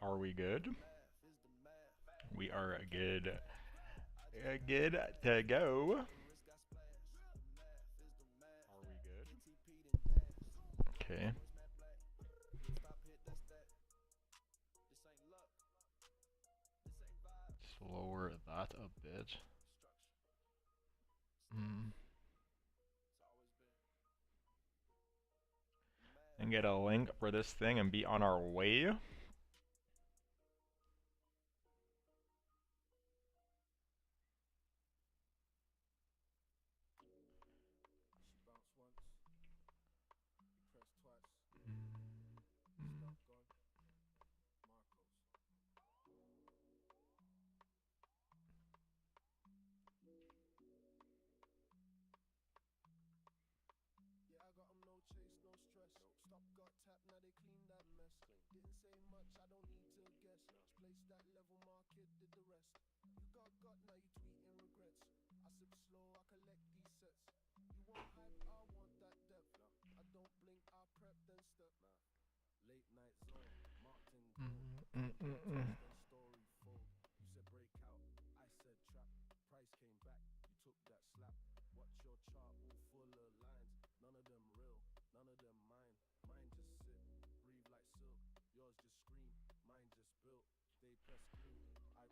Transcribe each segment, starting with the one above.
Are we good? We are good. Good to go. Are we good? Okay. Just lower that a bit. Mm. And get a link for this thing and be on our way. Mm. Mm, mm, mm.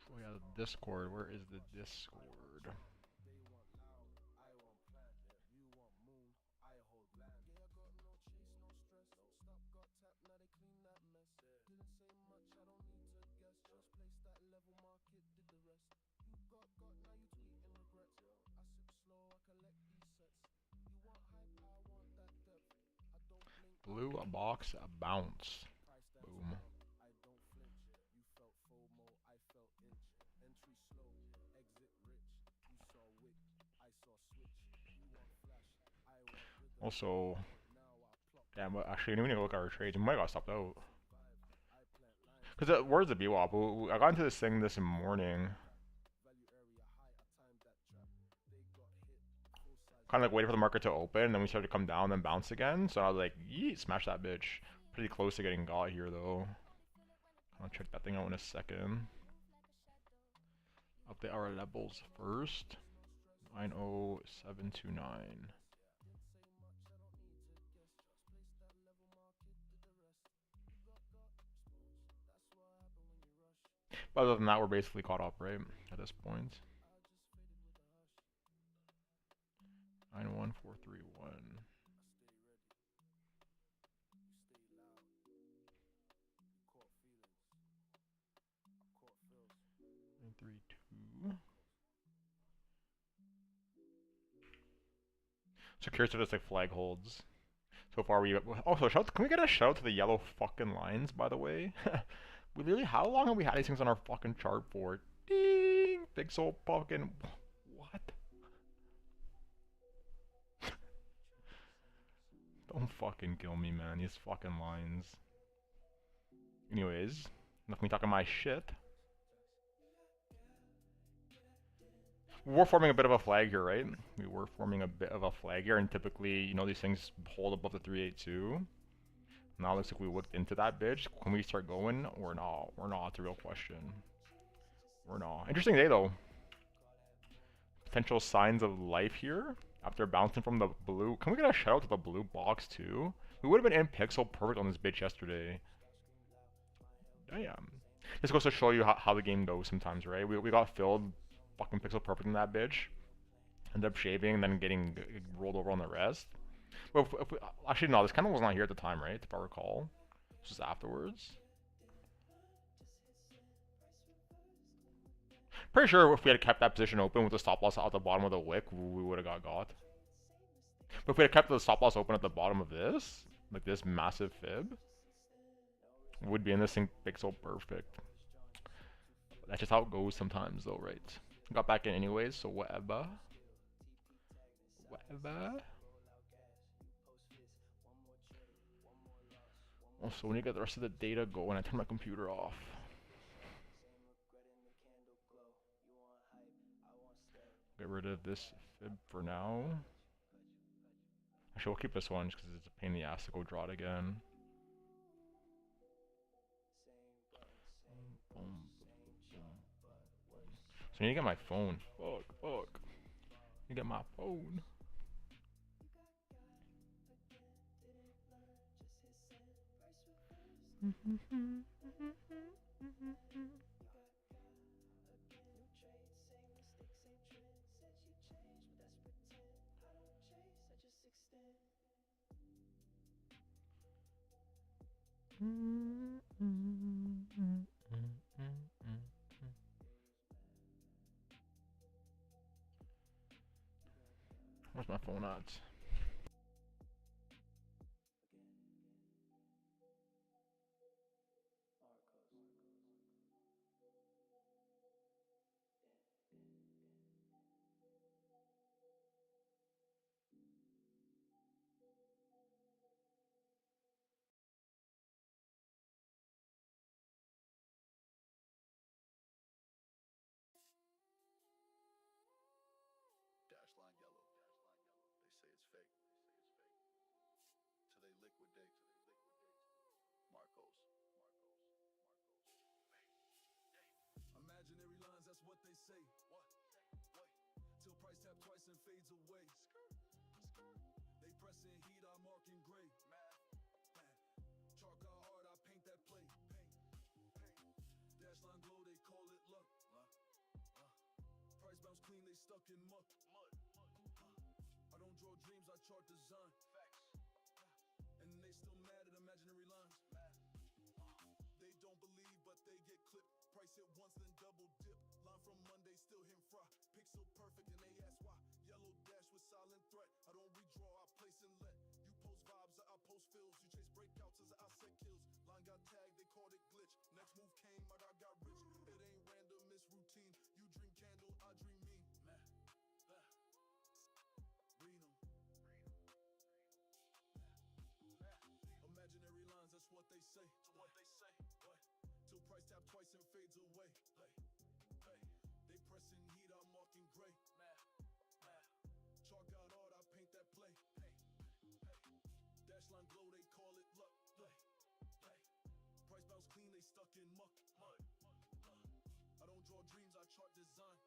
So yeah, Discord. Where is the Discord? Blue box bounce. Boom. Also, damn, actually, we need to look at our trades. We might got stopped out. Because where's the BWAP? I got into this thing this morning. Kind of like waited for the market to open, and then we started to come down, then bounce again. So I was like, yeet, smash that bitch. Pretty close to getting got here, though. I'll check that thing out in a second. Update our levels first. 90729. But other than that, we're basically caught up, right? At this point. 91431. 932. So curious if this like flag holds. So far we also shout. Can we get a shout to the yellow fucking lines? By the way, we literally how long have we had these things on our fucking chart for? Ding! Pixel fucking what? Don't fucking kill me, man. These fucking lines. Anyways, enough me talking my shit. We're forming a bit of a flag here, right? We were forming a bit of a flag here, and typically, you know, these things hold above the 382. Now it looks like we looked into that bitch. Can we start going or not? We're not. It's a real question. We're not. Interesting day though. Potential signs of life here after bouncing from the blue. Can we get a shout out to the blue box too? We would have been in pixel perfect on this bitch yesterday. Damn. This goes to show you how the game goes sometimes, right? We got filled fucking pixel perfect in that bitch. Ended up shaving and then getting rolled over on the rest. Well, actually, no, this kind of was not here at the time, right? If I recall. This was afterwards. Pretty sure if we had kept that position open with the stop loss at the bottom of the wick, we would have got. But if we had kept the stop loss open at the bottom of this, like this massive fib, would be in this thing pixel perfect. That's just how it goes sometimes, though, right? Got back in anyways, so whatever. Whatever. Also, when you get the rest of the data going, I turn my computer off. Get rid of this fib for now. Actually, we'll keep this one just because it's a pain in the ass to go draw it again. I need to get my phone. Fuck. I need to get my phone. Where's my phone at? Dashline yellow. They say it's fake. Till they liquidate. Marcos. Imaginary lines, that's what they say. What? Till price tap twice and fades away. They pressing heat, I mark in gray. Chalk out hard, I paint that play. Dashline glow, they call it luck. Price bounce clean, they stuck in muck. I don't draw dreams, I chart design. And they still mad at imaginary lines. They don't believe, but they get clipped. Price it once, then double dip. Line from Monday, still him fry. Pixel perfect, and they ask why. Yellow dash with silent threat. I don't redraw, I place and let. You post vibes, I post fills. You chase breakouts as I set kills. Line got tagged, they called it glitch. Next move came out, I got rich. It ain't random, it's routine. You dream candle, I dream mean. Read 'em. Imaginary lines, that's what they say. What? Till price tap twice and fades away. They pressing heat, I'm marking gray. Chalk out hard, I paint that play. Dashline glow, they call it luck. Price bounce clean, they stuck in muck. I don't draw dreams, I chart design.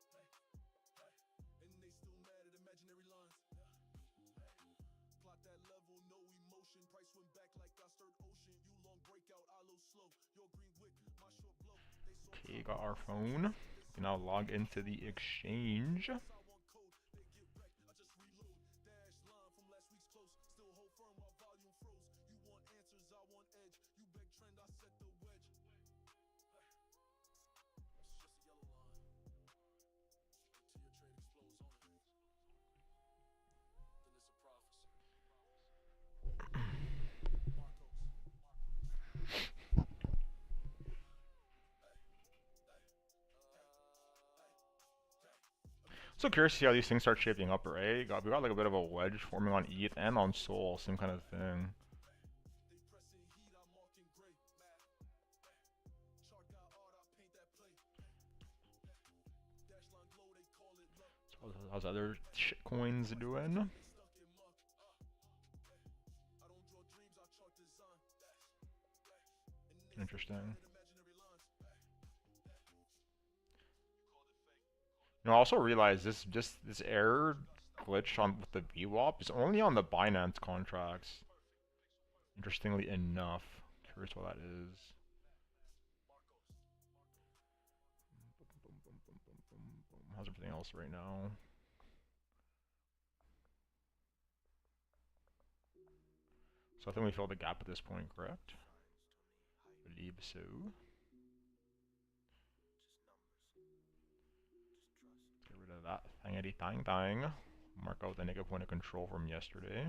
And they still mad at imaginary lines. Plot that level, no emotion. Price went back like I stirred ocean. You long breakout, I low slow. Your green wick, my short blow. Okay, got our phone. We can now log into the exchange. So curious to see how these things start shaping up, right? We got like a bit of a wedge forming on ETH and on Sol, same kind of thing. So how's other shit coins doing? Interesting. You know, I also realized this error glitch on with the VWAP is only on the Binance contracts. Interestingly enough, curious what that is. How's everything else right now? So I think we filled the gap at this point, correct? I believe so. Get rid of that thing. Mark out the negative point of control from yesterday.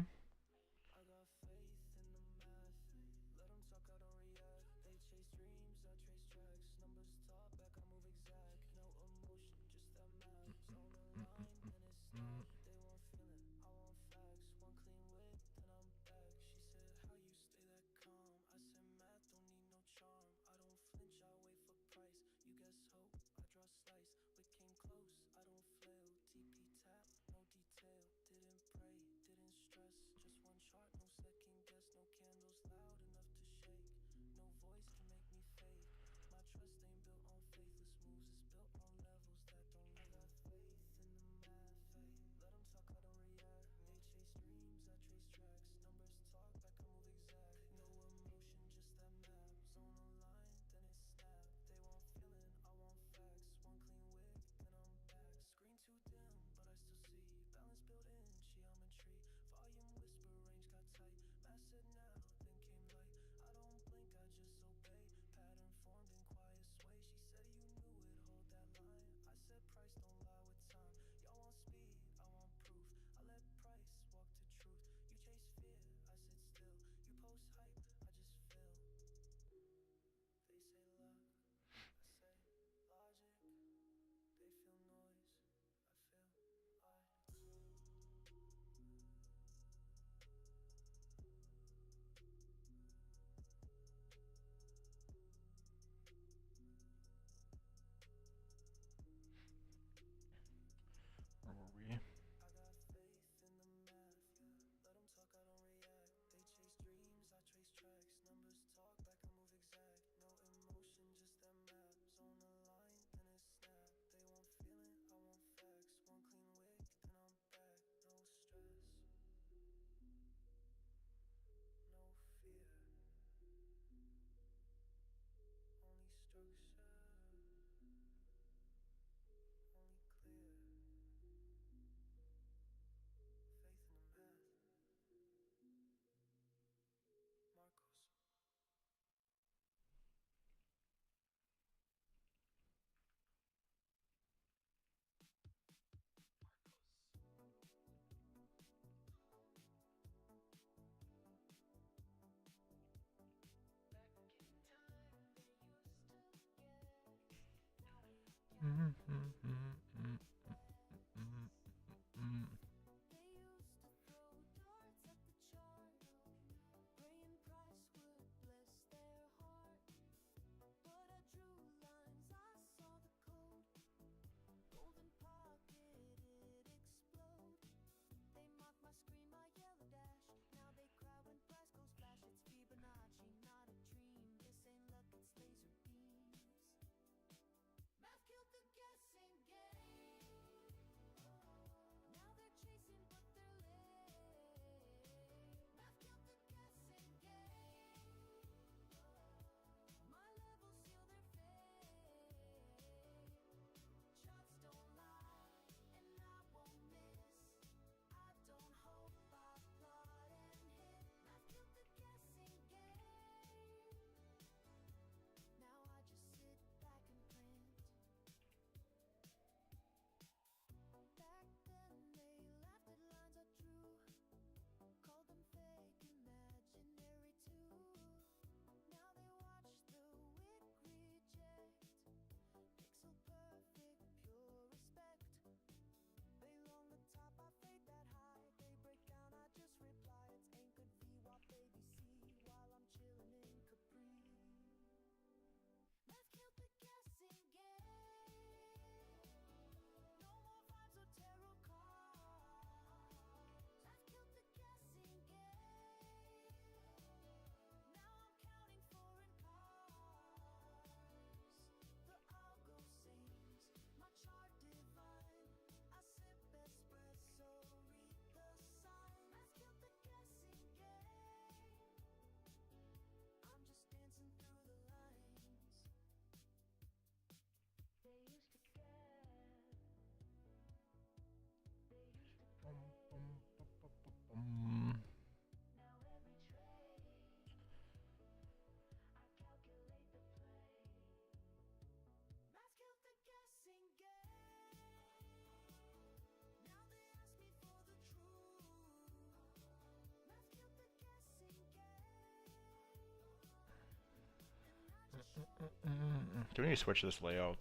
Do we need to switch this layout?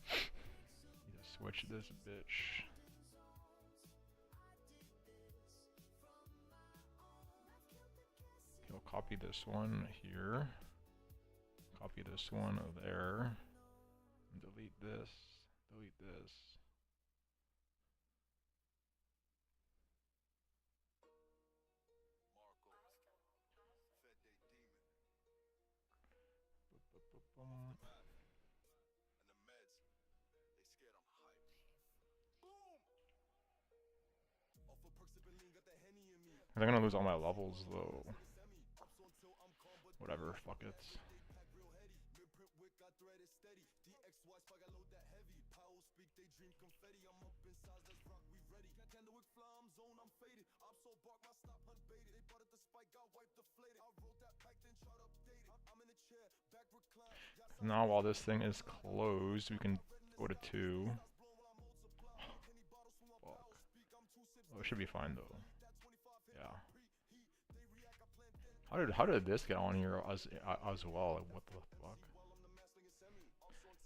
Need to switch this bitch. Okay, I'll copy this one here. Copy this one there. Delete this. Delete this. And the meds, they scared I'm hyped. Boom! Off of perks of lean, got the Henny in me. I'm gonna lose all my levels though. Whatever, fuck it. Now while this thing is closed, we can go to 2. Fuck. Oh, it should be fine though. Yeah. How did this get on here as well? Like, what the fuck?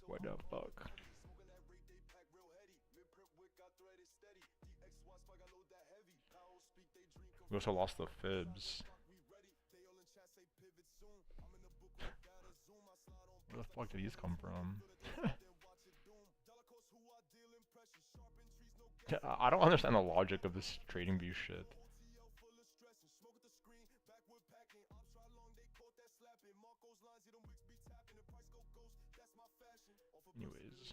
What the fuck? We also lost the fibs. Where the fuck did these come from? I don't understand the logic of this trading view shit. Anyways.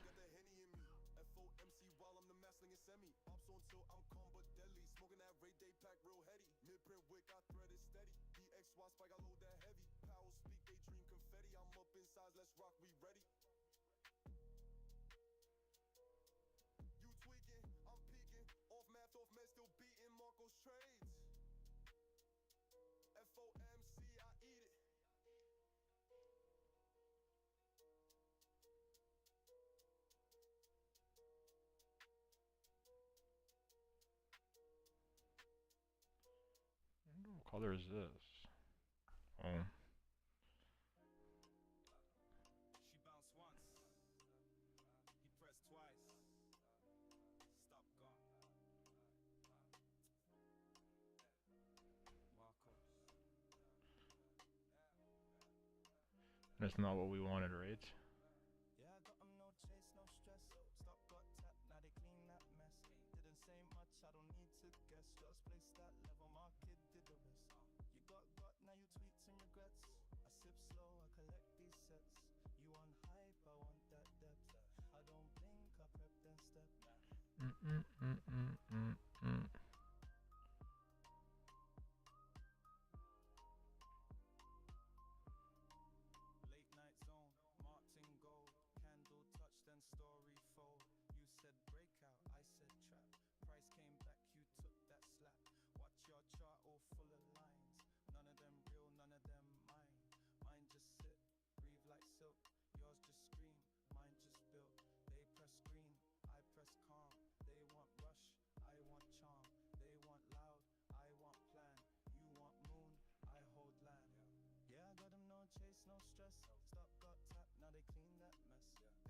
What color is this? Oh. She bounced once. He pressed That's not what we wanted, right? Yeah, I got 'em, no chase, no stress. Stop, got tap, now they clean that mess. Didn't say much, I don't need to guess. Just place that level, my kid did the rest. You got, now you tweets and regrets. I sip slow, I collect these sets. You on hype, I want that depth. I don't blink, I prep then step. Late night zone, marked in gold. Candle touch, then story fold. You said breakout, I said trap. Price came back, you took that slap. Watch your chart all full of lines. None of them real, none of them mine. Mine just sit, breathe like silk. Yours just scream, mine just built. They press green, I press calm. They want rush, I want charm. They want loud, I want plan. You want moon, I hold land. Yeah, I got 'em, no chase, no stress. Stop, got tap, now they clean that mess.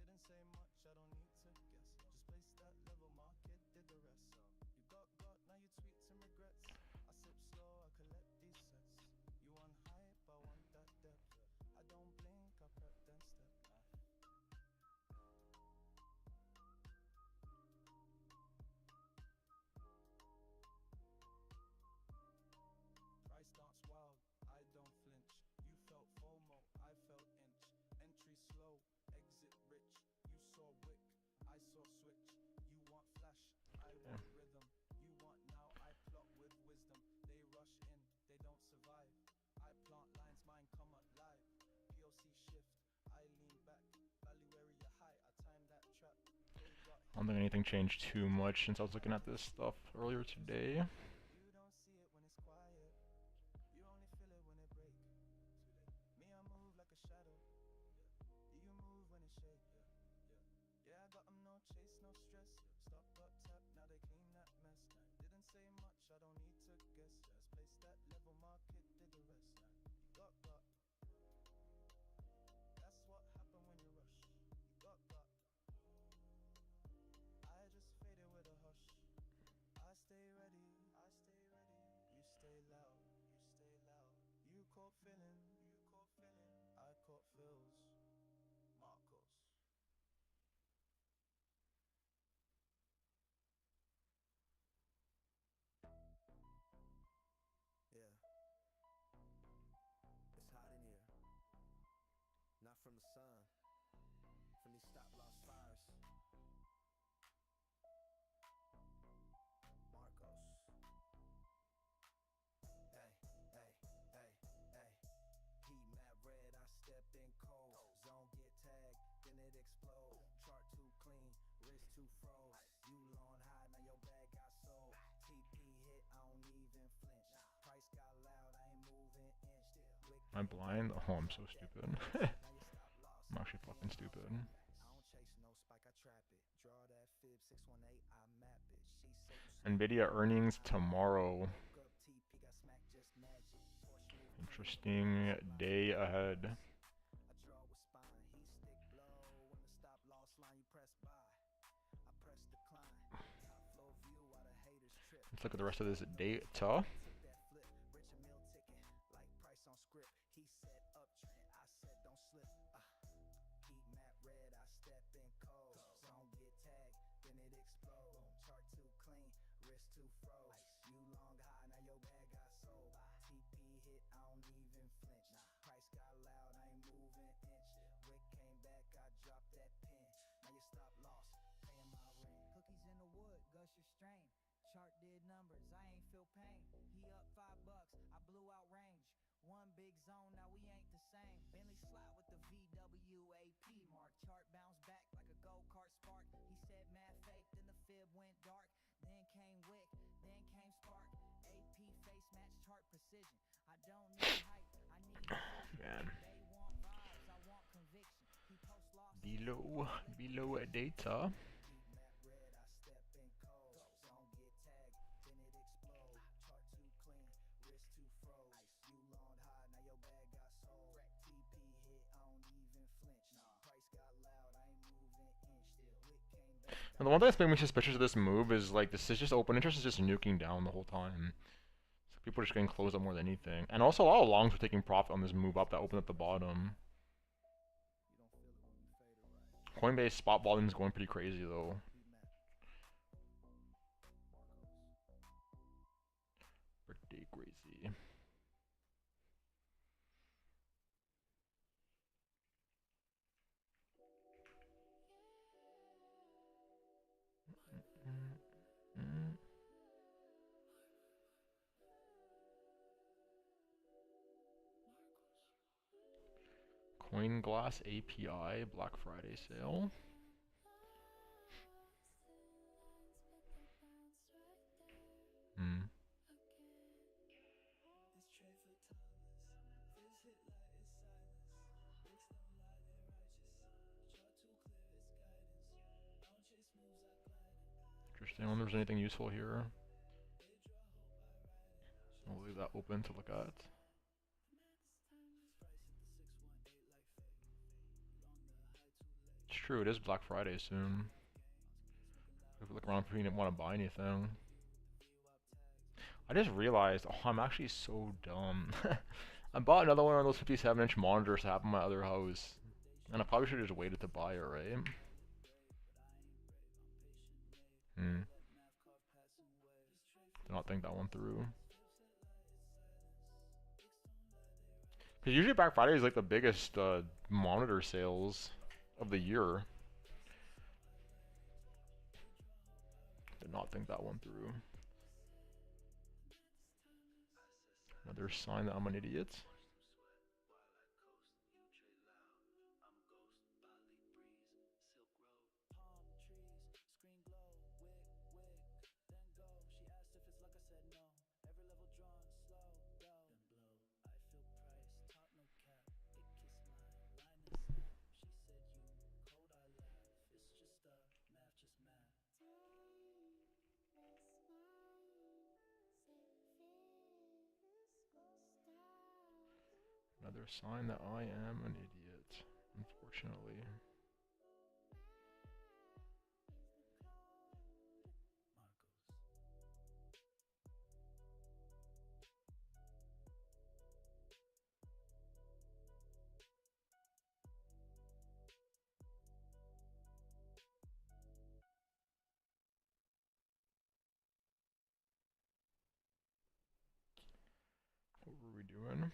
Didn't say much, I don't need to guess. Just place that level, market did the rest. You got, now you tweets and regrets. I sip slow, I collect these sets. You on hype, I want that depth. I don't blink, I prep then step. Price dance wild, I don't flinch. You felt FOMO, I felt inch. Entry slow, exit rich. You saw wick, I saw switch. You want flash, I want rhythm. You want now, I plot with wisdom. They rush in, they don't survive. I plant lines, mine come up live. POC shift, I lean back. Value area high, I time that trap. They got I don't think anything changed too much since I was looking at this stuff earlier today. you don't see it when it's quiet. You only feel it when it break. Me, I move like a shadow. You move when it shake. Yeah, I got 'em, no chase, no stress. Stop, got tap, now they clean that mess. Didn't say much, I don't need to guess. Just place that level, market did the rest. You got. That's what happen when you rush. You got. I just faded with a hush. I stay ready. You stay loud. You caught feeling. I caught feels. Marcos. Yeah. It's hot in here. Not from the sun. From these stop loss fires. Marcos. Hey. Heat map red, I step in cold. Zone get tagged, then it explode. Chart too clean, wrist too froze. You long high, now your bag got sold. TP hit, I don't even flinch. Price got loud, I ain't moving inch. Am I blind? Oh, I'm so stupid. I'm actually fucking stupid. I don't chase no spike, I trap it. Draw that fib 618, I map it. She said Nvidia earnings tomorrow. woke up, TP got smacked, just magic. Porsche move Interesting day ahead. I draw with spine, he stick blow. When the stop loss line, you press buy. I press decline. Top flow view while the haters trip. Let's look at the rest of this data. Took that flip, rich and mill ticket, like price on script. He said uptrend, I said don't slip. Heat map red, I step in cold. Zone get tagged, then it explode. Chart too clean, wrist too froze. You long high, now your bag got sold. TP hit, I don't even flinch. Price got loud, I ain't moving inch. Wick came back, I dropped that pin. Now you stop loss, paying my rent. Cookies in the wood, gusher strain. Chart did numbers, I ain't feel pain. He up $5, I blew out range. One big zone, now we ain't the same. Bentley slide with the VWAP mark. Chart bounced back like a go-kart spark. He said mad fake, then the fib went dark. Then came wick, then came spark. AP face match chart precision. I don't need hype, I need precision. Man. They want vibes, I want conviction. He post loss. Below data. Heat map red, I step in cold. Zone get tagged, then it explode. Chart too clean, wrist too froze. You long high, now your bag got sold. TP hit, I don't even flinch. Price got loud, I ain't moving inch. Wick came back. And the one thing that's making me suspicious of this move is like this is just open interest is just nuking down the whole time. So people are just getting closed up more than anything. And also a lot of longs were taking profit on this move up that opened at the bottom. Coinbase spot volume is going pretty crazy though. Pretty crazy. CoinGlass API Black Friday sale. Hmm. Interesting. I wonder if there's anything useful here. I'll leave that open to look at. It's true, it is Black Friday soon. If we look around if we didn't want to buy anything. I just realized, oh, I'm actually so dumb. I bought another one of those 57-inch monitors to have in my other house. And I probably should have just waited to buy it, right? Did not think that one through. Because usually Black Friday is like the biggest monitor sales of the year. Did not think that one through. Another sign that I'm an idiot. Another sign that I am an idiot, unfortunately. What were we doing?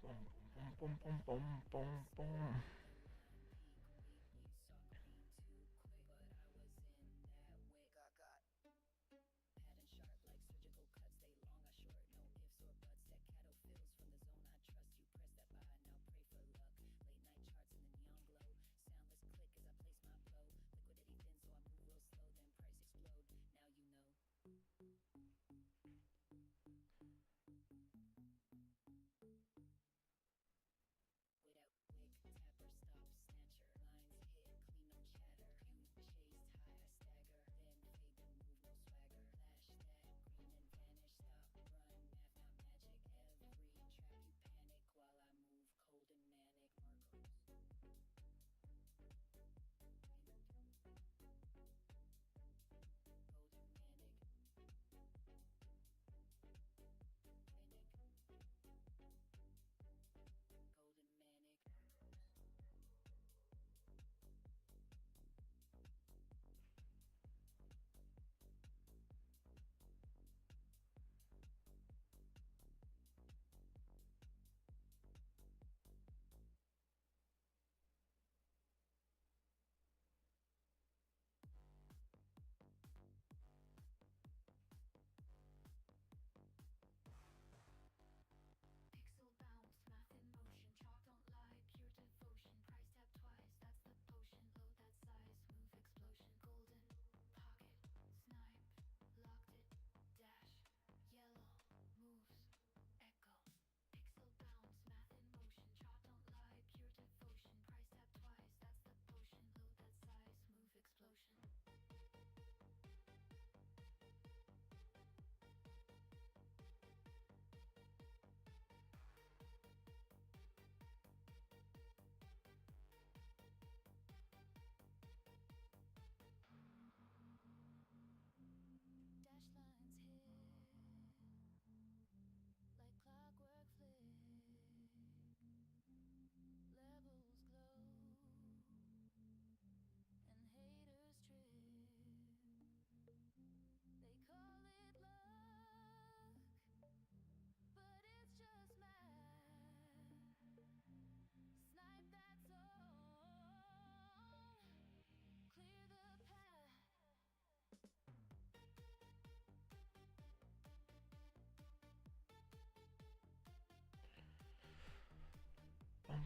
Boom, boom, boom, boom, boom, boom.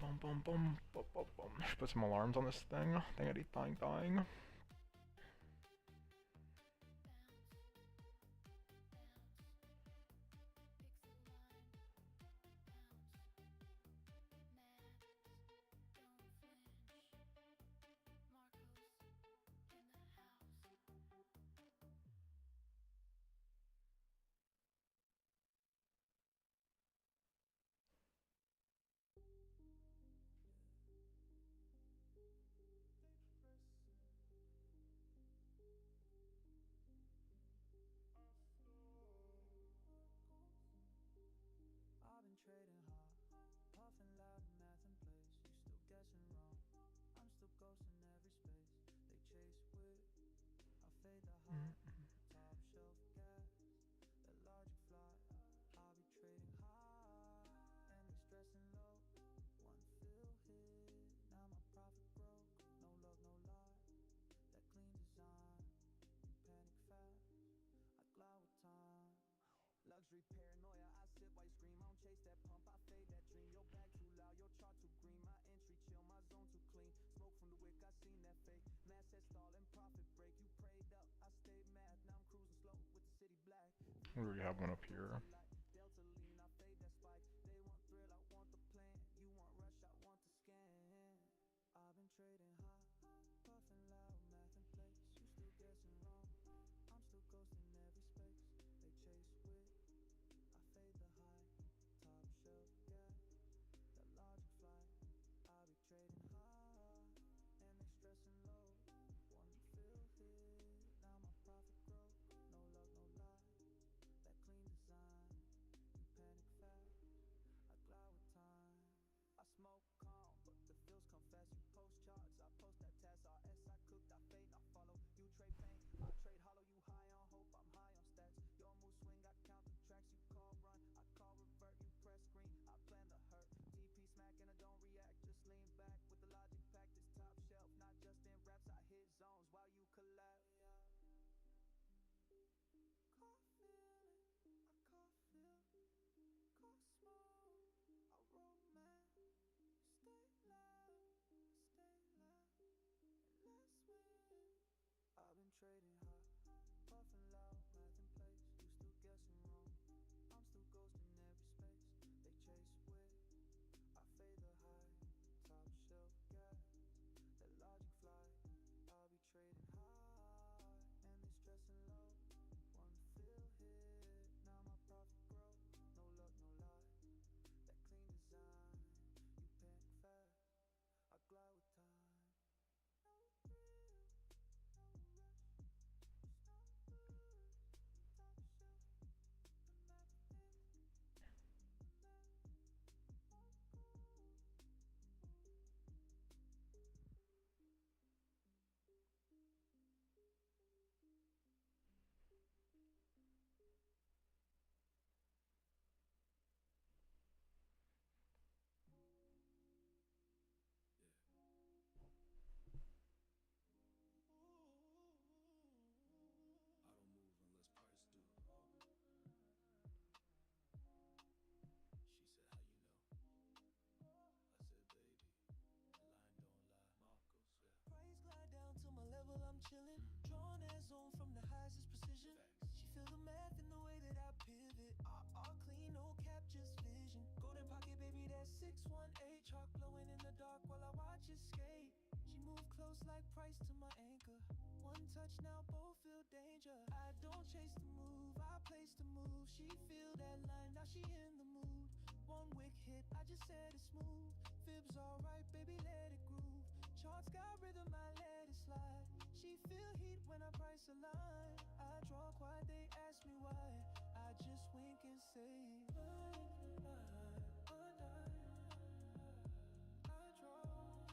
Boom, boom, boom, boom, boom, boom. Should put some alarms on this thing. Dangity, dying, dying. I've been trading hard, puffing loud, math in place. You still guessing wrong. I'm still ghosting every space. They chase with, I fade the high, top shelf gas, that logic fly. I'll be trading high, and they stressing low. One feel hit, now my profit broke. No love, no lie, that clean design. You panic fast, I glide with time. Luxury paranoia, I sip while you scream. I don't chase that pump, I fade that dream. Your back too loud, your chart too green. My entry chill, my zone too clean. Smoke from the wick, I seen that fake. Mass said stall and profit break. You prayed up, I stayed mad. Now I'm cruising slow with the city black. We already have one up here. Delta lean, I fade that spike. They want thrill, I want the plan. You want rush, I want the scan. I've been trading high, puffing loud, math in place. You still guessing wrong. I'm still ghosting every space. They chase with, I fade the high, top shelf gas, that logic fly. I'll be trading high, and they stressing low. One feel hit, now my profit grow. No love, no lie, that clean design. You panic fast, I glide with time. I smoke calm, but the feels come fast. You post charts, I post that task. RS, I cooked, I fade, I follow. You trade pain, I trade hollow. You high on hope, I'm high on stats. Your move swing, I count the tracks. You call run, I call revert. You press screen, I plan to hurt. TP smack and I don't react, just lean back with the logic pack. This top shelf, not just in raps. I hit zones while you collapse. Car feeling, I car feel, car smoke, I roll man. Stay loud, and let's win. I've been trading high, puffing loud, math in place. You still guessing wrong. I'm still ghosting every space. They chase with, I fade the high, top shelf gas, that logic fly. I'll be trading high, and they stressing low. One feel hit, now my profit grow. No luck, no lie, that clean design. You panic fast, I glide with time. No thrill, no rush, just no rush. Top shelf, the math thick, left, more cool. I don't move unless price do. She said, how you know? I said, baby, line don't lie. Marcos, yeah. Price glide down to my level, I'm chillin'. Drawing that zone from the highest precision. She feel the math in the way that I pivot. All clean, no cap, just vision. Golden pocket, baby, that 618. Chalk glowing in the dark while I watch it skate. She move close like Price to my anchor. One touch, now both feel danger. I don't chase the move, I place the move. She feel that line, now she in the mood. One wick hit, I just said it smooth. Fibs alright, baby, let it groove. Charts got rhythm, I let it slide. She feel heat when I price a line. I draw quiet, they ask me why. I just wink and say, line, line, line. I draw quiet,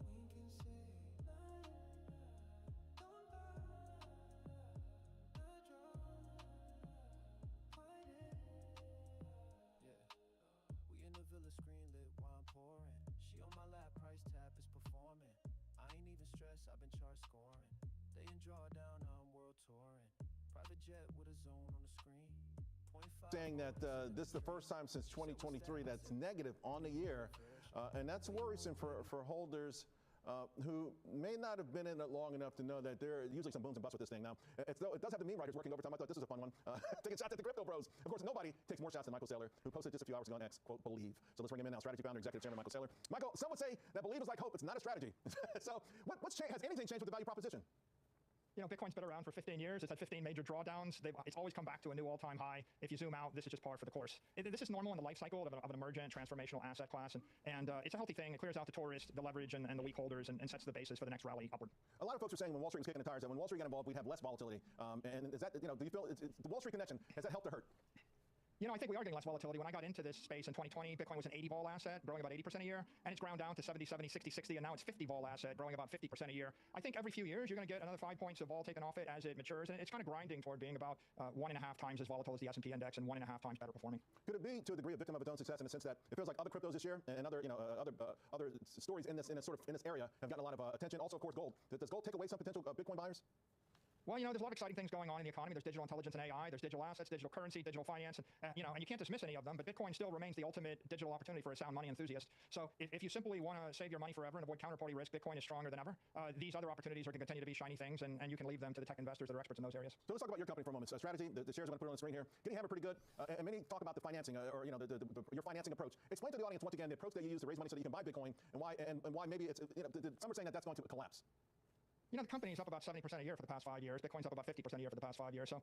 wink and say, line, don't lie. I draw quiet. Yeah, we in the villa, screen lit, wine pouring. She on my lap, price tap is performing. I ain't even stressed, I've been chart scoring. They in drawdown, I'm world touring. Private jet with a zone on the screen. saying that this is the first time since 2023 that's negative on the year, and that's worrisome for holders who may not have been in it long enough to know that there are usually some booms and busts with this thing. Now, it does have the meme writers working overtime. I thought this was a fun one. Taking shots at the crypto bros. Of course, nobody takes more shots than Michael Saylor, who posted just a few hours ago on X, quote, believe. So let's bring him in now. Strategy founder, executive chairman, Michael Saylor. Michael, some would say that believe is like hope. It's not a strategy. So what's changed? Has anything changed with the value proposition? You know, Bitcoin's been around for 15 years. It's had 15 major drawdowns. It's always come back to a new all-time high. If you zoom out, this is just par for the course. This is normal in the life cycle of an emergent transformational asset class, and it's a healthy thing. It clears out the tourists, the leverage, and the weak holders, and sets the basis for the next rally upward. A lot of folks are saying when Wall Street was kicking the tires that when Wall Street got involved, we'd have less volatility. And is that, you know, do you feel it's the Wall Street connection, has that helped or hurt? You know, I think we are getting less volatility. When I got into this space in 2020, Bitcoin was an 80 vol asset, growing about 80% a year, and it's ground down to 70, 70, 60, 60, and now it's 50 vol asset, growing about 50% a year. I think every few years you're going to get another 5 points of vol taken off it as it matures, and it's kind of grinding toward being about 1.5 times as volatile as the S&P index and 1.5 times better performing. Could it be to a degree a victim of its own success in the sense that it feels like other cryptos this year and other, you know, other stories in this area have gotten a lot of attention? Also, of course, gold. Does gold take away some potential Bitcoin buyers? Well, you know, there's a lot of exciting things going on in the economy. There's digital intelligence and AI. There's digital assets, digital currency, digital finance, and you know, and you can't dismiss any of them. But Bitcoin still remains the ultimate digital opportunity for a sound money enthusiast. So if you simply want to save your money forever and avoid counterparty risk, Bitcoin is stronger than ever. These other opportunities are going to continue to be shiny things, and you can leave them to the tech investors that are experts in those areas. So let's talk about your company for a moment. Strategy, the shares I'm going to put on the screen here, getting hammered pretty good. And many talk about the financing, or you know, your financing approach. Explain to the audience once again the approach that you use to raise money so that you can buy Bitcoin, and why maybe it's, you know, some are saying that that's going to collapse. You know, the company's up about 70% a year for the past 5 years. Bitcoin's up about 50% a year for the past 5 years. So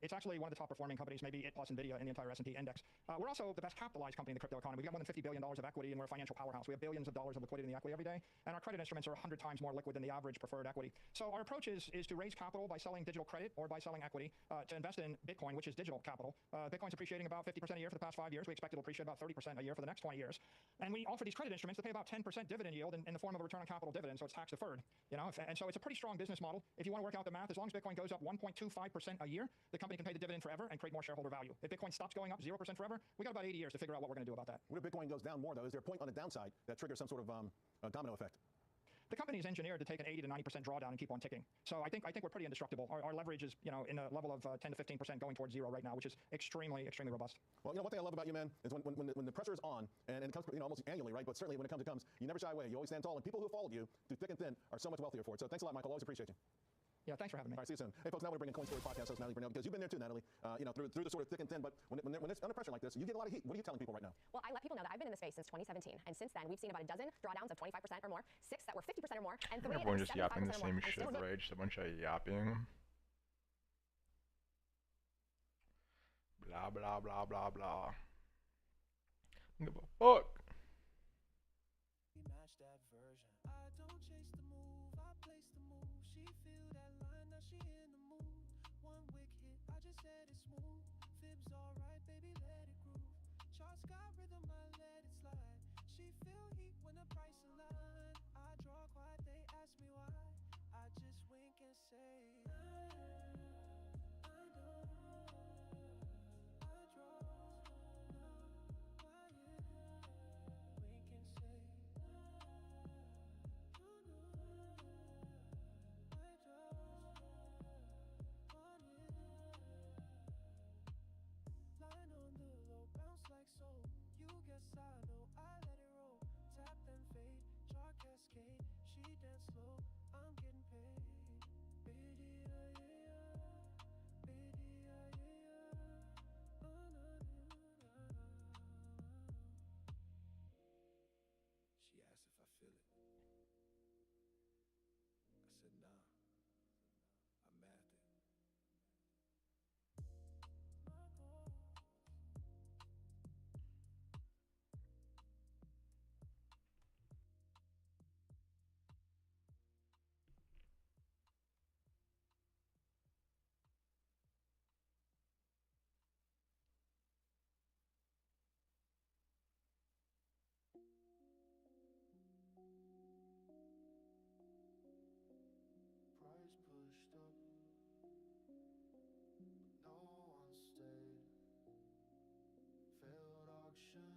it's actually one of the top performing companies, maybe it plus NVIDIA in the entire S&P index. We're also the best capitalized company in the crypto economy. We've got more than $50 billion of equity, and we're a financial powerhouse. We have billions of dollars of liquidity in the equity every day, and our credit instruments are 100 times more liquid than the average preferred equity. So our approach is to raise capital by selling digital credit or by selling equity to invest in Bitcoin, which is digital capital. Bitcoin's appreciating about 50% a year for the past 5 years. We expect it'll appreciate about 30% a year for the next 20 years. And we offer these credit instruments to pay about 10% dividend yield in the form of a return on capital dividend, so it's tax deferred. You know, and so it's a pretty strong business model. If you want to work out the math, as long as Bitcoin goes up 1.25% a year, the company can pay the dividend forever and create more shareholder value. If Bitcoin stops going up 0% forever, we got about 80 years to figure out what we're going to do about that. What if Bitcoin goes down more, though? Is there a point on the downside that triggers some sort of domino effect? The company is engineered to take an 80 to 90% drawdown and keep on ticking. So I think we're pretty indestructible. Our leverage is, you know, in a level of 10 to 15% going towards zero right now, which is extremely, extremely robust. Well, you know, one thing I love about you, man, is when the pressure is on, and it comes, you know, almost annually, right? But certainly when it comes, you never shy away. You always stand tall, and people who followed you through thick and thin are so much wealthier for it. So thanks a lot, Michael. Always appreciate you. Yeah, thanks for having me. All right, see you soon. Hey, folks, now we're bringing Coin Story Podcast host Natalie Brunell, because you've been there too, Natalie. You know, through the sort of thick and thin. But when it's under pressure like this, you get a lot of heat. What are you telling people right now? Well, I let people know that I've been in the space since 2017, and since then we've seen about a dozen drawdowns of 25% or more, 6 that were 50% or more, and 3 that were 75% or more. Everyone just yapping the same and shit, still right? Just a bunch of yapping. Blah, blah, blah, blah, blah. Give a fuck. Match that version. I don't chase the move, I place the move. She feel that line, now she in the mood. One wick hit, I just said it smooth. Fibs alright, baby, let it groove. Charts got rhythm, I let it slide. She feel heat when the price align. I draw quiet, they ask me why. I just wink and say, I know. I draw quiet, wink and say, line on the low, bounce like so. You guess I know, I let it roll. Tap then fade, chart cascade. She dance slow, I'm getting paid. Biddy, yeah, yeah. Biddy, yeah, yeah. She asked if I feel it. I said nah. I mathed it. Price pushed up, but no one stayed. Failed auction,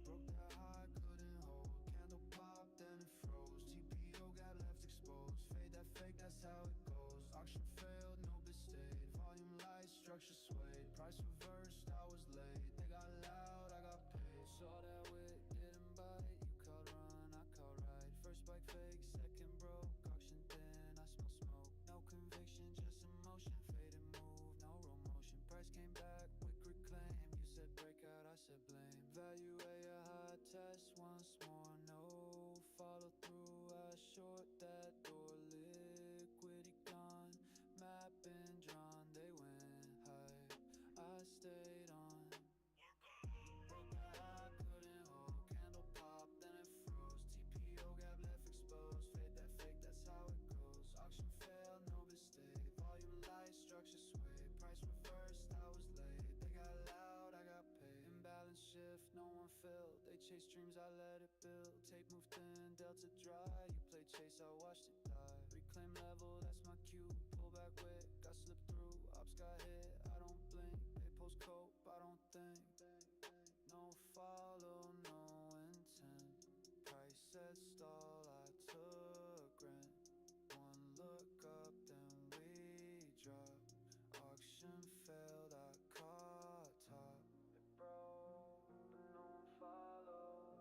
broke that high, couldn't hold. Candle popped, then it froze. TPO got left exposed. Fade that fake, that's how it goes. Auction failed, no bid stayed. Volume light, structure swayed. Price reversed, I was late. They got loud, I got paid. Saw that wit, didn't bite. You called run, I called right. First bike fake, second broke. Auction thin, I smell smoke. No conviction, just emotion. Fade and move, no real motion. Price came back, quick reclaim. You said breakout, I said blame. Value a high test once more. No follow through, I short that door. Liquidity gone, map been drawn. They went high, I stayed on. Broke the high, couldn't hold. Candle pop, then it froze. TPO gap left exposed. Fade that fake, that's how it goes. Auction failed, no mistake. Volume light, structure sway. Price reversed, I was late. They got loud, I got paid. Imbalance shift, no one filled. They chase dreams, I let it build. Tape moved thin, delta dry. You played chase, I watched it die. Reclaim level, that's my cue. Pull back wit, got slipped through. Ops got hit, I don't blink. They post cope, I don't think. No follow, no intent. Price set stall, I took rent. One look up, then we dropped. Auction failed, I caught top. It broke, but no one followed.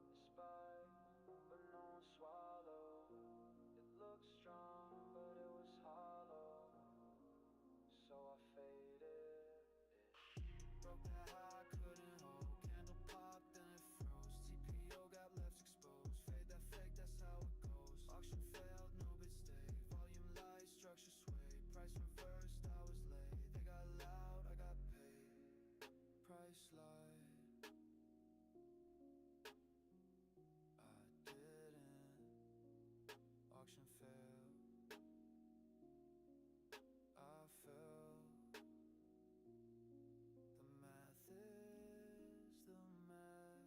It spiked, but no one swallowed. It looked strong, but it was hollow. So I faded it. Broke that high, couldn't hold. Candle pop, then it froze. TPO got left exposed. Fade that fake, that's how it goes. Auction failed, no bid stayed. Volume light, structure sway. Price reversed, I was late. They got loud, I got paid. Price slide. I didn't. Auction failed. I fell. The math is the math.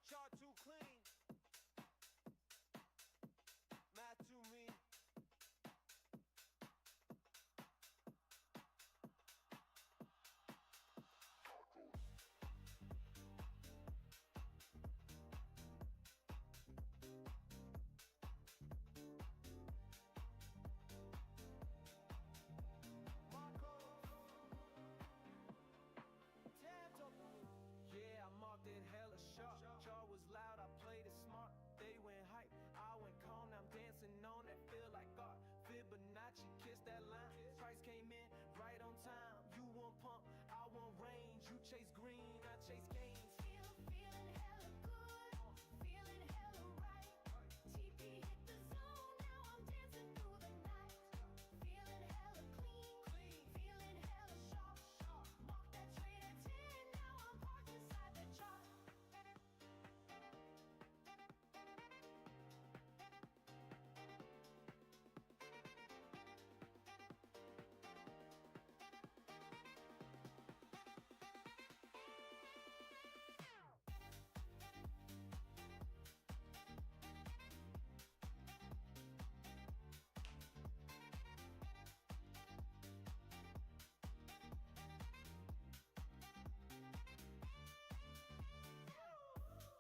Chart too clean. Math too mean. Yeah, I marked it hella sharp. Chart was loud, I played it smart. They went hype, I went calm. Now I'm dancing on that feel like art. Fibonacci, kiss that line. Price came in right on time. You want pump, I want range. You chase green, I chase gains. Feeling hella good, feeling hella right. TP hit the zone, now I'm dancing through the night. Feeling hella clean, feeling hella sharp. Mark that trade at 10, now I'm parked inside the chart.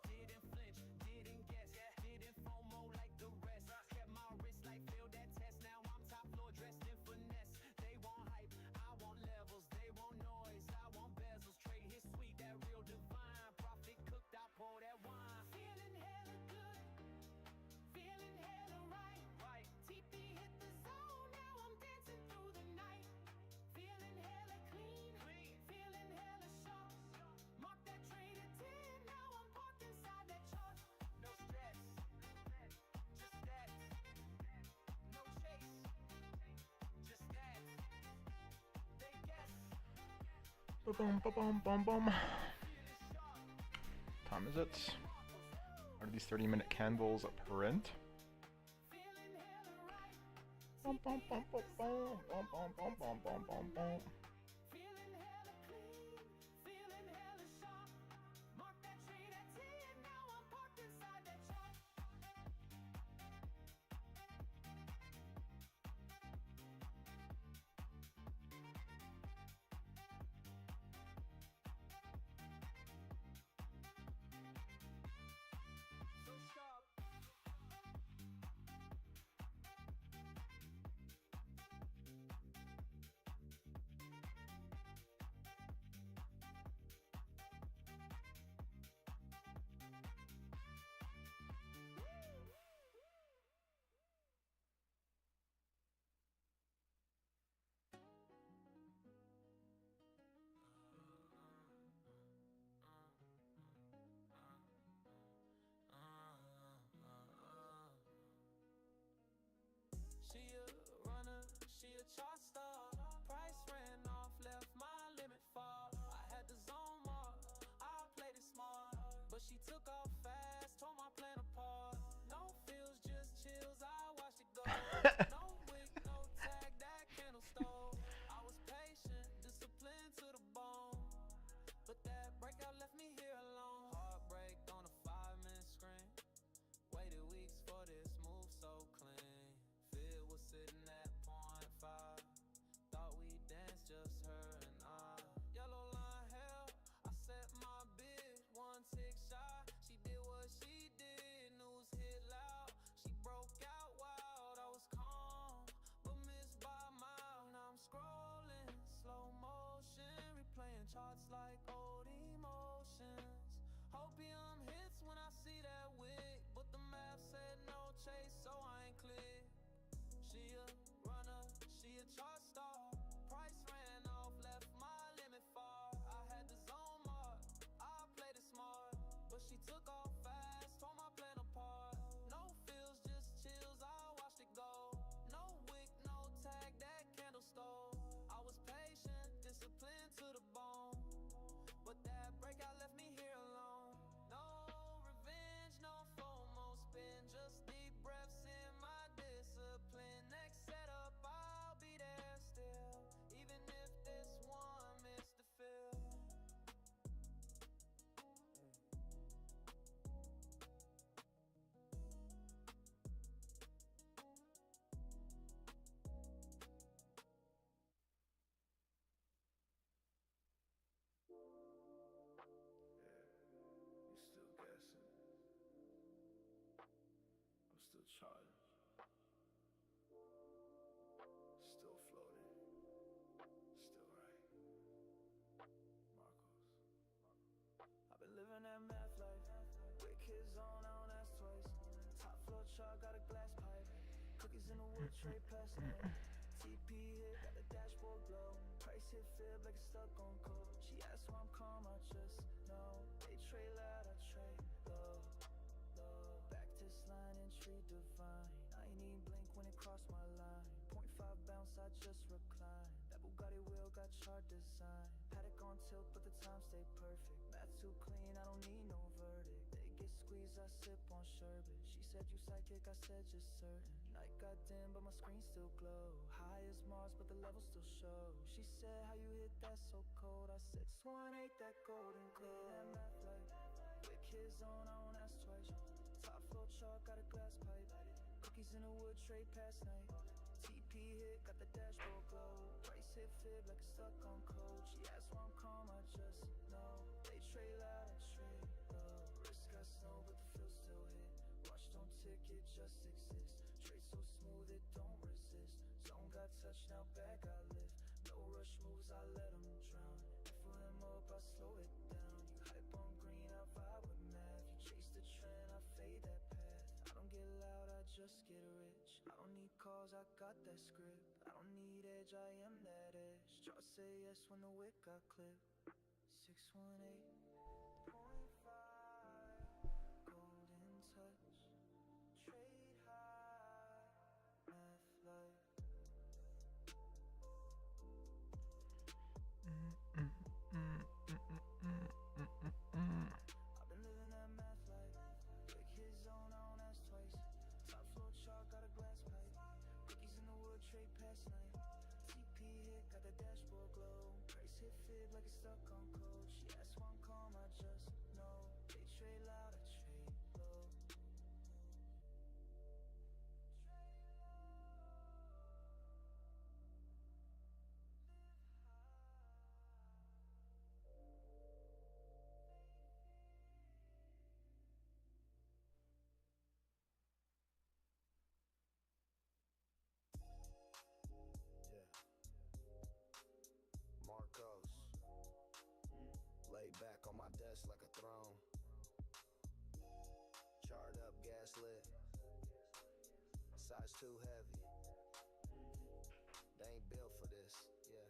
Didn't flinch, didn't guess, didn't FOMO like the rest. Kept my wrist like failed that test. Now I'm top floor dressed in finesse. They want hype, I want levels. They want noise, I want bezels. Trade his sweet, that real divine. Profit cooked, I pour that wine. Feeling hella good, feeling hella right. Right, TP hit the zone, now I'm dancing through the night. Feeling hella clean, feeling hella sharp. Mark that trade at 10, now I'm parked inside that chart. no stress, just that. No chase, just that. They guess, Ba-boom, ba-boom, boom, boom. Time is it? Are these 30-minute candles a print? Feeling hella right. Bum, bum, bum, bum, bum, bum, bum, bum, bum, bum, bum, bum. Feeling hella clean, feeling hella sharp. Mark that trade at 10, now I'm parked inside that chart. chart star. Price ran off, left my limit fall. I had the zone mark, I played it smart, but she took off fast, tore my plan apart. No feels, just chills, I watched it go. No wick, no tag, that candle stole. I was patient, disciplined to the bone, but that breakout left me here alone. Heartbreak on a 5-minute screen. Waited weeks for this move so clean. Feel was sitting at .5. Thought we danced, just her and I. Yellow line hell, I set my bid. 1 tick shot, she did what she did. News hit loud, she broke out wild. I was calm, but missed by a mile. Now I'm scrolling, slow motion, replaying charts like old emotions. Hopium hits when I see that wig, but the map said no chase, so I ain't click. She a runner, she a chart star. Price ran off, left my limit far. I had the zone mark, I played it smart, but she took off fast, tore my plan apart. No feels, just chills, I watched it go. No wick, no tag, that candle stole. I was patient, disciplined to the bone, but that breakout left me here alone. No revenge, no FOMO spin, just deep breaths in my discipline. Next setup, I'll be there still, even if this one missed the fill. You still guessing? I'm still charging. Still floating. Still right. Marcos. I've been living that math life. With kids on, I don't ask twice. Top floor chart, got a glass pipe. Cookies in the wood tray, past night. TP hit, got the dashboard glow. Price hit fib like it's stuck on code. She asked why I'm calm, I just know. They trade loud, I trade low. Back to this line, entry divine. I ain't even blink when it crossed my line. .5 bounce, I just recline. That Bugatti wheel got chart design. Paddock on tilt, but the time stay perfect. Math too clean, I don't need no verdict. They get squeezed, I sip on sherbet. She said you psychic, I said just certain. Night got dim, but my screen still glow. High as Mars, but the levels still show. She said how you hit that so cold. I said 618, that golden clear. That math like with kids on, I don't ask twice. Top floor chart, got a glass pipe. Cookies in the wood tray, past night. TP hit, got the dashboard glow. Price hit fib like it's stuck on code. She asked why I'm calm, I just know. They trade loud, I trade low. Wrist got snow, but the feel still hit. Watch don't tick, it just exists. Trade so smooth, it don't resist. Zone got touch, now back I lift. No rush moves, I let them drown. Full him up, I slow it down. You hype on green, I vibe with math. You chase the trend, I fade that path. I don't get loud, I just get rich. I don't need calls, I got that script. I don't need edge, I am that edge. Chart say yes when the wick got clipped. 618.5, golden touch. Trade high, math life. I've been living that math life. Quick hit zone, I don't ask twice. Top floor chart, got a glass pipe. Cookies in the wood tray, past night. TP hit, got the dashboard glow. Price hit fib like it's stuck on code. She asked why I'm calm, I just know. They trade loud, I trade low. Marcos, laid back on my desk like a throne. Charred up, gaslit. Size too heavy. They ain't built for this. Yeah.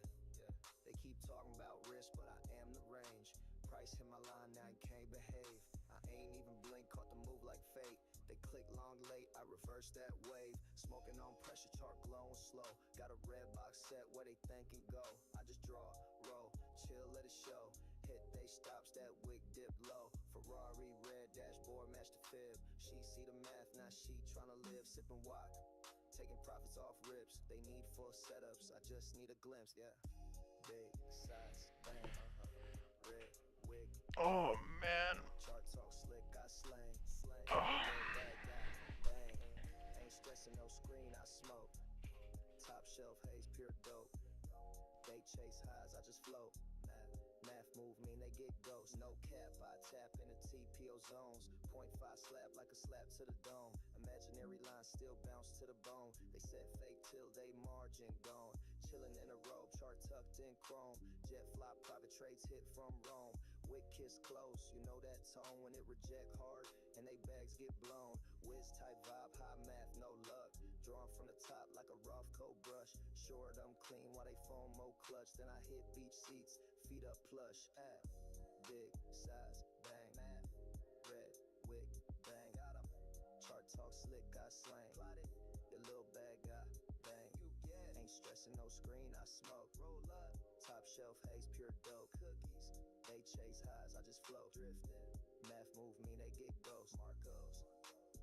They keep talking about risk, but I am the range. Price hit my line, now he can't behave. I ain't even blink, caught the move like fate. They click long late, I reverse that wave. Smoking on pressure, chart glowing slow. Got a red box set where they think and go. I just draw, roll, chill, let it show. Hit they stops, that wig dip low. Ferrari red dashboard match the fib. She see the math, now she tryna live, sippin' wok. Taking profits off rips, they need full setups. I just need a glimpse, yeah. Big size, bang, red wig. Oh man. Chart talk slick, I slang, bad guy, bang. Ain't stressing no screen, I smoke. Top shelf haze, pure dope. They chase highs, I just float. Math move mean they get ghosts. No cap, I tap into TPO zones. 0.5 slap like a slap to the dome. Imaginary lines still bounce to the bone. They said fake till they margin gone. Chillin' in a robe, chart tucked in chrome. Jet fly, private trades hit from Rome. Wick kiss close, you know that tone when it reject hard and they bags get blown. Whiz type vibe, high math, no luck. Drawn from the top like a Rothko brush. Short, I'm clean while they foam mo clutch. Then I hit beach seats, feet up plush. Big size, bang, math, red wig, bang. Got 'em. Chart talk slick, I slang. Plotted, the little bad guy, bang. You get ain't stressing no screen, I smoke. Roll up, top shelf haze, pure dope. Cookies, they chase highs, I just float. Drifting, math move mean they get ghosts. Marcos,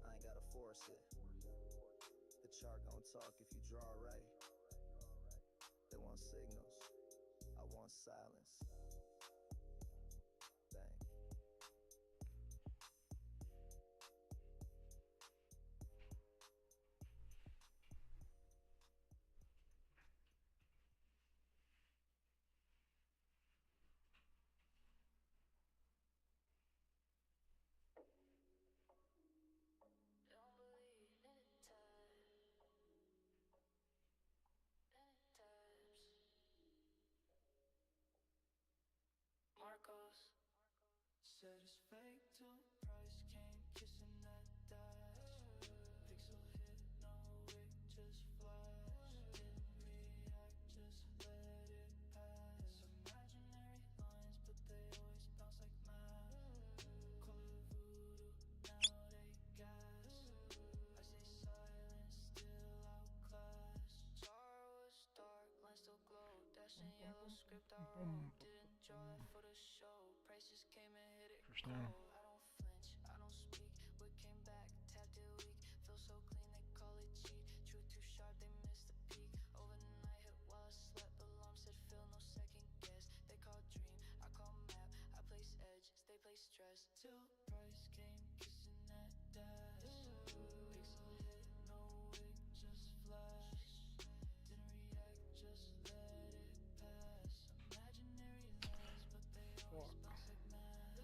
I ain't gotta force it. The chart gon' talk if you draw right. They want signals, I want silence. Bang. Don't believe in the type. Any types. Marcos Said it's fake till price came kissing that dash. Pixel hit, no wig, just flash. Didn't react, just let it pass. Imaginary lines, but they always bounce like math. Call it voodoo, now they gas. I say silence, still outclass. Jar was dark, line still glow. Dashing yellow script I wrote. Didn't draw that for the show. Prices came and hit it First cold. name. I don't flinch, I don't speak. What came back, tapped it weak. Feel so clean, they call it cheat. Truth too sharp, they missed the peak. Overnight hit while I slept. Alarm said feel no second guess. They call dream, I call map. I place edge, they play stress. Till price came kissing that dash. Pixel hit, no wig, just flash. Didn't react, just let it pass. Imaginary lines, but they always bounce like mad.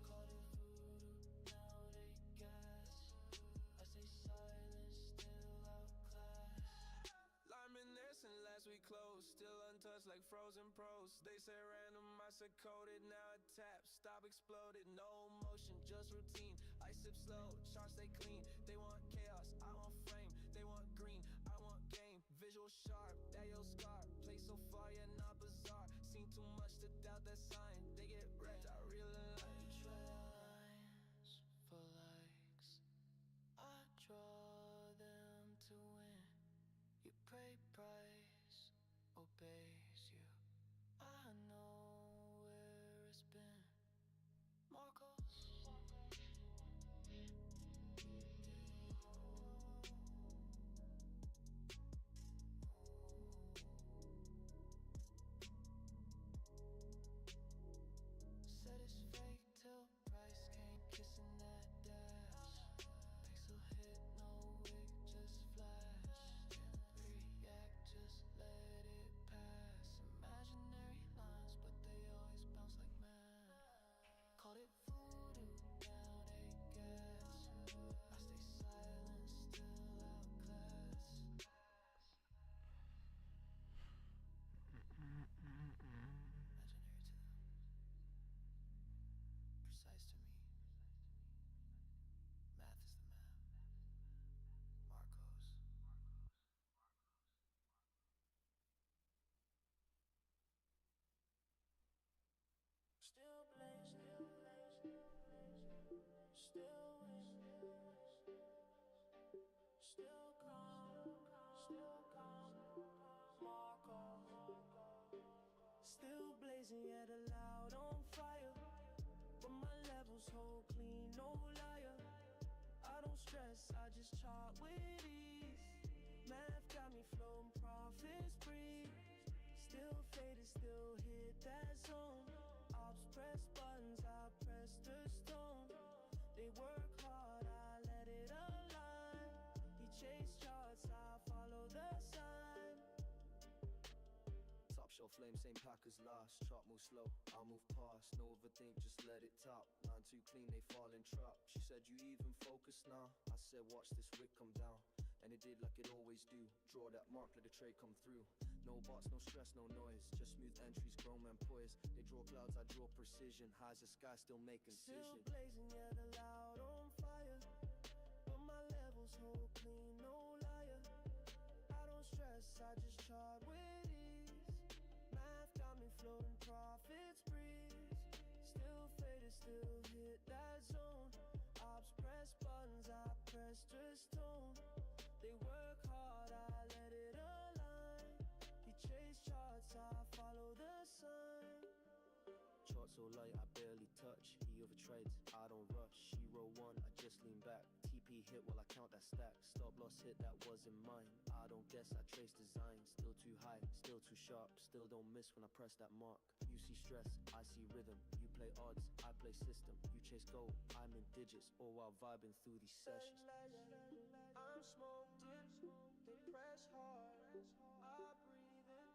Called it voodoo, now they gas. I say silence, still outclass. Lineman this and last we closed, still untouched like frozen pros. They say random, I said coded, now it taps, stop exploded, no motion, just routine. I sip slow, charts stay clean. They want chaos, I want frame. They want green, I want game. Visual sharp, that your scar. Play so far, yeah, not bizarre. Seen too much to doubt that sign. They get wrecked, I realize. Lines for likes. I draw them to win. You pay price, obeys you. I know where it's been. Marcos. Said it's fake till price came kissing that dash. Pixel hit, no wig, just flash. React, just let it pass. Imaginary lines, but they always bounce like mad. Called it voodoo, now they gas. I stay silent, still outclass. Imaginary to them, precise to me. Math is the map. Marcos. Still blaze, still blaze, still win, still calm, Marcos. blazing, yeah, the loud on fire. But my levels hold clean, no liar. I don't stress, I just chart with ease. Math got me flowing, profits breathe. Still faded, still hit that zone. Ops press buttons, I press the stone. They work hard, I let it align. He chase charts, I follow the sign. Top shelf flame, same pack as last. Chart move slow, I'll move past. No overthink, just let it top. Nine too clean, they fall in trap. She said, you even focus now? I said, watch this wick come down. And it did like it always do. Draw that mark, let the trade come through. No bots, no stress, no noise. Just smooth entries, grown man poised. They draw clouds, I draw precision. High as the sky, still making Still incision. blazing, yeah, the loud on fire. But my levels hold clean, no liar. I don't stress, I just chart with ease. Math got me floating, profits breeze. Still faded, still hit that zone. Ops press buttons, I press the stone. They work hard, I let it align. He chase charts, I follow the sign. Chart so light, I barely touch. He overtrades, I don't rush. She roll one, I just lean back. TP hit while I count that stack. Stop loss hit, that wasn't mine. I don't guess, I trace design. Still too high, still too sharp. Still don't miss when I press that mark. You see stress, I see rhythm. You play odds, I play system. You chase gold, I'm in digits. All while vibing through these sessions. I'm smoking, they press hard, I breathe in.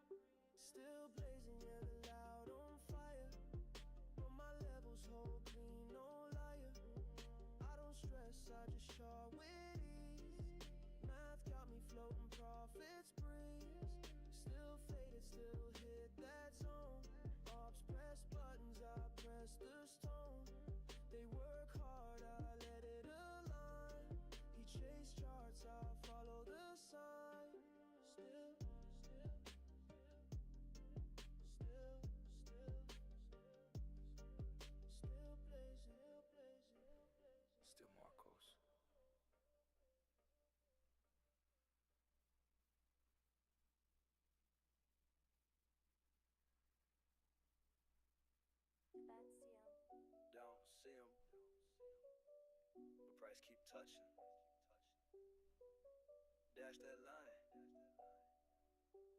Still blazing, yeah, the loud on fire. But my levels hold clean, no liar. I don't stress, I just chart with ease. Math got me floating, profits breeze. Still faded, still hit that zone. Ops press buttons, I press the stone. They work hard, I let it align. He chase charts, I follow the sign. Still blazing. Still Marcos. Don't see him. The price keep touching. Dash that line.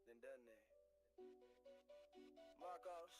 Then detonate. Marcos.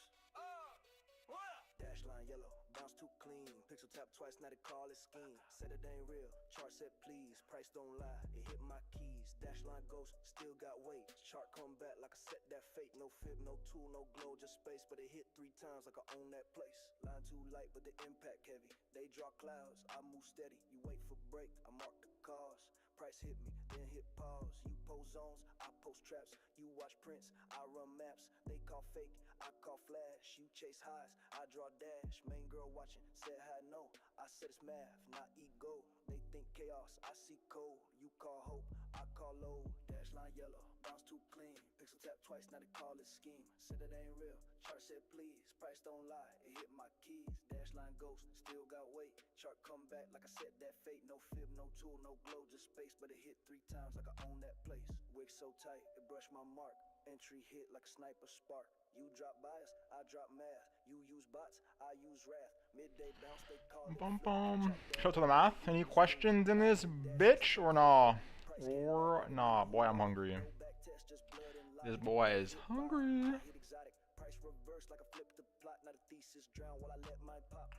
Dash line yellow, bounce too clean. Pixel tap twice, now they call it scheme. Said it ain't real, chart said please. Price don't lie, it hit my keys. Dash line ghost, still got weight. Chart come back like I set that fate. No fib, no tool, no glow, just space. But it hit 3 times like I own that place. Line too light, but the impact heavy. They draw clouds, I move steady. You wait for break, I mark the cause. Price hit me, then hit pause. You post zones, I post traps. You watch prints, I run maps. They call fake, I call flash. You chase highs, I draw dash. Main girl watching, said hi no. I said it's math, not ego. They think chaos, I see cold. You call hope, I call low. Dash line yellow, bounce too clean. Pixel tap twice, now they call it scheme. Said it ain't real, chart said please. Price don't lie, it hit my keys. Dash line ghost, still got weight. Chart come back like I said that fate. No fib, no tool, no glow, just space. But it hit 3 times like I own that place. Wig so tight, it brushed my mark. Entry hit like a sniper spark. You drop bias, I drop math. You use bots, I use wrath. Midday bounce, they call it Bum flip. bum. Show to the math. Any questions in this bitch or nah? Or nah? Boy, I'm hungry. Back test, just blood and light. This boy is hungry. I hit exotic, price reverse like I flipped the plot. Not a thesis drown while I let mine pop.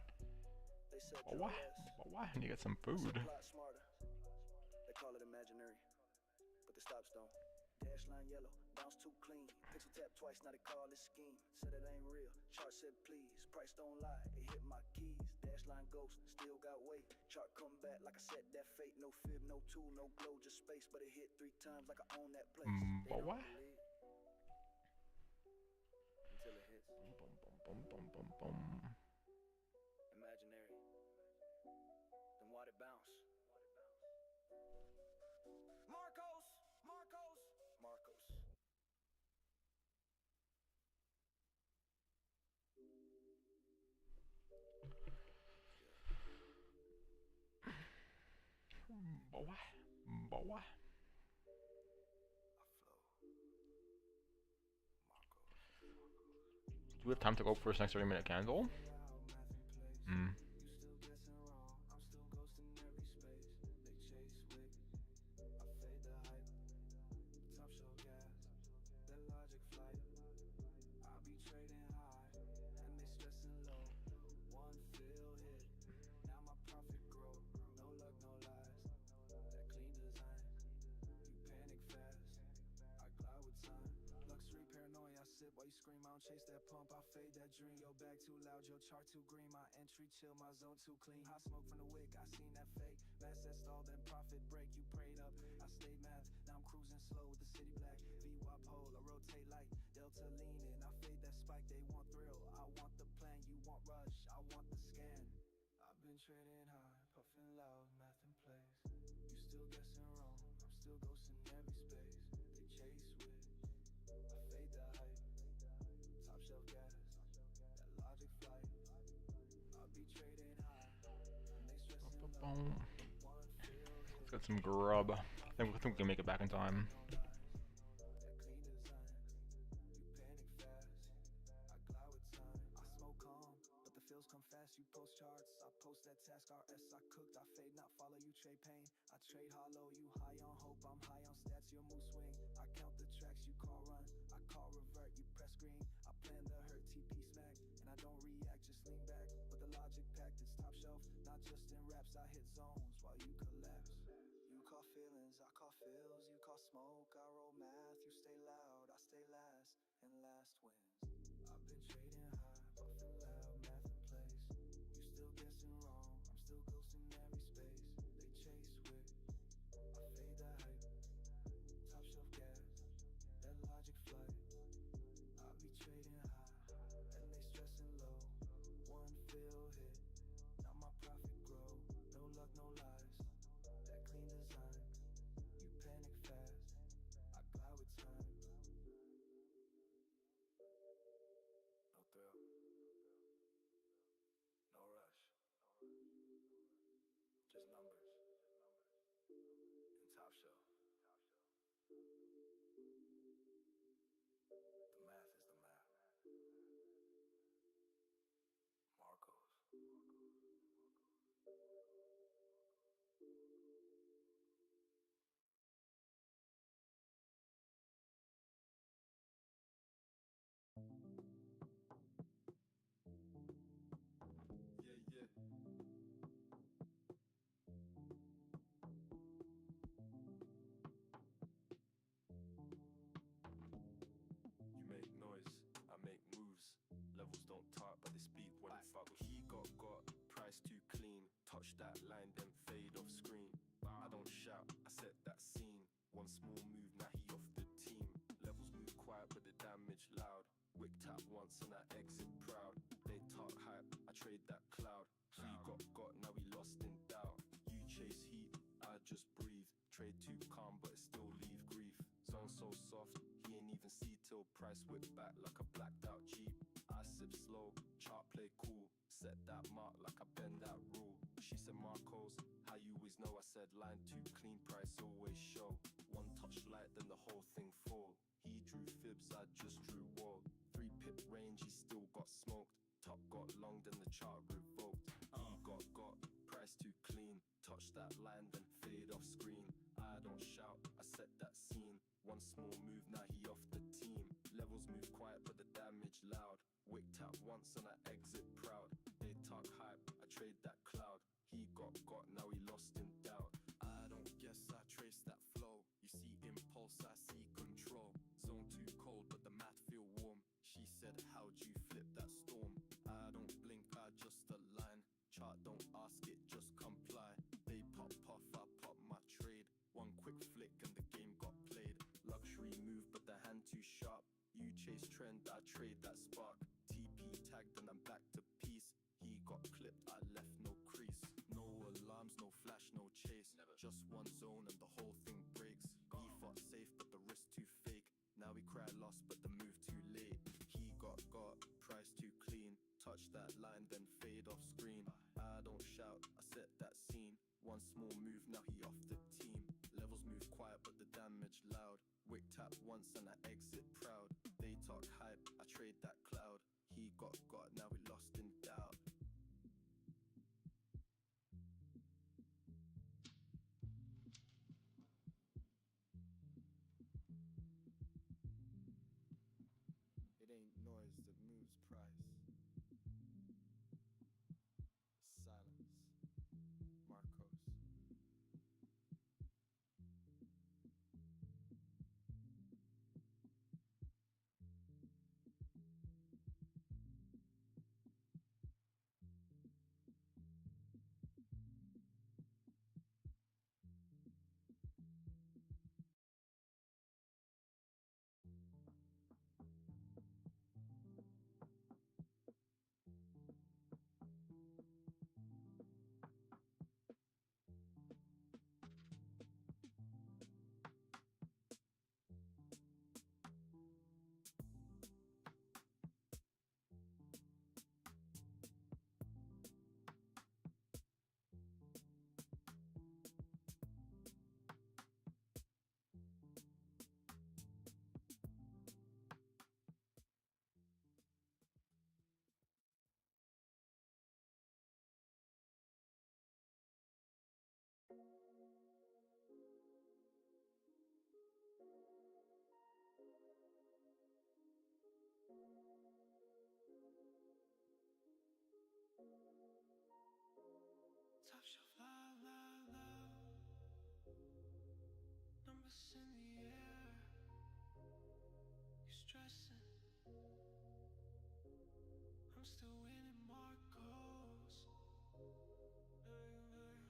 They said But draw why? less. But why? I need to get some I said food. plot smarter. They call it imaginary, but the stops don't. Dash line yellow, bounce too clean. Pixel tap twice, now they call it scheme. Said it ain't real, chart said please. Price don't lie, it hit my keys. Dash line ghost, still got weight. Chart come back like I said that fate. No fib, no tool, no glow, just space. But it hit 3 times like I own that place. They But don't why? believe until it hits. Bum bum bum bum bum bum. Imaginary. Then why'd it bounce? Marcos! Marcos! Marcos. But why? But why? I flow. Marcos. Do we have time to go for this next 30-minute candle? Hmm. While you scream, I don't chase that pump, I fade that dream. Your bag too loud, your chart too green. My entry chill, my zone too clean. Hot smoke from the wick, I seen that fake. Mass that stall, then profit break. You prayed up, I stayed math. Now I'm cruising slow with the city black. VWAP pole, I rotate like Delta leaning. I fade that spike, they want thrill. I want the plan, you want rush, I want the scan. I've been trading high, puffing loud, math in place. You still guessing wrong, I'm still ghosting every space. They chase with, I fade the hype. Top shelf gas, that logic flight. I'll be trading high, and they stressing low. One feel hit, Let's get some grub. I think we can make it back in time. that clean design. You panic fast, I glide with time. I smoke calm, but the feels come fast. You post charts, I post that task. RS I cooked, I fade not follow. You trade pain, I trade hollow. You high on hope, I'm high on stats. Your mood swing, I count the tracks. You call run, I call revert. You press green, I plan the hurt. TP smack, and I don't react, just lean back. With the logic packed, it's top shelf. Not just in raps, I hit zones while you collapse. You call feelings, I call feels. You call smoke, I roll math. You stay loud, I stay last, and last wins. I've been trading high, puffing loud, math in place. You still guessing wrong, I'm still ghosting every space. They chase with, I fade the hype. Top shelf gas, that logic flight. I'll be trading high, and they stressing low. One feel hit, now my profit grow. No luck, no lies, that clean design. You panic fast, I glide with time. No thrill, no rush, just numbers and top shelf. The math is the math. Marcos. Yeah, yeah. You make noise, I make moves. Levels don't talk, but they speak when it fuck. He got price too clean. Touch that line, then fade off screen. I don't shout, I set that scene. One small move, now he off the team. Levels move quiet, but the damage loud. Wick tap once and I exit proud. They talk hype, I trade that cloud. He got, now he lost in doubt. You chase heat, I just breathe. Trade too calm, but it still leave grief. Zone so soft, he ain't even see till price whip back like a blacked out Jeep. I sip slow, chart play cool. Set that mark like I bend that rule. She said Marcos, how you always know. I said line too clean, price always show. One touch light, then the whole thing fall. He drew fibs, I just drew wall. 3 pip range, he still got smoked. Top got long, then the chart revoked. He got price too clean. Touch that line, then fade off screen. I don't shout, I set that scene. One small move, now he off the team. Levels move quiet, but the damage loud. Wick tap once and I exit proud. They talk hype, I trade that cloud. He got, now he lost in doubt. I don't guess I trace that flow. You see impulse, I see control. Zone too cold, but the math feel warm. She said, how'd you flip that storm? I don't blink, I just align. Chart don't ask it, just comply. They pop puff, I pop my trade. One quick flick and the game got played. Luxury move, but the hand too sharp. You chase trend, I trade that spark. TP tagged and I'm back to peace. He got clipped, I left no crease. No alarms, no flash, no chase. Just one zone and the whole thing breaks. He fought safe, but the risk too fake. Now we cry lost, but the move too late. He got price too clean. Touch that line, then fade off screen. I don't shout, I set that scene. One small move, now he off the team. Levels move quiet, but the damage loud. Wick tap once and I exit proud. They talk hype, I trade that cloud. nervous in the air. You stressing. I'm still winning Marcos.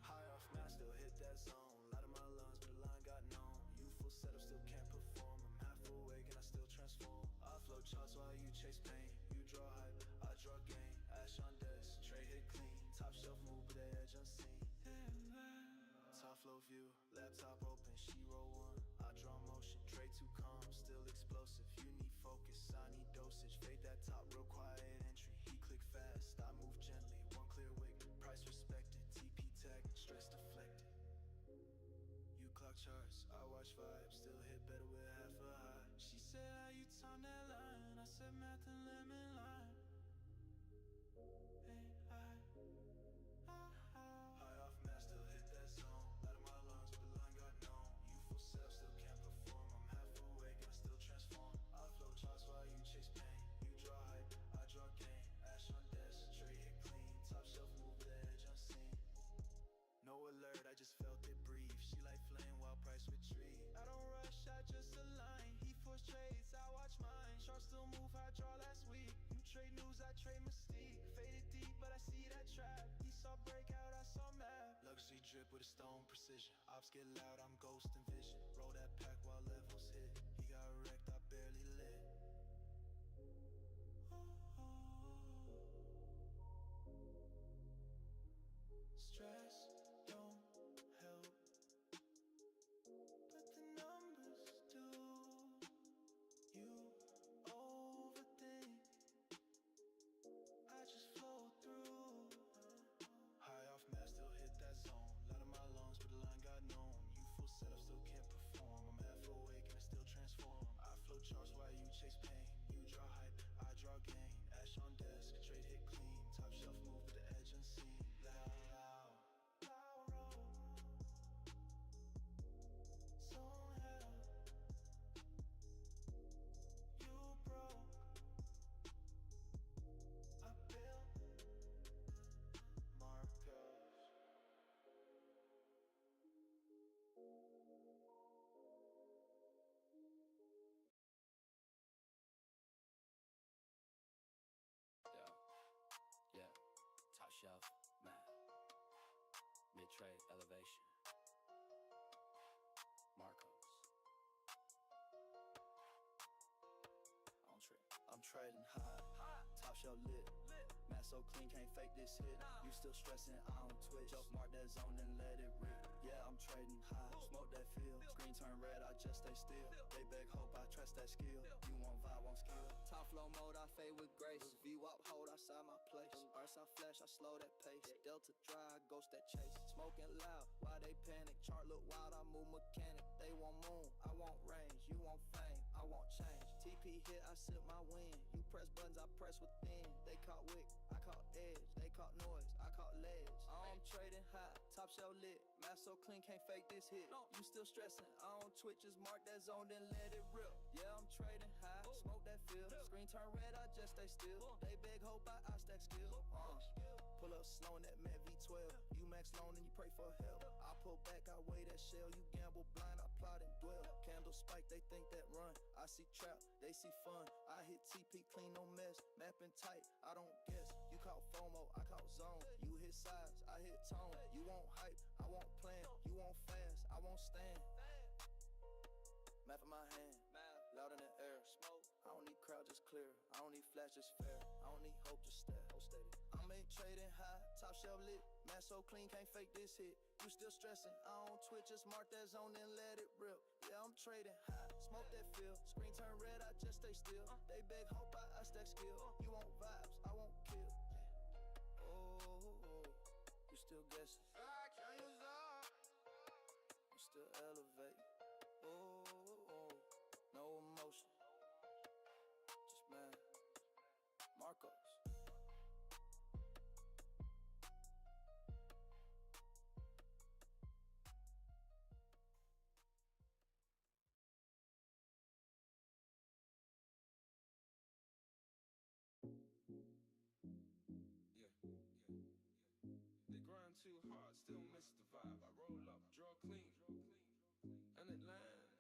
High off now, still hit that zone. Light of my lungs, but the line got known. Youthful setup, still can't perform. I'm half awake and I still transform. I flow charts while you chase pain. You draw hype, I draw gain. Ash on desk, tray hit clean. Top shelf move, but the edge unseen. Top flow view, laptop open, she roll one. I draw motion, tray too calm, still explosive. You need focus, I need dosage. Fade that top, real quiet entry. He click fast, I move gently. One clear wick, price respected. TP tag, stress deflected. You clock charts, I watch vibes. Still hit better with half a high. She said, how you time that line? I said, math and lemon lime. Hey, High off man, still hit that zone. Light of my lungs, but the line got known. Youthful self, still can't perform. I'm half awake and I still transform. I flow charts while you chase pain. You draw hype, I draw gain. Ash on desk, tray hit clean. Top shelf move, the edge unseen. No alert, I just felt it breathe. She like flame while price retreat. I don't rush, I just align. He force trades, I watch mine. Chart still move, I draw last week. You trade news, I trade mystique. Faded deep, but I see that trap. He saw breakout, I saw map. Luxury drip with a stone precision. Ops get loud, I'm ghost and vision. Roll that pack while levels hit. He got wrecked, I barely lit. Stress don't help, but the numbers do. You overthink, I just flow through. High off man, still hit that zone. Light of my lungs, but the line got known. Youthful setup, still can't perform. I'm half awake and I still transform. I flow charts while you chase pain. You draw hype, I draw gain. Ash on desk, trade hit clean. Top shelf move, but the edge unseen. Loud. Yeah, top shelf, man. Mid-trade elevation. Marcos. On trip. I'm trading high. Top shelf lit. Math so clean, can't fake this hit. You still stressing, I don't twitch. Just mark that zone and let it rip. Yeah, I'm trading high. Smoke that field. Screen turn red, I just stay still. They beg hope, I trust that skill. You want vibe, want skill. Top flow mode, I fade with grace. V-Wop hold outside my place. Arts I flash, I slow that pace. Delta dry, I ghost that chase. Smoking loud, why they panic? Chart look wild, I move mechanic. They want moon, I want range. You want fame, I want change. TP hit, I sip my win. You press buttons, I press within. They caught wick, I caught edge. They caught noise, I caught ledge. I'm trading high, top shelf lit. Math so clean, can't fake this hit. You still stressing, I don't twitch, just mark that zone, then let it rip. Yeah, I'm trading high, smoke that field. Screen turn red, I just stay still. They beg hope, I stack skill. Pull up snow in that Met V12. You max loan and you pray for help. I pull back, I weigh that shell. You gamble blind, I plot and dwell. Candle spike, they think that run. I see trap, they see fun. I hit TP, clean, no mess. Mapping tight, I don't guess. You caught FOMO, I caught zone. You hit size, I hit tone. You want hype, I want plan. You want fast, I won't stand. Map in my hand, loud in the air. Smoke, I don't need crowd, just clear. I don't need flash, just fair. I don't need hope, just stare. Steady. I'm in trading high, top shelf lit. Math so clean, can't fake this hit. You still stressing, I don't twitch, just mark that zone and let it rip. Yeah, I'm trading high, smoke that field. Screen turn red, I just stay still. They beg hope, I stack skill. You want vibes, I won't kill. Oh, you still guessing. I'm still elevating. Oh, no emotion. Just man, Marcos. They grind too hard, still miss the vibe. I roll up, draw clean, and it land.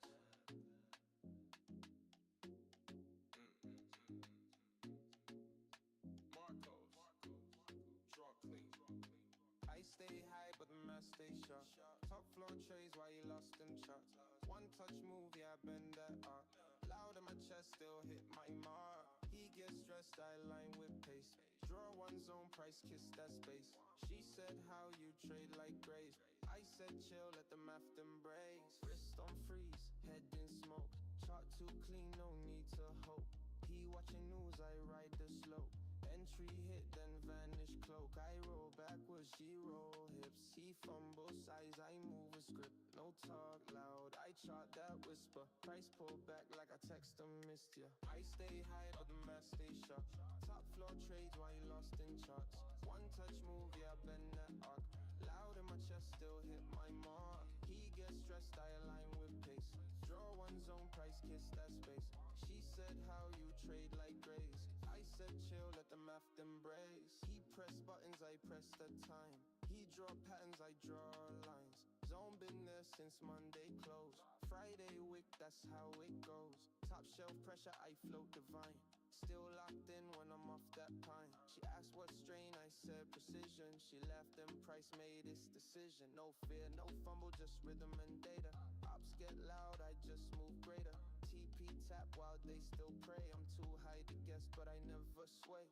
stay high, but the math stay sharp. Top floor trays while you lost them chops. One touch move, yeah, I bend that arc. Loud in my chest, still hit my mark. He gets stressed, I line with pace. Draw one zone, price kiss that space. She said how you trade like grace. I said chill, let the math embrace. Wrist on freeze, head in smoke. Chart too clean, no need to hope. He watching news, I ride the slope. Entry hit, then vanish cloak. I roll backwards, she roll hips. He fumble size, I move a script. No talk loud, I chart that whisper. Price pull back like I text him, missed ya. I stay high, but the math stay sharp. Top floor trades while you lost in charts. One touch move, yeah, bend that arc. Loud in my chest, still hit my mark. He gets stressed, I align with pace. Draw one zone, price kiss that space. She said how you trade like grace. I said chill, let the math embrace. He press buttons, I press the time. He draw patterns, I draw lines. Zone been there since Monday close. Friday wick, that's how it goes. Top shelf pressure, I float divine. Still locked in when I'm off that pine. She asked what strain, I said precision. She laughed and Price made its decision. No fear, no fumble, just rhythm and data. Ops get loud, I just move greater. TP tap while they still pray. I'm too high to guess, but I never sway.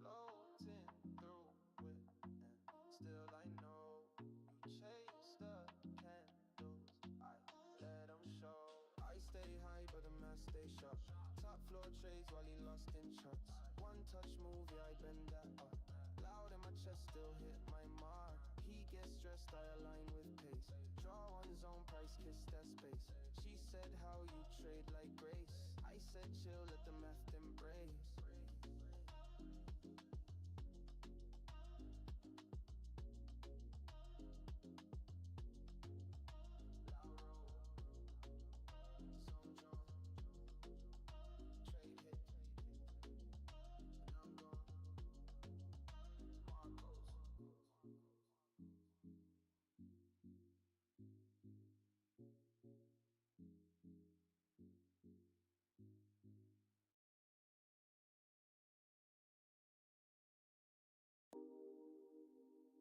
Floating through it, and still I know you chase the candles. I let them show. I stay high, but the math stay sharp. Top floor trays while he lost in charts. One touch move, yeah, I bend that up. Loud in my chest, still hit my mark. He gets stressed, I align with pace. Draw one zone, price kiss that space. She said how you trade like grace. I said chill, let the math embrace.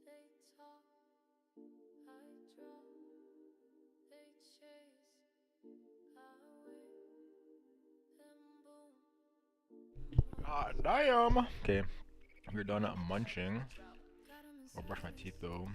They talk, I draw, they chase, I wait, then boom. God damn. Okay, we're done munching. I'll brush my teeth though.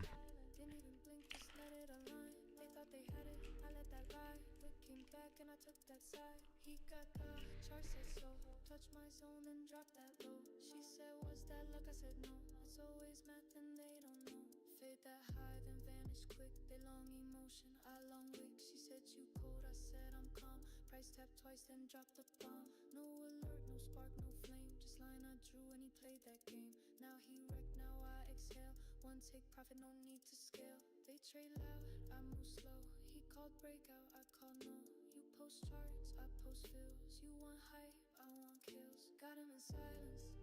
Didn't even blink, just let it align. They thought they had it, I let that ride. Looking back and I took that side. He got caught, chart said so. Touch my zone and drop that low. She said, was that luck? I said no. It's always math and they don't know. Fade that high then vanish quick. They long emotion, I long wick. She said you cold, I said I'm calm. Price tap twice then drop the bomb. No alert, no spark, no flame. Just line I drew and he played that game. Now he wrecked, now I exhale. One take profit, no need to scale. They trade loud, I move slow. He called breakout, I call no. You post charts, I post fills. You want hype, I want kills. Got him in silence.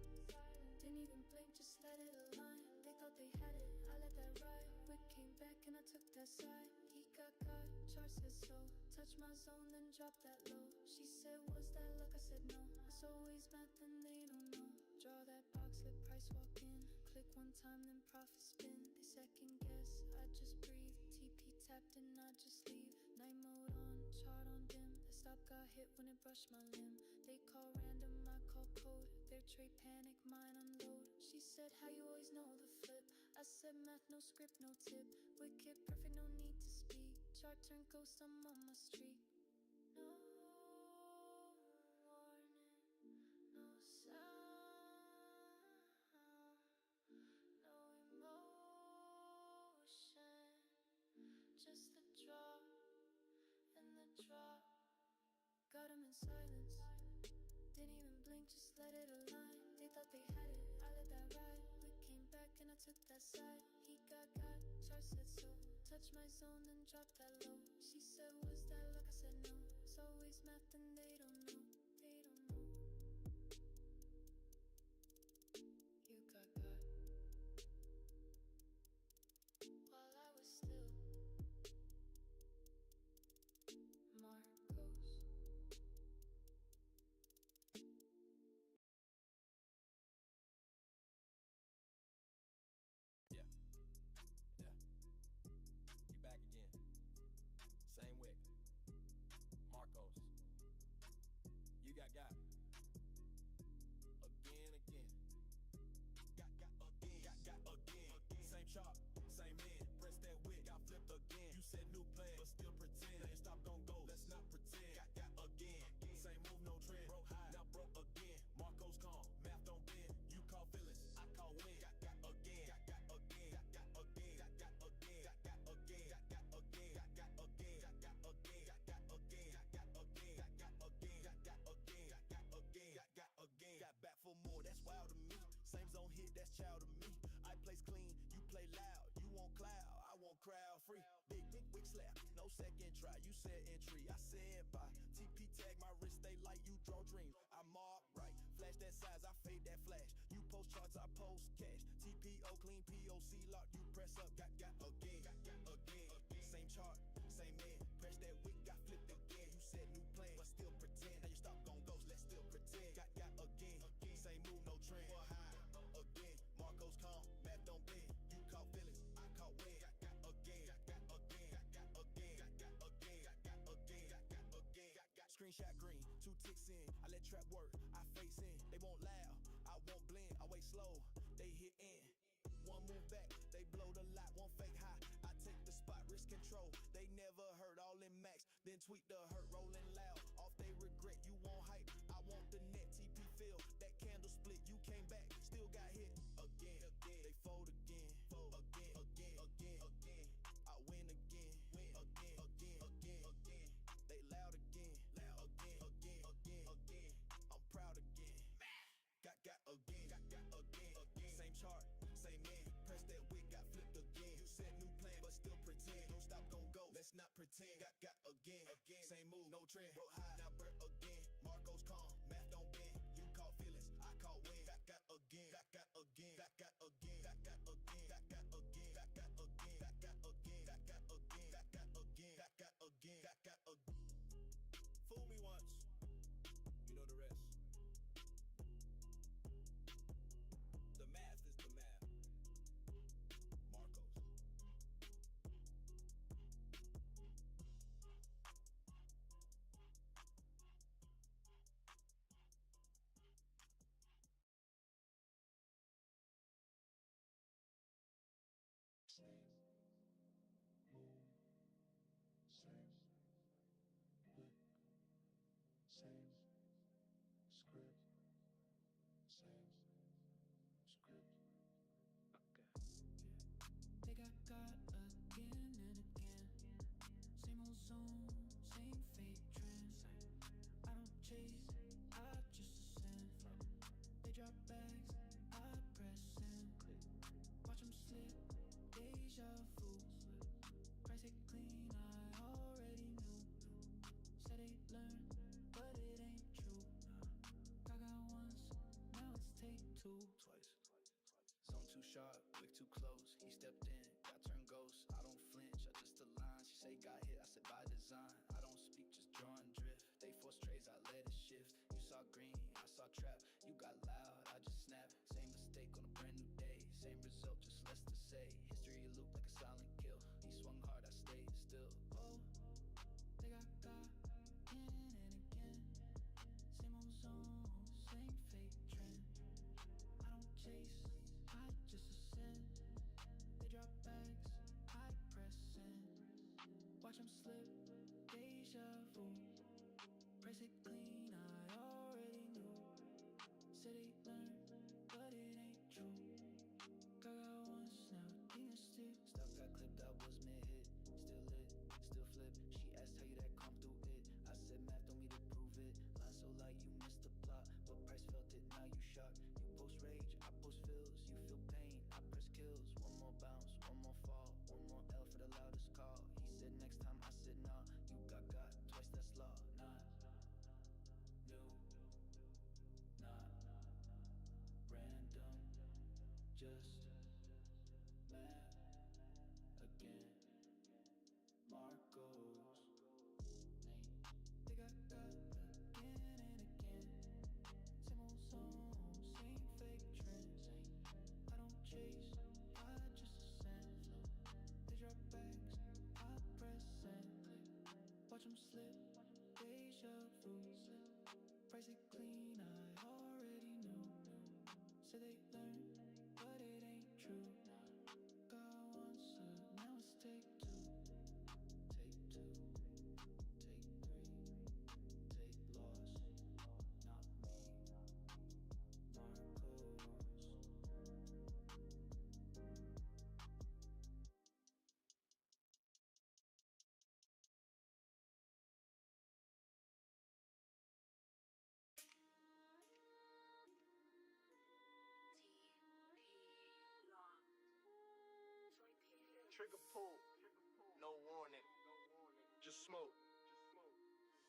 Didn't even blink, just let it align. They thought they had it, I let that ride. Wick came back and I took that side. He got caught, chart said so. Touch my zone, then drop that low. She said, was that luck? I said no. It's always math and they don't know. Draw that box, let price walk in. Click one time, then profit spin. They second guess, I just breathe. TP tapped and I just leave. Night mode on, chart on dim. The stop got hit when it brushed my limb. They call random, I call code. Their trade panic, mine unload. She said, how you always know the flip? I said math, no script, no tip. Wicked, perfect, no need to speak. Chart turn ghost, I'm on my street. No warning, no sound, no emotion. Just the draw and the drop. Got him in silence. Didn't even blink, just let it align. They thought they had it, I let that ride. Wick came back and I took that side. He got caught, chart said so. Touch my zone, then drop that low. She said, was that luck? I said no. It's always math and they don't know. They don't know. You got caught while I was still Marcos. second try, you said entry, I said bye. TP tag my wrist, they like you draw dreams. I mob right, flash that size, I fade that flash. You post charts, I post cash. TPO clean, POC lock, you press up, got again. Same chart, same man, press that wick, got flipped again. You said new plan, but still pretend. Now you stop gon' ghost, let's still pretend. Got again, same move, no trend. Again, Marcos calm, math don't bend. You caught feelings, I caught wind. Screenshot green, 2 ticks in. I let trap work, I face in. They won't loud, I won't blend. I wait slow, they hit in. One move back, they blow the lot, one fake high. I take the spot, risk control. They never heard all in max, then tweet the hurt, rolling loud. Off they regret, you want hype. I want the net, TP feel. That candle split, you came back, still got hit again. They fold again, again. I win again, again. They loud again, again. I'm proud again. Got again. Same chart, same man. Press that wig, got flipped again. You said new plan, but still pretend. Don't stop, gon' go. Let's not pretend. Got again. Same move, no trend. Broke high, now Bert again. Marcos calm, math don't bend. You caught feelings, I caught wind. Got again. Got again. Fool me once, you know the rest. The math is the math. Marcos. They got again and again. Same old zone, same fake trend. I don't chase, I just ascend. They drop bags, I press in. Watch them slip, deja vu. Price it clean, I already knew. Said they learned, but it ain't true. Gaga once, now it's take two. Twice. Zone too sharp, wick too close. He stepped in, got turned ghost. I don't flinch, I just align. She say got hit, I said by design. I don't speak, just draw and drift. They force trades, I let it shift. You saw green, I saw trap. You got loud, I just snap. Same mistake on a brand new day. Same result, just less to say. History loop like a silent kill. He swung hard, I stayed still. Oh, they got again and again. Same old zone, same fake trend. I don't chase, I just ascend. They drop bags, I press in. Watch them slip, deja vu. Press it clean, I already knew. Said they learned, but it ain't true. Gaga once, now king of steel. Stuff got clipped out, was mid-hit. Still lit, still flip. She asked how you that come through it. I said math don't need to prove it. Line so light, you missed the plot. But price felt it, now you shocked. You post rage, I post feels. You feel pain, I press kills. One more bounce, one more fall. One more L for the loudest call. He said next time, I said nah. You got twice that's law. Not new, not random. Just math again. Marcos. They got again and again. Same old zone, same fake trend. I don't chase, I just ascend. They drop bags, I press in. Watch them slip, deja vu. Price it clean, I already knew. Say they learned, but it ain't true. Got once, now it's take two. Take two, take three, take loss. Not me, Marcos. Trigger pull, no warning. smoke.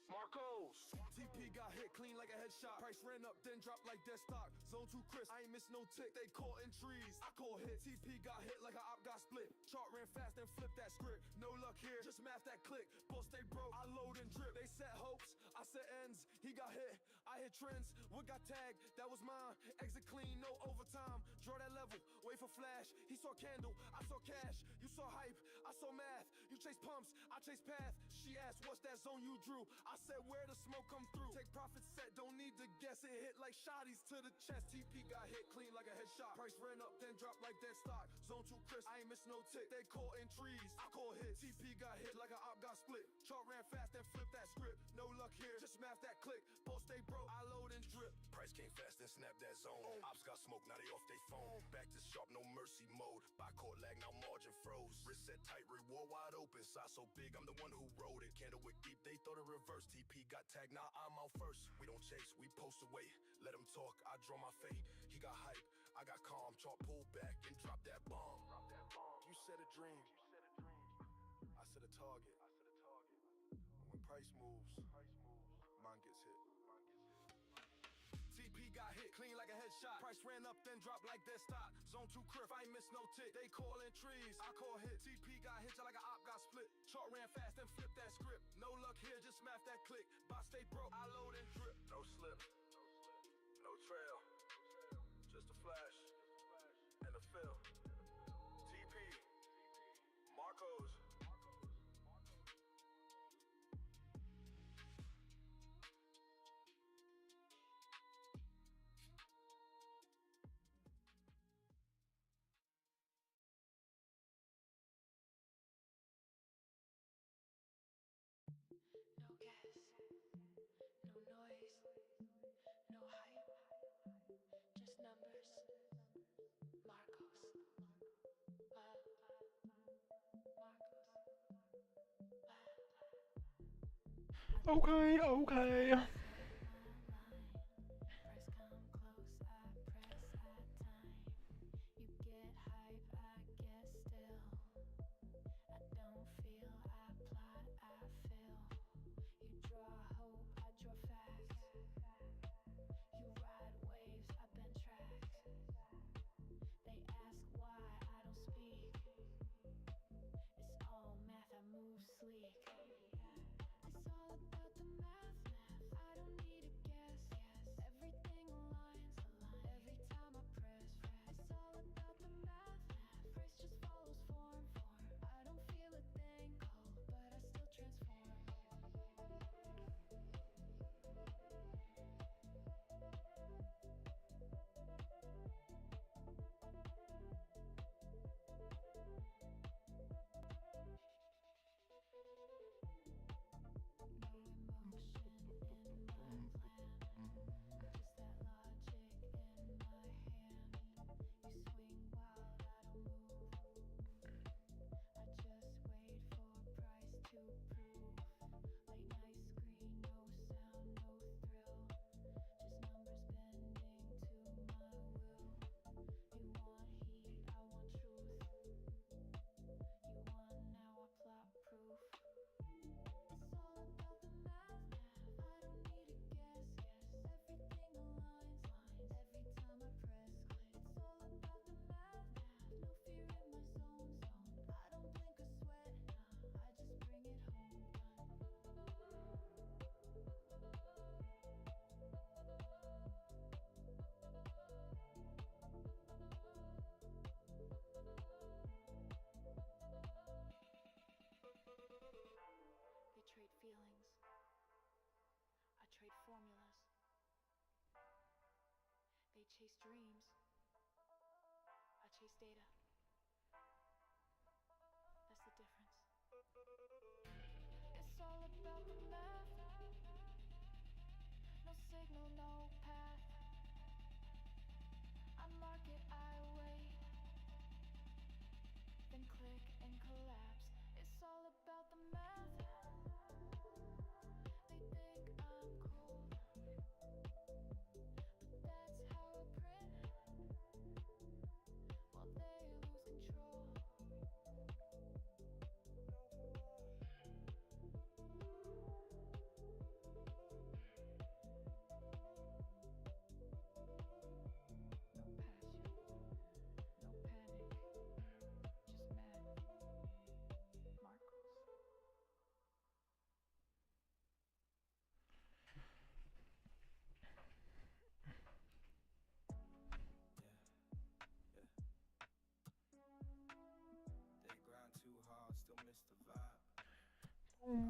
Marcos. TP got hit clean like a headshot. Price ran up, then dropped like dead stock. Zone 2 Chris, I ain't miss no tick. They caught in trees. I call hit. TP got hit like a op got split. Chart ran fast, then flipped that script. No luck here, just math that click. Boss they broke, I load and drip. They set hopes, I set ends. He got hit, I hit trends. What got tagged? That was mine. Exit clean, no overtime. Draw that level, wait for flash. He saw candle, I saw cash. You saw hype, I saw math. You chase pumps, I chase path. She asked, what's that zone you drew? I said, where the smoke come through? Take profit set, don't need to guess. It hit like shotties to the chest. TP got hit clean like a headshot. Price ran up, then dropped like dead stock. Zone 2 Chris, I ain't miss no tick. They caught in trees, I call hit. TP got hit like an op got split. Chart ran fast, then flipped that script. No luck here, just math that click. Both stay broke, I load and drip. Price came fast, then snap that zone. Ops got smoke, now they off they phone. Back to sharp, no mercy mode. Buy court lag, now margin froze. Wrist set tight, reward wide open. Size so big, I'm the one who wrote it. Candlewick deep, they thought it reverse. TP got tagged, now I'm out first. We don't chase, we post away. Let him talk, I draw my fate. He got hype, I got calm. Chart pulled back and dropped that bomb. You said a dream, I said a target. When price moves, mine gets hit. TP got hit clean like a headshot. Price ran up, then dropped like dead stock. Zone 2 Criff, I ain't miss no tick. They call in trees, I call hit. TP got hit just like a op got split. Chart ran fast, then flipped that script. No luck here, just math that click. Box stay broke, I load and drip. No slip, no trail, just a flash and a fill. TP, Marcos. No gas, no noise, no hype, just numbers. Marcos. Okay, okay. Press come close, I press at time. You get hype, I get still. I don't feel, I plot, I feel. You draw hope, I draw facts. You ride waves, I bend tracks. They ask why I don't speak. It's all math, I move sleek. It's all about the math. I don't need a guess. Everything aligns. Every time I press. It's all about the math. Price just follows form. I don't feel a thing, but I still transform. They trade feelings. I trade formulas. They chase dreams. I chase data. That's the difference. It's all about the math. No signal, no path. I mark it, I wait. Then click and collapse. It's all about the math. They think I'm cool, but that's how I print. While they lose control. I stay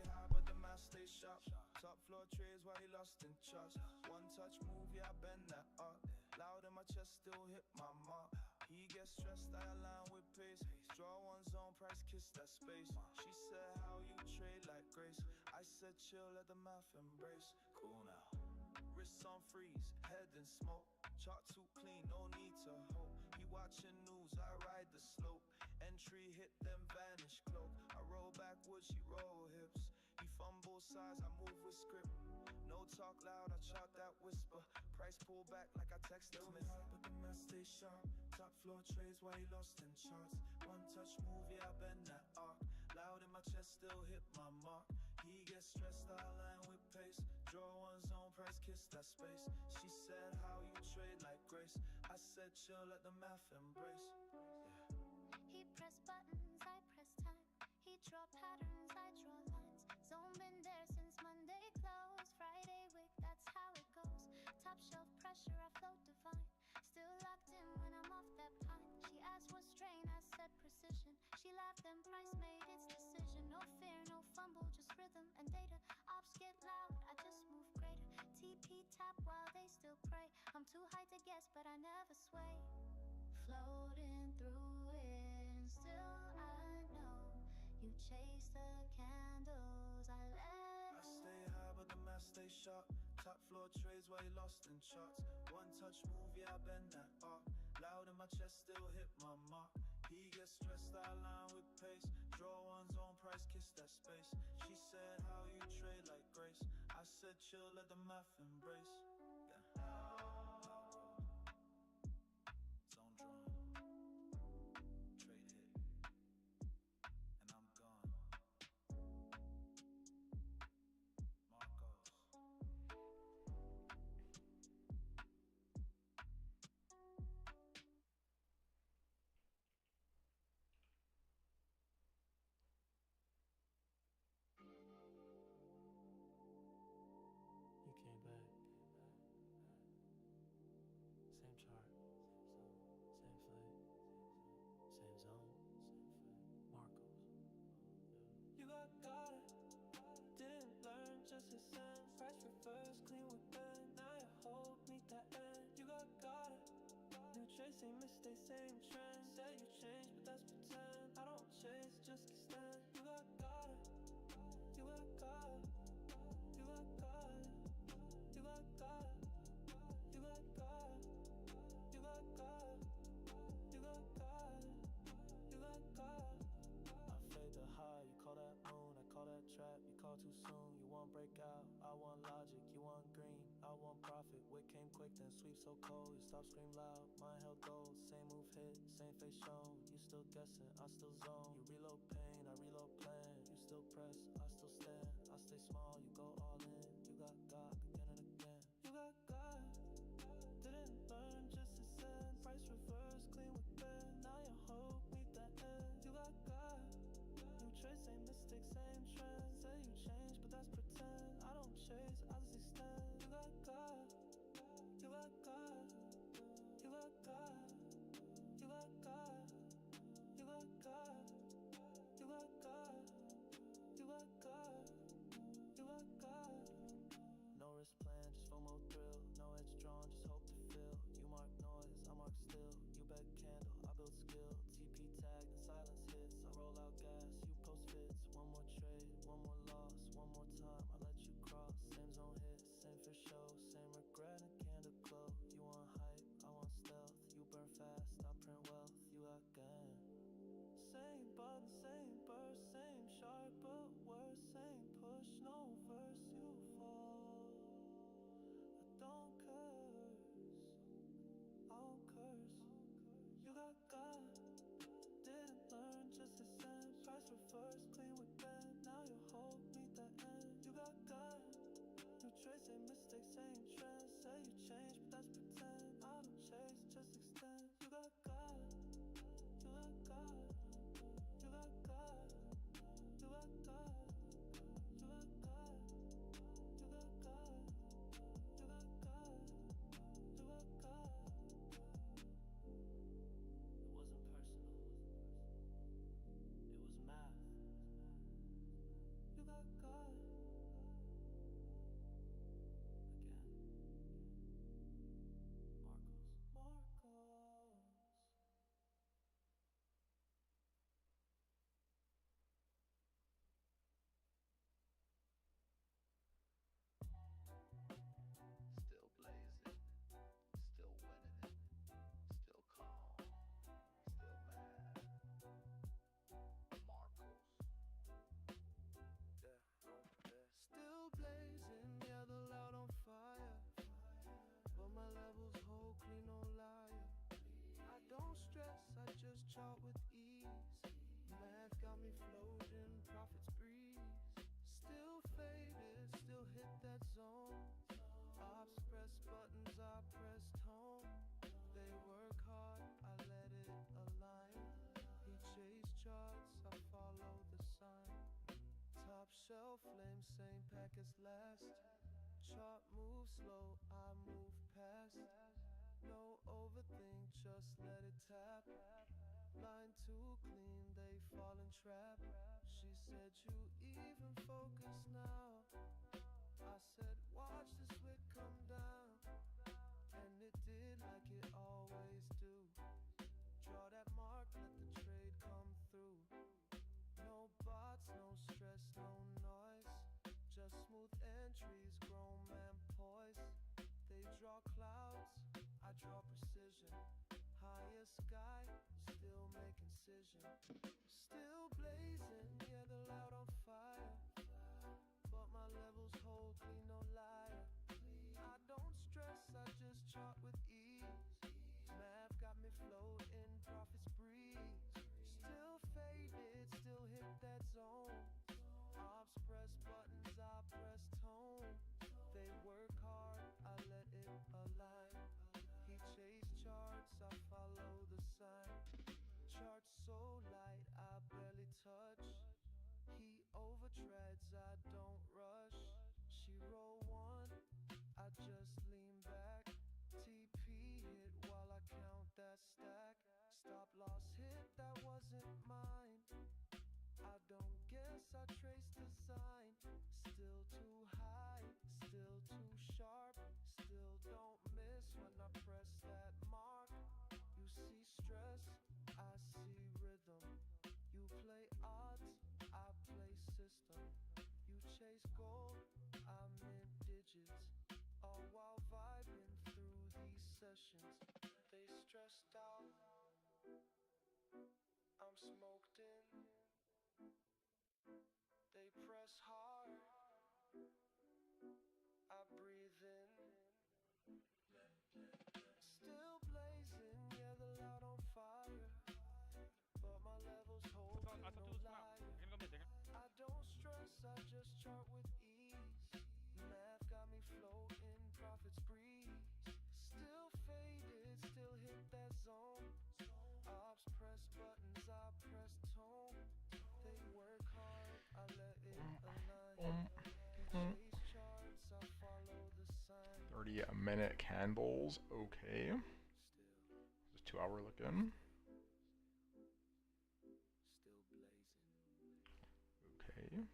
high, but the man stay sharp. Top floor trays while he lost in charts. One touch move, yeah, I bend that art. Loud in my chest, still hit my mark. He gets stressed, I align with pace. Draw one zone, price kiss that space. She said, how you trade like grace. I said, chill, let the math embrace. Cool now. Wrists on freeze, head in smoke. Chart too clean, no need to hope. He watching news, I ride the slope. Entry hit, then vanish cloak. I roll backwards, she roll hips. He fumble sides, I move with script. No talk loud, I shout that whisper. Price pull back like I texted Smith. But the man stay sharp. Top floor trays while he lost in charts. One touch move, yeah, I bend that arc. Loud in my chest, still hit my mark. He gets stressed, I align with pace. Draw one zone, price kiss that space. She said, how you trade like grace. I said, chill, let the math embrace. He press buttons, I press time. He draw patterns, I draw lines. Zone been there since Monday close. Friday week, that's how it goes. Top shelf pressure, I float divine. Still locked in when I'm off that pine. She asked what strain, I said precision. She laughed, then price made its decision. No fear, no fumble, just rhythm and data. Ops get loud, I just move greater. TP tap while they still pray. I'm too high to guess, but I never sway. Floating through it, still I know you chase the candles I let. I stay high, but the math stay sharp. Top floor trays while he lost in charts. One touch move, yeah, I bend that arc. Loud in my chest, still hit my mark. He gets stressed, I align with pace. Draw one zone, price kiss that space. She said, how you trade like grace. I said, chill, let the math embrace. Zone drawn. Trade hit. And I'm gone. Marcos. You came back. Same chart. Same flight. Same zone. Marcos. You got it. Didn't learn just a cent. Price reverse, clean with bend. Now your hope meet that end. You got it. New trace, same mistake, same trend. Say you changed, but that's pretend. I don't chase, just extend. You got it. You got it. You got it. You got it. You got it. You got it. You got it. You got it. I fade the high, you call that moon, I call that trap, you call too soon. You want breakout, I want logic, you want green, I want profit. Wick came quick, then sweep so cold. You stop, scream loud, mine held gold. Same move hit, same face shown. You still guessing, I still zone. You reload pain, I reload plan. You still press, I still stand. I stay small, you go all in. You got God again and again. You got God. Didn't learn just a cent. Price reverse, clean with bend. Now your hope meet that end. You got God. New trace, same mistake, same trend. Say you changed, but that's pretend. I don't chase, I just extend. You got God. You got God. You got God. You got God. You got God. You got God. You got God. You got God. No me floating, profits breeze. Still faded, still hit that zone. Ops press buttons, I pressed home. They work hard, I let it align. He chased charts, I follow the sign. Top shelf, flame, same pack as last. Chart move slow, I move past. No overthink, just let it tap. Line too clean, they fall in trap. She said, you even focus now. I said, watch this wick come down. And it did like it always do. Draw that mark, let the trade come through. No bots, no stress, no noise. Just smooth entries, grown man poise. They draw clouds, I draw precision. Higher sky, still make incision. Still blazing, yeah, the loud on fire. But my levels hold clean, no liar. I don't stress, I just chart with ease. Math got me floating, profits breeze. Still faded, still hit that zone. Ops press buttons, I press tone. They work hard, I let it align. He chased charts, I follow the sign. Charts so light, I barely touch. He overtreads, I don't rush. She roll one, I just lean back. TP hit while I count that stack. Stop loss hit, that wasn't mine. I don't guess I trace design. Still too high, still too sharp. Still don't miss when I press that mark. You see stress, I see rhythm. You play odds, I play system. You chase gold, I'm in digits. All while vibing through these sessions. They stressed out, I'm smoked in. They press hard, I breathe in. Still blazing, yeah, the loud on fire. But my levels hold no liar. I don't stress, I just chart with ease. Math got me floating, profits breeze. Still faded, still hit that zone. Ops press buttons, I press tone. They work hard, I let it align. Chase charts, I follow the sign. 30-minute candles, okay. Just 2 hour looking. Still blazing. Okay.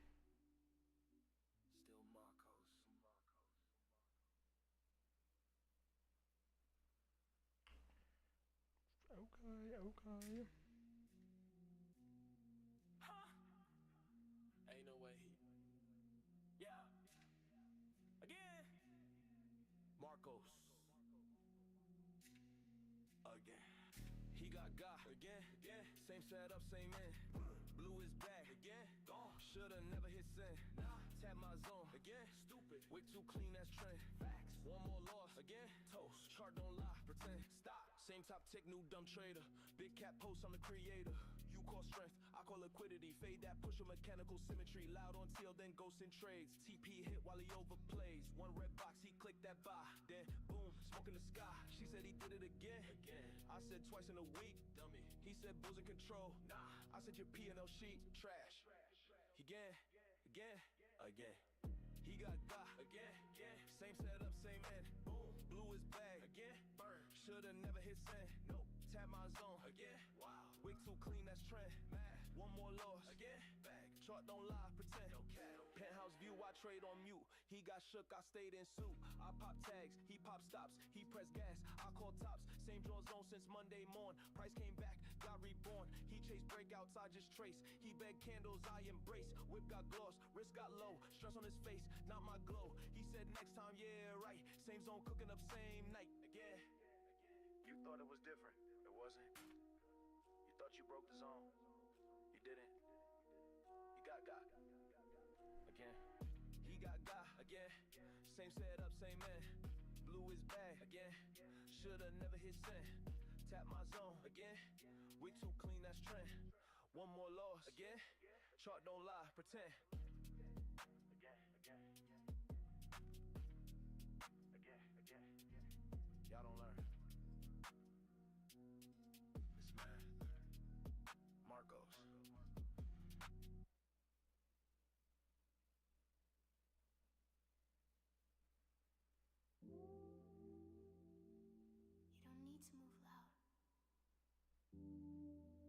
Still Marcos. Okay. Ain't no way. Yeah. Again. Marcos. Again. He got again. Same setup, same end. Blue is back again. Gone. Shoulda never hit send. Tap my zone again. Stupid. Wick too clean, that's trend. Facts. One more loss again. Toast. Chart don't lie. Pretend. Stop. Same top tick, new dumb trader. Big cap post, I'm the creator. You call strength, I call liquidity. Fade that push with mechanical symmetry. Loud on teal, then ghost in trades. TP hit while he overplays. One red box, he clicked that buy. Then boom, smoke in the sky. She said he did it again. I said twice in a week. Dummy. He said bulls in control. Nah. I said your P&L sheet. Trash. Again. He got again. Same setup, same end. Boom. Blue is bag. Again. Burn. Shoulda never hit send. Nope. Tap my zone. Again. Wow. Wick too clean, that's trend. Mad. One more loss. Again. Bag. Chart don't lie, pretend. No cat. Penthouse view, I trade on mute. He got shook, I stayed in suit. I pop tags, he pop stops. He press gas, I call tops. Same draw zone since Monday morn. Price came back, got reborn. He chased breakouts, I just trace. He begged candles, I embrace. Whip got gloss, wrist got low. Stress on his face, not my glow. He said next time, yeah, right. Same zone cooking up same night. Again. You thought it was different. It wasn't. You thought you broke the zone. You didn't. You got. Again. He got again. Same setup, same end. Blue is bag again. Shoulda never hit send. Tap my zone again. We too clean, that's trend. One more loss again. chart don't lie, pretend. Y'all don't learn. It's math. Marcos. You don't need to move loud to move right.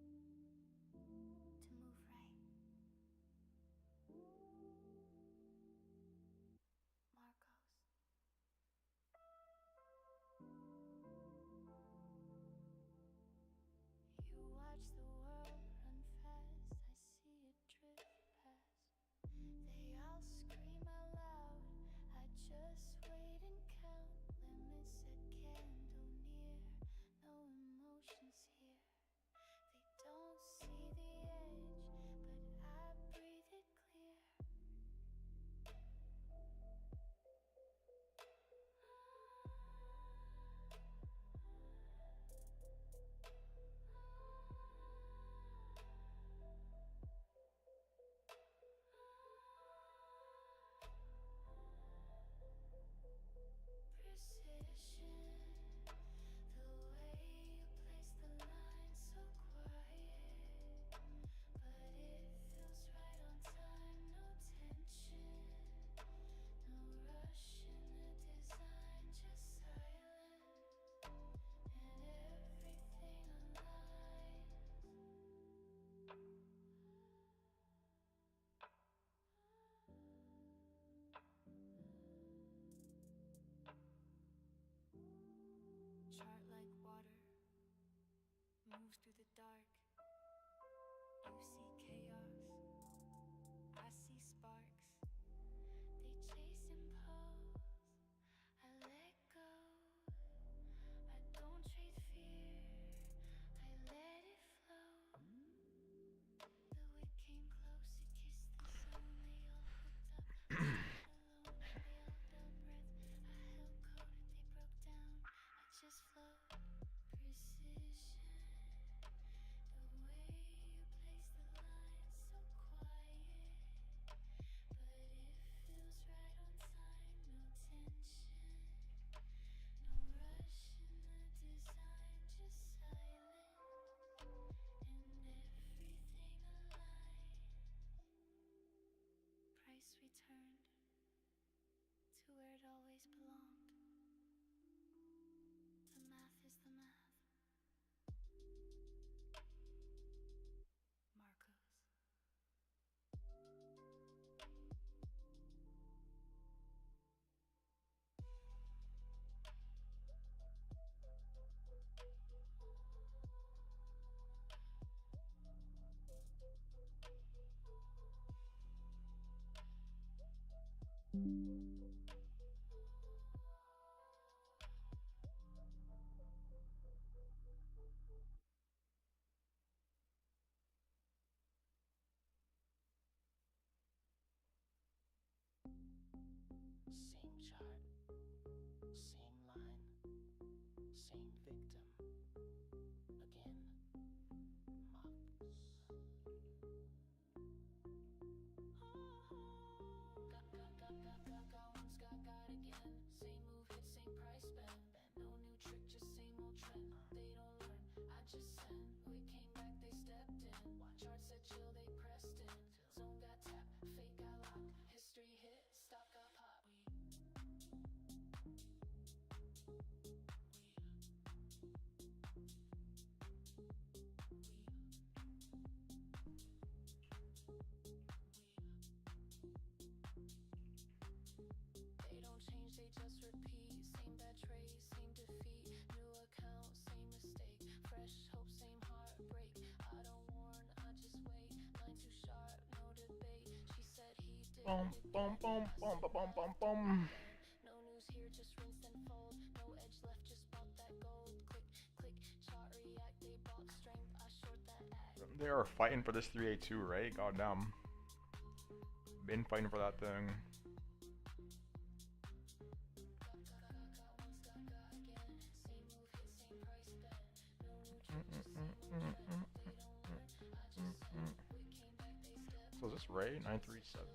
Marcos. You watch the world run fast, I see it drift past. They all scream out loud, I just wait and count. Limits at candle near, no emotions here. They don't see the edge, but I breathe it clear. Precision, the way you place the line so quiet, but it feels right on time. No tension, no rush in the design, just silent, and everything aligns. Chart like water, moves through the dark. You see chaos, I see sparks. They chase and pose, I let go. I don't trade fear, I let it flow. The wind came close, it kissed the zone. They all hooked up, I stood alone. They all held breath, I held cold. They broke down, I just flowed. Precision, the way you place the line so quiet, but it feels right on time. No tension, no rush in the design, just silent, and everything aligns. Price returned to where it always belonged. The math is the math. Marcos. Same chart, same line, same victim. Again, Marcos. Got once, got again. Same move, hit, same price spend. No new trick, just same old trend. They don't learn, I just send. We came back, they stepped in. Chart said chill, they pressed in. Zone got tapped, fake got locked. History hit, stock got popped. They don't change, they just repeat. Same bad trade, same defeat. New account, same mistake. Fresh hope, same heartbreak. I don't warn, I just wait. Line too sharp, no debate. She said he did Bum it bum bum again. bum bum bum bum bum. No news here, just rinse and fold. No edge left, just bought that gold. Click, click, chart react. They bought strength, I short that act. They are fighting for this 382, right? Goddamn. Been fighting for that thing. So is this right? 937.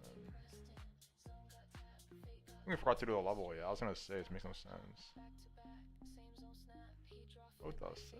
We forgot to do a level. Yeah, I was gonna say it makes no sense. What does say?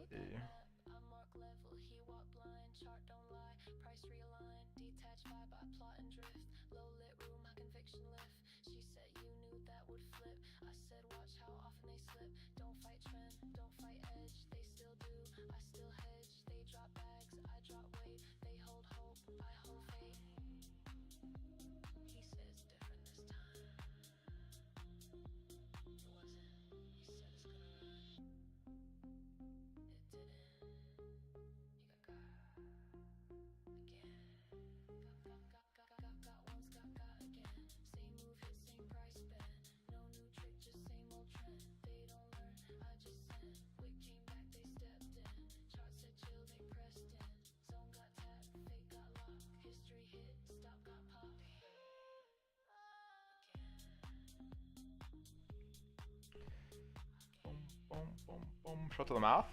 Boom, boom, boom. Shot to the mouth.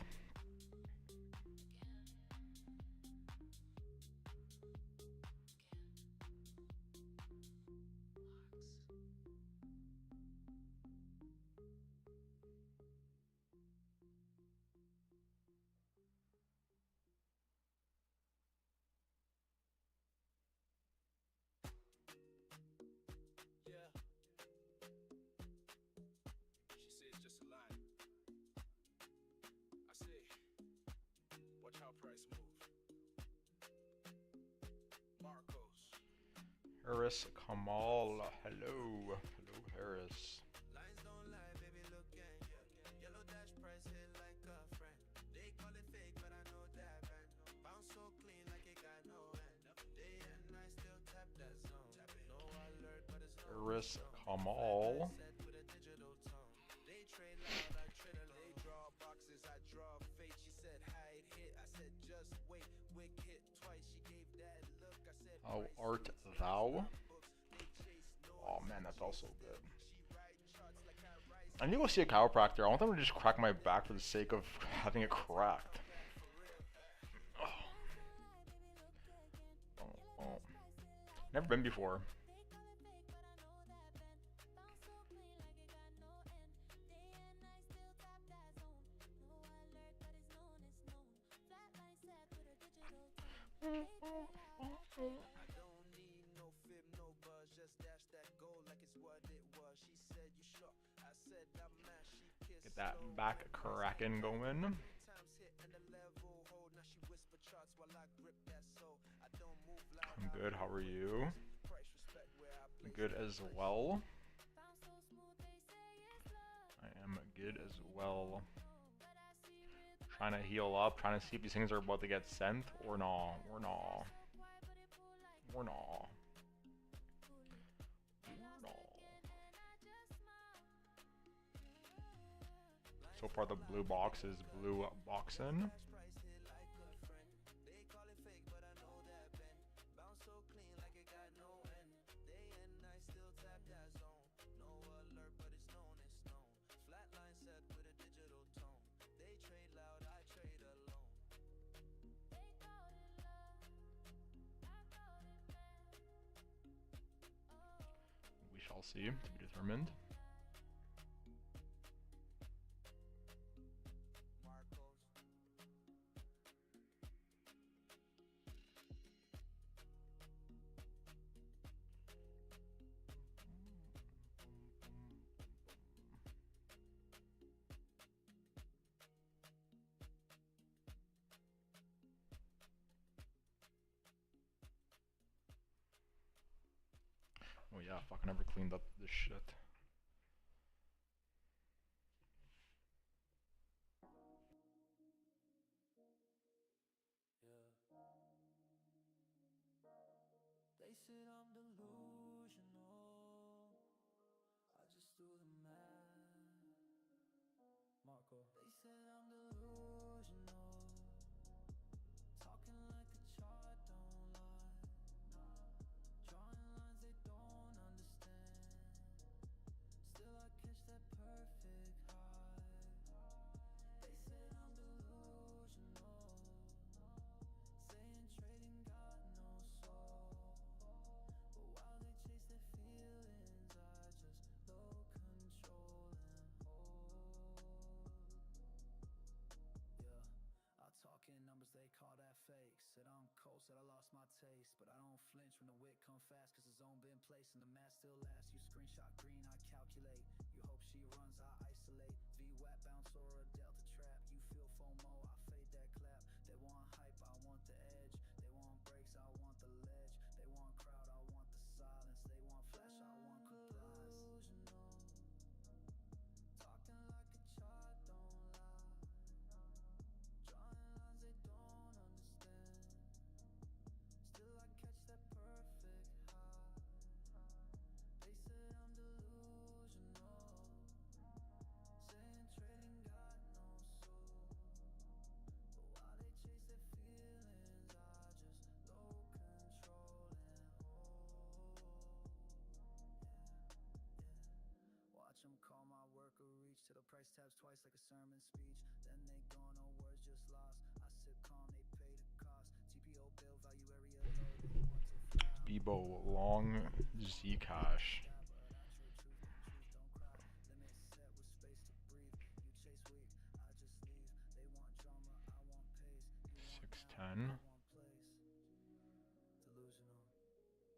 Yeah. She says just a line. I say, watch how price move. Marcos. Harris Kamal. Hello. Hello, Harris. Lines don't lie, baby, look at yellow dash price hit like a friend. They call it fake, but I know that band. Bounce so clean like it got no end. Day and night still tap that zone. No alert, but it's no Harris Kamal. set with a digital tone. They trade loud, I trade alone. They draw boxes, I draw fate. She said hide hit, I said just wait. Wick hit twice, she gave that look. I said How art thou? Oh man, that's also good. I need to go see a chiropractor. I want them to just crack my back for the sake of having it cracked. Oh. Oh, oh. Never been before. Get that back cracking going. I'm good, how are you? Good as well. I am good as well. Trying to heal up, trying to see if these things are about to get sent or no. Or no. Or no. So far the blue box is blue boxing. We shall see, to be determined. Oh yeah, fuck, I never cleaned up this shit. They said I'm delusional. I just do the math. Marco. They said I'm delusional. Talking like a chart don't lie. Drawing lines they don't understand. Still I catch that perfect high. They said I'm delusional. Saying trading got no soul. fake. Said I'm cold, said I lost my taste. But I don't flinch when the wit come fast, cause the zone been placed and the mask still lasts. You screenshot green, I calculate. You hope she runs, I isolate. V-Wap bounce or a Delta trap. You feel FOMO, I fade that clap. They want hype, I want the edge. They want breaks, I want the ledge. They want crowd, I want the silence. They want flash, I want compliance. Talking like a child, don't lie. Drawing lines they don't understand. Still I catch that perfect high. They said I'm delusional, saying trading got no soul. But while they chase their feelings, I just low control and hold. Watch them call my work a reach till the price tabs twice like a sermon speech. Then they gone, no words just lost. I sit calm, they pay the cost. TPO bill value area low, they want to fly. Bebo long Zcash. Limit set with space to breathe. You chase weak, I just leave. They want drama, I want pace. You want 610. now, I want place.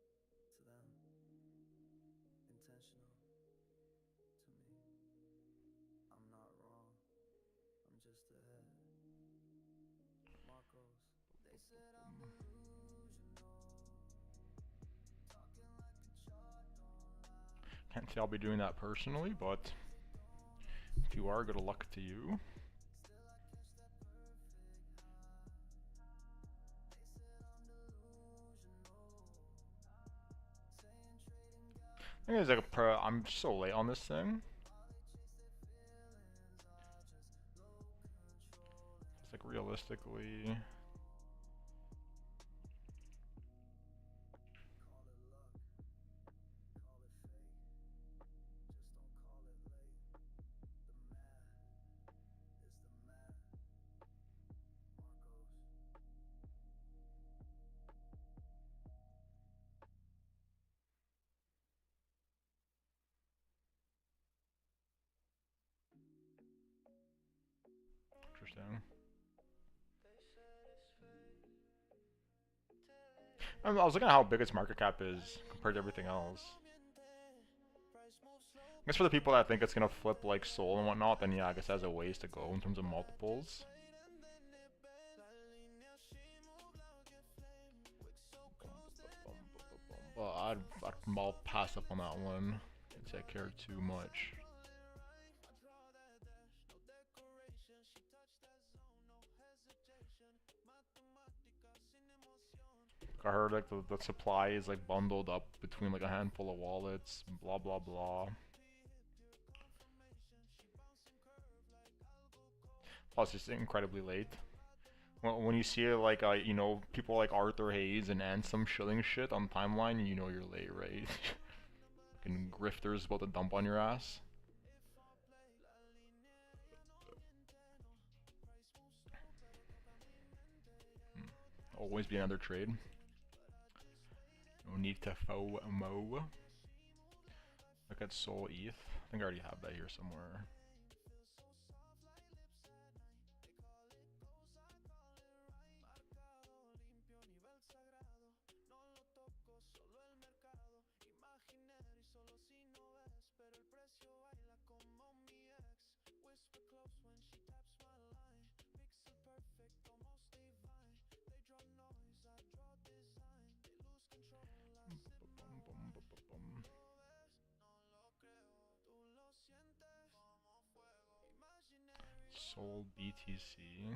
Delusional to them, intentional to me. I'm not wrong, I'm just ahead. Marcos, they said I'm delusional. Talking like a chart, don't lie. Can't say I'll be doing that personally, but if you are, good luck to you. Still I catch that perfect high. They said I'm delusional, saying trading got I think it's like a pro. I'm so late on this thing. It's like realistically. call it luck, call it fate. Just don't call it late. The math is the math. Marcos. Interesting. I was looking at how big its market cap is compared to everything else. I guess for the people that think it's gonna flip like Soul and whatnot, then yeah, I guess it has a ways to go in terms of multiples. But I'd pass up on that one since I care too much. I heard like the supply is like bundled up between like a handful of wallets, blah blah blah. Plus it's incredibly late. When you see it like you know, people like Arthur Hayes and Ansem shilling shit on timeline, you know you're late, right? Fucking grifters about to dump on your ass. Always be another trade. No need to FOMO. Look at Soul ETH. I think I already have that here somewhere. Soul BTC.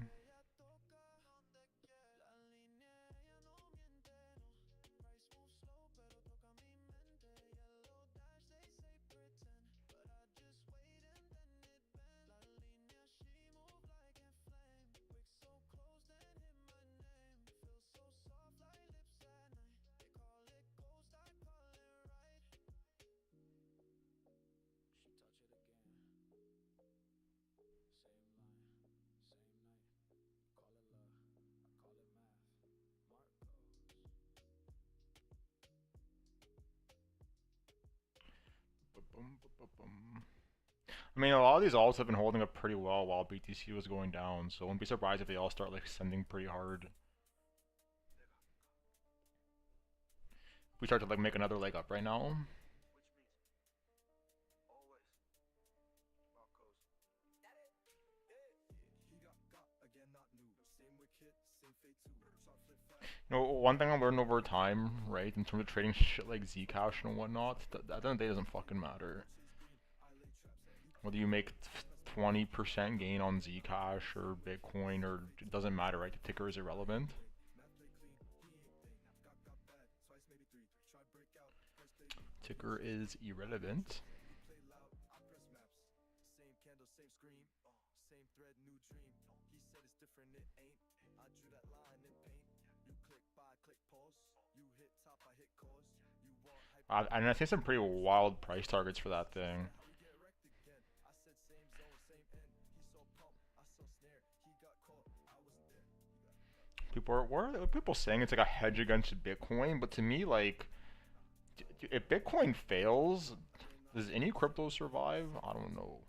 I mean, a lot of these alts have been holding up pretty well while BTC was going down, so I wouldn't be surprised if they all start like sending pretty hard We start to like make another leg up right now. No, one thing I learned over time, right, in terms of trading shit like Zcash and whatnot, at the end of the day doesn't fucking matter. Whether you make 20% gain on Zcash or Bitcoin, or it doesn't matter, right? The ticker is irrelevant. Ticker is irrelevant. And I see some pretty wild price targets for that thing. What are people saying it's like a hedge against Bitcoin? But to me, like, if Bitcoin fails, does any crypto survive? I don't know.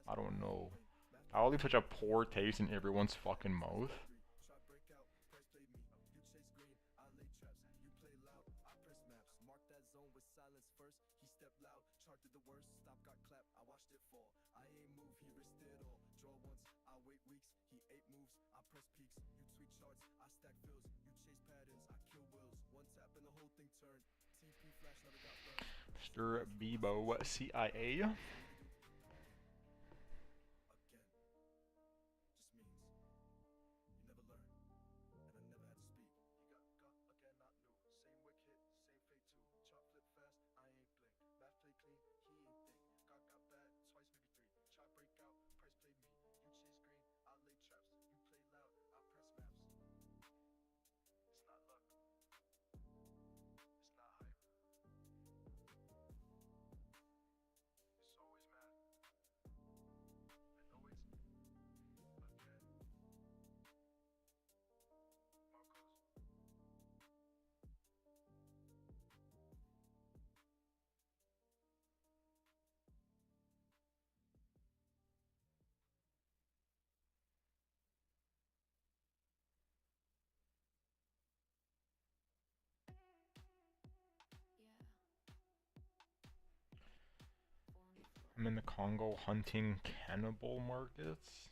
I don't know. I'll leave such a poor taste in everyone's fucking mouth. Mr. Bebo CIA. I'm in the Congo hunting cannibal markets.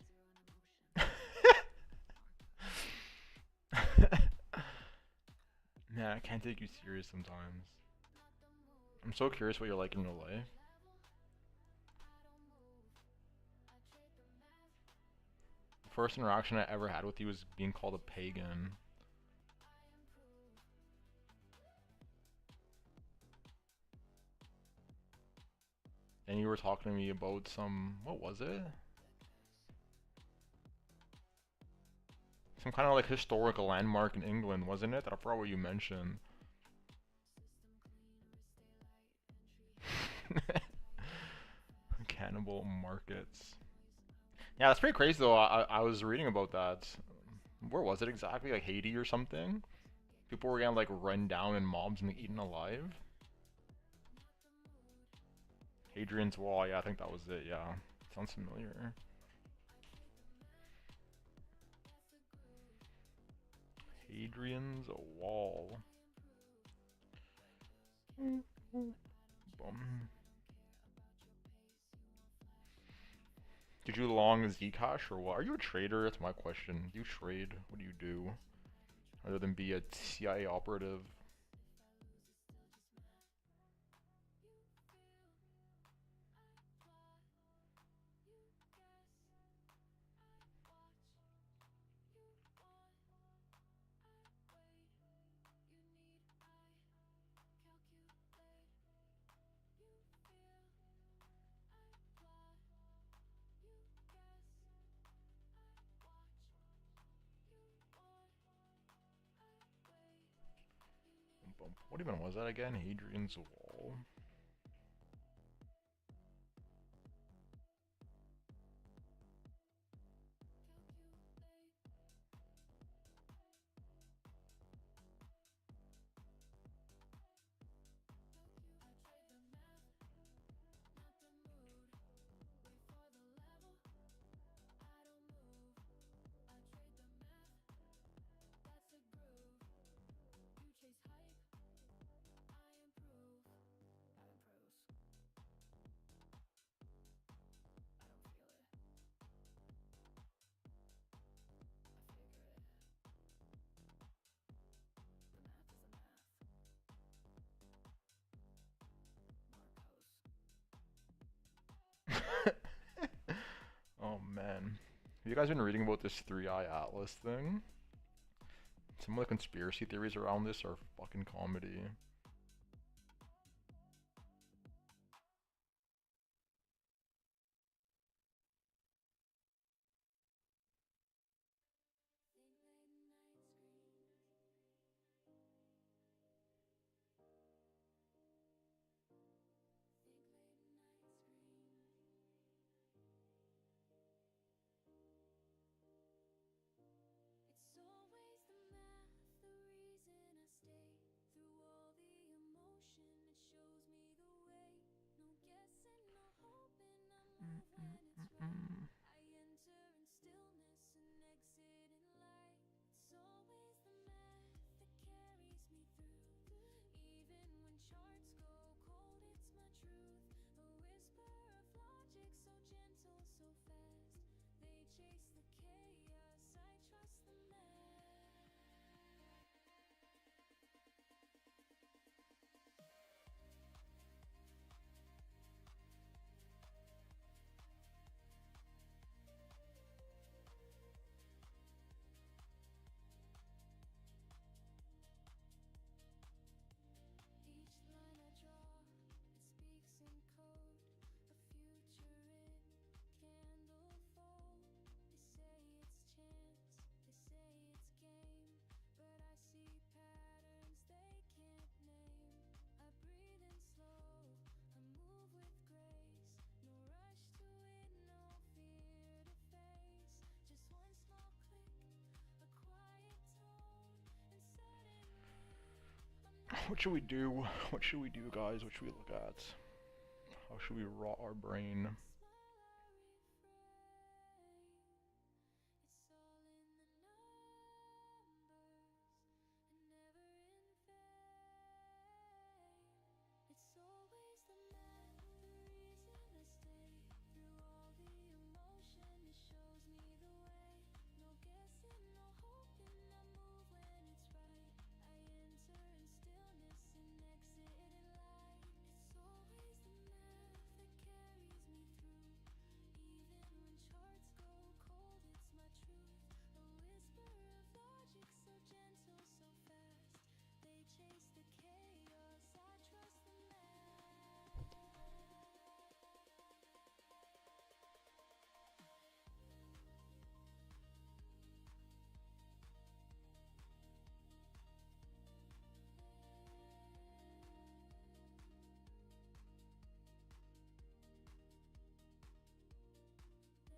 Man, I can't take you serious sometimes. I'm so curious what you're like in real life. The first interaction I ever had with you was being called a pagan. And you were talking to me about some, what was it? Some kind of like historical landmark in England, wasn't it? I forgot what you mentioned. Cannibal markets. Yeah, that's pretty crazy though. I was reading about that. Where was it exactly? Like Haiti or something? People were getting like run down in mobs and eaten alive. Hadrian's Wall, yeah, I think that was it, yeah. Sounds familiar. Hadrian's Wall. Did you long Zcash or what? Are you a trader? That's my question. Do you trade? What do you do? Other than be a CIA operative? What even was that again? Hadrian's Wall? Have you guys been reading about this 3i Atlas thing? Some of the conspiracy theories around this are fucking comedy. It's always the math, the reason I stay through all the emotion. It shows me the way. No guessing, no hoping. I move when it's right. I enter in stillness and exit in light. It's always the math that carries me through. Even when charts go cold, it's my truth. A whisper of logic, so gentle, so fast. They chase the chaos, I trust the math. Each line I draw, it speaks in code. A future in candle fold. They say it's chance, they say it's game, but I see patterns they can't name. I breathe in slow, I move with grace. No rush to it, no fear to face. Just one small click, a quiet tone, and suddenly What should we do? What should we do, guys? What should we look at? How should we rot our brain? it's always the math, the reason I stay through all the emotion. It shows me the way. No guessing, no hoping. I move when it's right. I enter in stillness and exit in light. It's always the math that carries me through. Even when charts go cold, it's my truth. A whisper of logic, so gentle, so fast. They chase the chaos, I trust the math.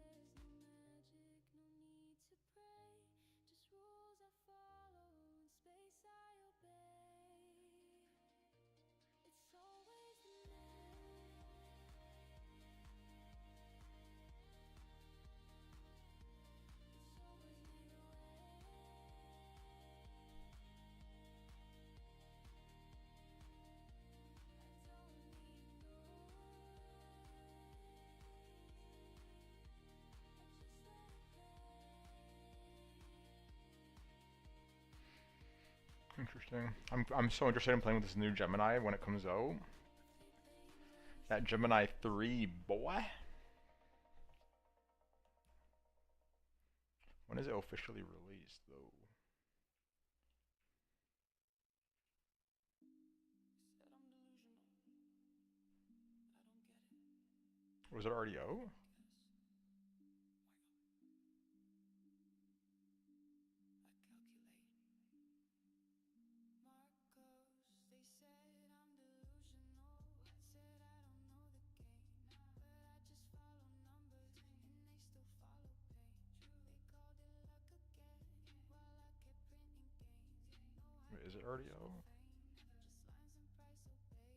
There's no magic, no need to pray. Just rules I follow and space I obey. It's always the math. It's always made a Interesting. I'm so interested in playing with this new Gemini when it comes out. That Gemini 3, boy. When is it officially released, though? Was it already out? They said I'm delusional. I said I don't know the game, but I just follow numbers and they still follow pain. They called it luck again while I kept printing gains. No, Wait, is it already out? just lines and price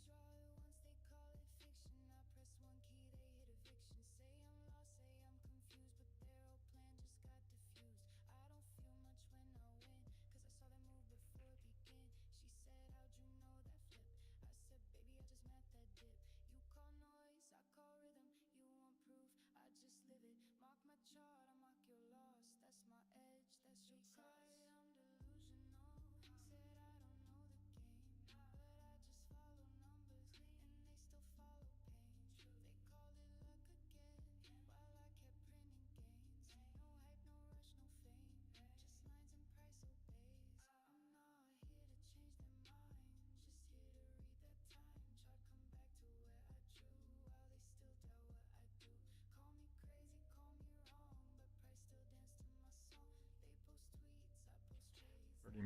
obey. I draw it once, they call it fiction. I press one key, they hit eviction. Say I'm lost, say I'm confused, but their whole plan just got diffused. I don't feel much when I win, cause I saw them move before it begin. She said, how'd you know that flip? I said, baby, I just met that dip. You call noise, I call rhythm. You want proof, I just live it. Mark my chart, I mark your loss. That's my edge, that's your sauce. I'm delusional. Said I don't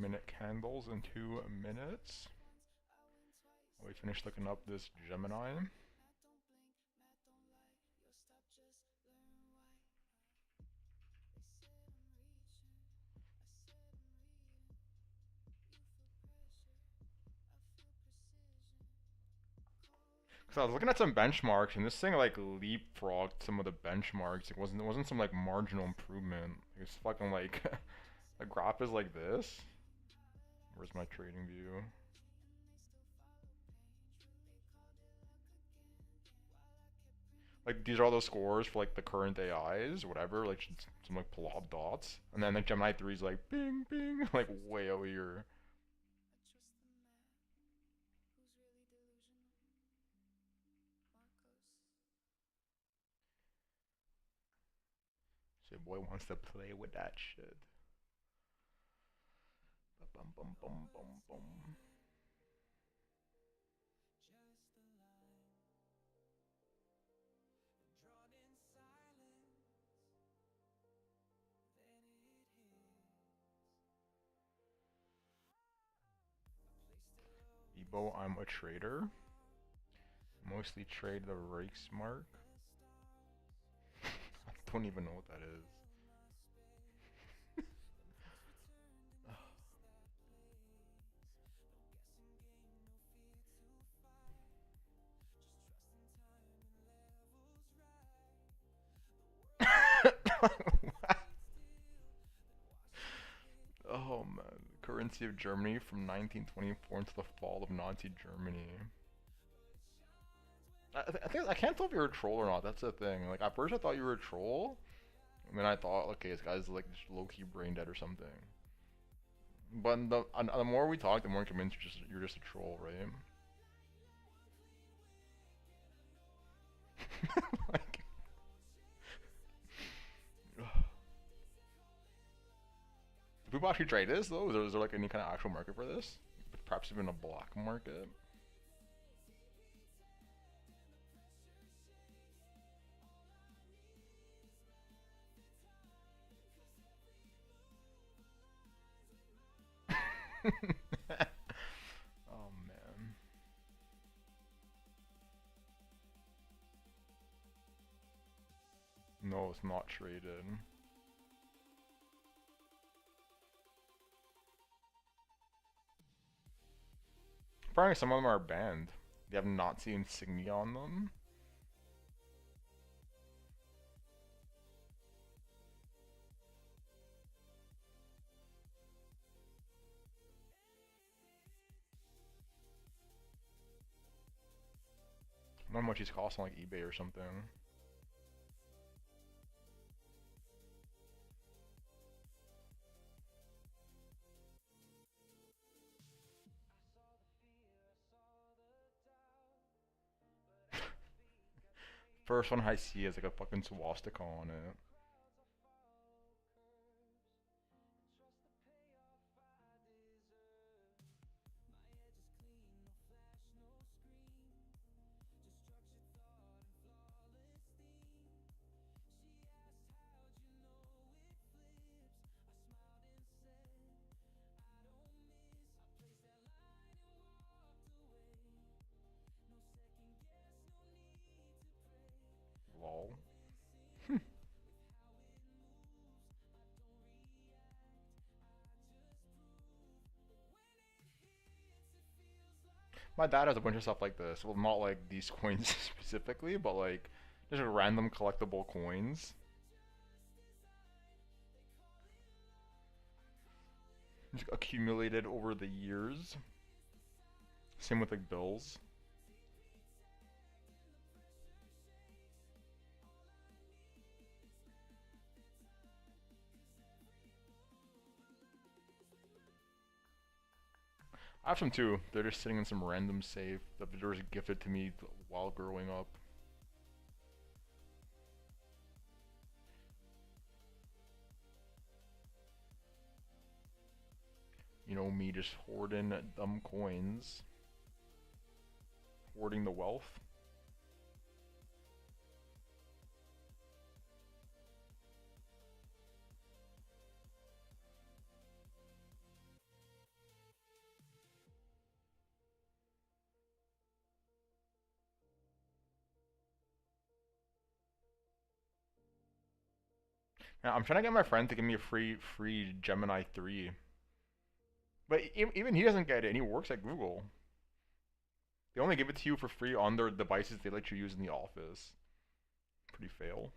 minute candles in 2 minutes. We finished looking up this Gemini. Cause I was looking at some benchmarks and this thing like leapfrogged some of the benchmarks. It wasn't some like marginal improvement. It's fucking like the graph is like this. Where's my trading view? Like these are all the scores for like the current AIs, whatever, like some like blob dots. And then like Gemini 3 is like bing bing like way over here. So your boy wants to play with that shit. Bum bum bum bum bum. Ebo, I'm a trader. Mostly trade the Reichsmark. I don't even know what that is. Oh man, currency of Germany from 1924 into the fall of Nazi Germany. I think I can't tell if you're a troll or not. That's the thing. Like at first I thought you were a troll, and then I thought, okay, this guy's like just low key brain dead or something. But the more we talk, the more I'm convinced you're just a troll, right? Like, do people actually trade this though? Is there like any kind of actual market for this? Perhaps even a black market? Oh man. No, it's not traded. Apparently some of them are banned. They have Nazi insignia on them. I don't know how much he's costing, like eBay or something. First one I see is like a fucking swastika on it. Lol. My dad has a bunch of stuff like this. Well, not like these coins specifically, but like just random collectible coins. Just accumulated over the years. Same with like bills. I have some too. They're just sitting in some random safe that were gifted to me while growing up. You know, me just hoarding dumb coins. Hoarding the wealth. Yeah, I'm trying to get my friend to give me a free Gemini 3. But even he doesn't get it, and he works at Google. They only give it to you for free on their devices they let you use in the office. Pretty fail.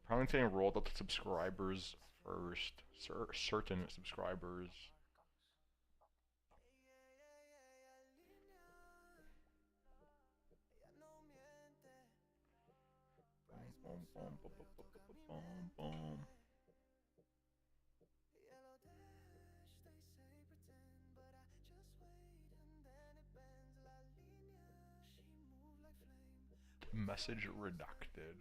Probably saying rolled up to subscribers first. Certain subscribers. Message redacted.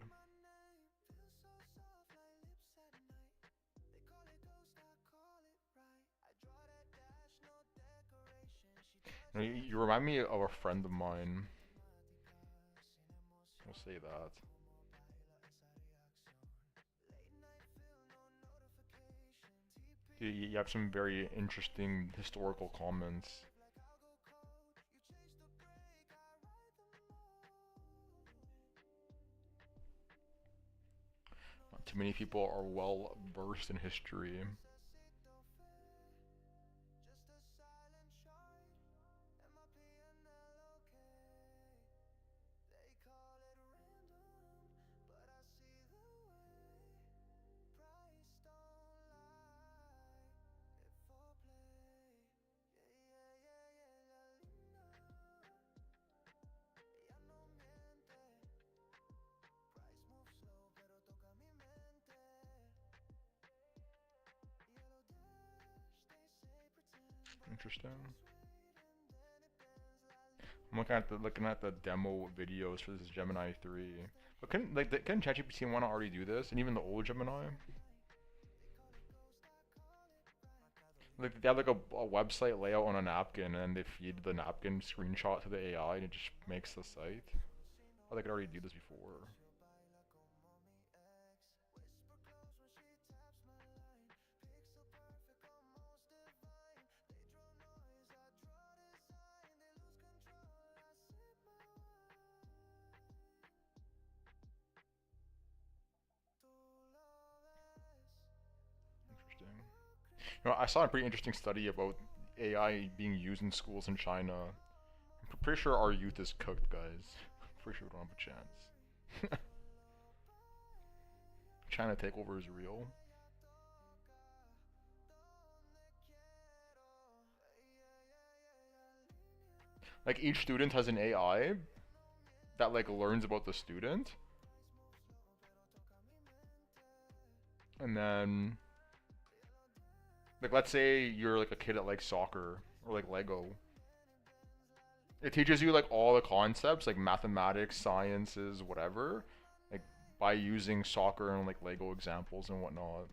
You remind me of a friend of mine. We'll say that. You have some very interesting historical comments. Not too many people are well versed in history. Interesting. I'm looking at the demo videos for this Gemini 3. But couldn't ChatGPT wanna already do this? And even the old Gemini? Like they have like a website layout on a napkin, and they feed the napkin screenshot to the AI, and it just makes the site. Oh, they could already do this before. You know, I saw a pretty interesting study about AI being used in schools in China. I'm pretty sure our youth is cooked, guys. Pretty sure we don't have a chance. China takeover is real. Like each student has an AI that like learns about the student. And then like let's say you're like a kid that likes soccer or like Lego. It teaches you like all the concepts like mathematics, sciences, whatever, like by using soccer and like Lego examples and whatnot.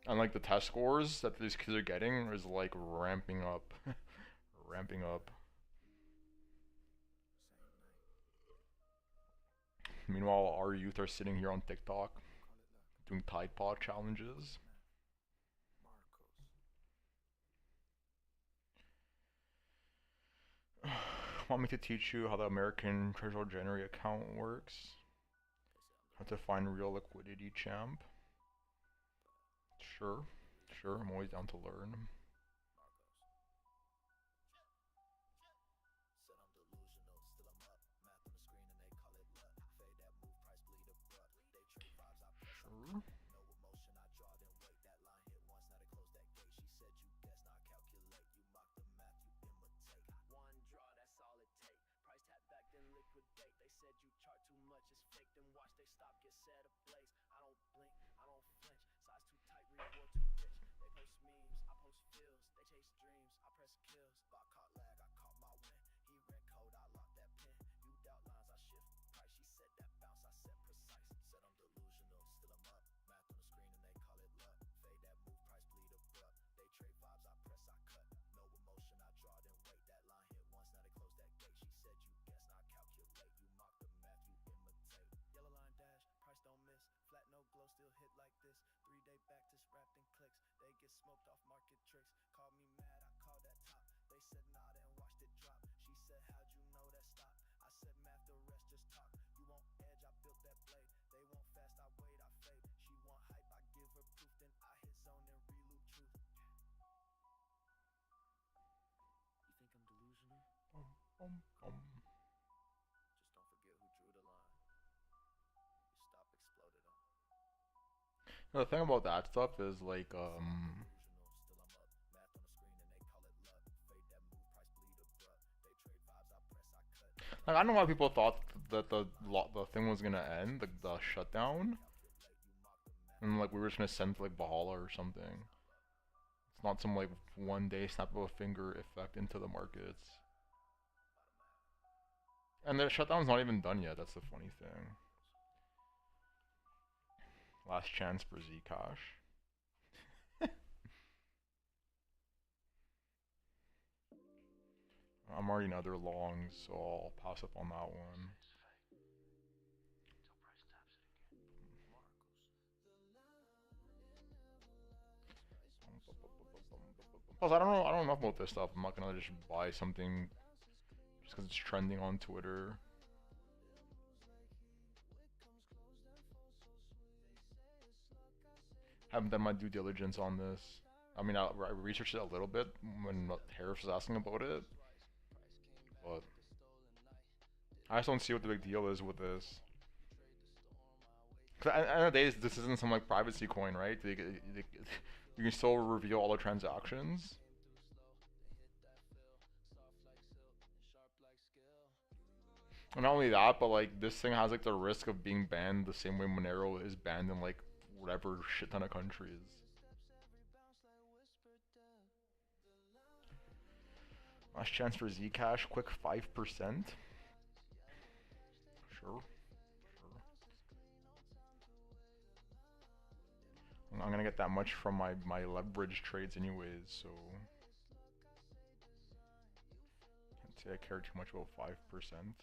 And like the test scores that these kids are getting is like ramping up. Ramping up. Meanwhile, our youth are sitting here on TikTok doing Tide Pod challenges. Want me to teach you how the American Treasury January account works? How to find real liquidity, champ? Sure, I'm always down to learn. Sure. She said, how'd you know that stop? I said, math, the rest just talk. You want edge, I built that Um, um. Just don't forget who drew the line. You stop exploded on. The thing about that stuff is like Still I'm up. Math on the screen and they call it luck. Fade that move, price bleed abrupt. They trade vibes, I press, I cut. like I don't know why people thought that the thing was gonna end, the shutdown, and like we were just gonna send to like Bahala or something. It's not some like one day snap of a finger effect into the markets. And the shutdown's not even done yet, that's the funny thing. Last chance for Zcash. I'm already in other longs, so I'll pass up on that one. Plus, I don't know enough about this stuff. I'm not gonna just buy something just because it's trending on Twitter. Haven't done my due diligence on this. I mean, I researched it a little bit when Harris was asking about it, but I just don't see what the big deal is with this. Cause at the end of the day, this isn't some like privacy coin, right? You can still reveal all the transactions. And not only that, but like this thing has like the risk of being banned the same way Monero is banned in like whatever shit ton of countries. Last chance for Zcash, quick 5%. Sure. I'm gonna get that much from my leverage trades anyways, so can't say I care too much about 5%.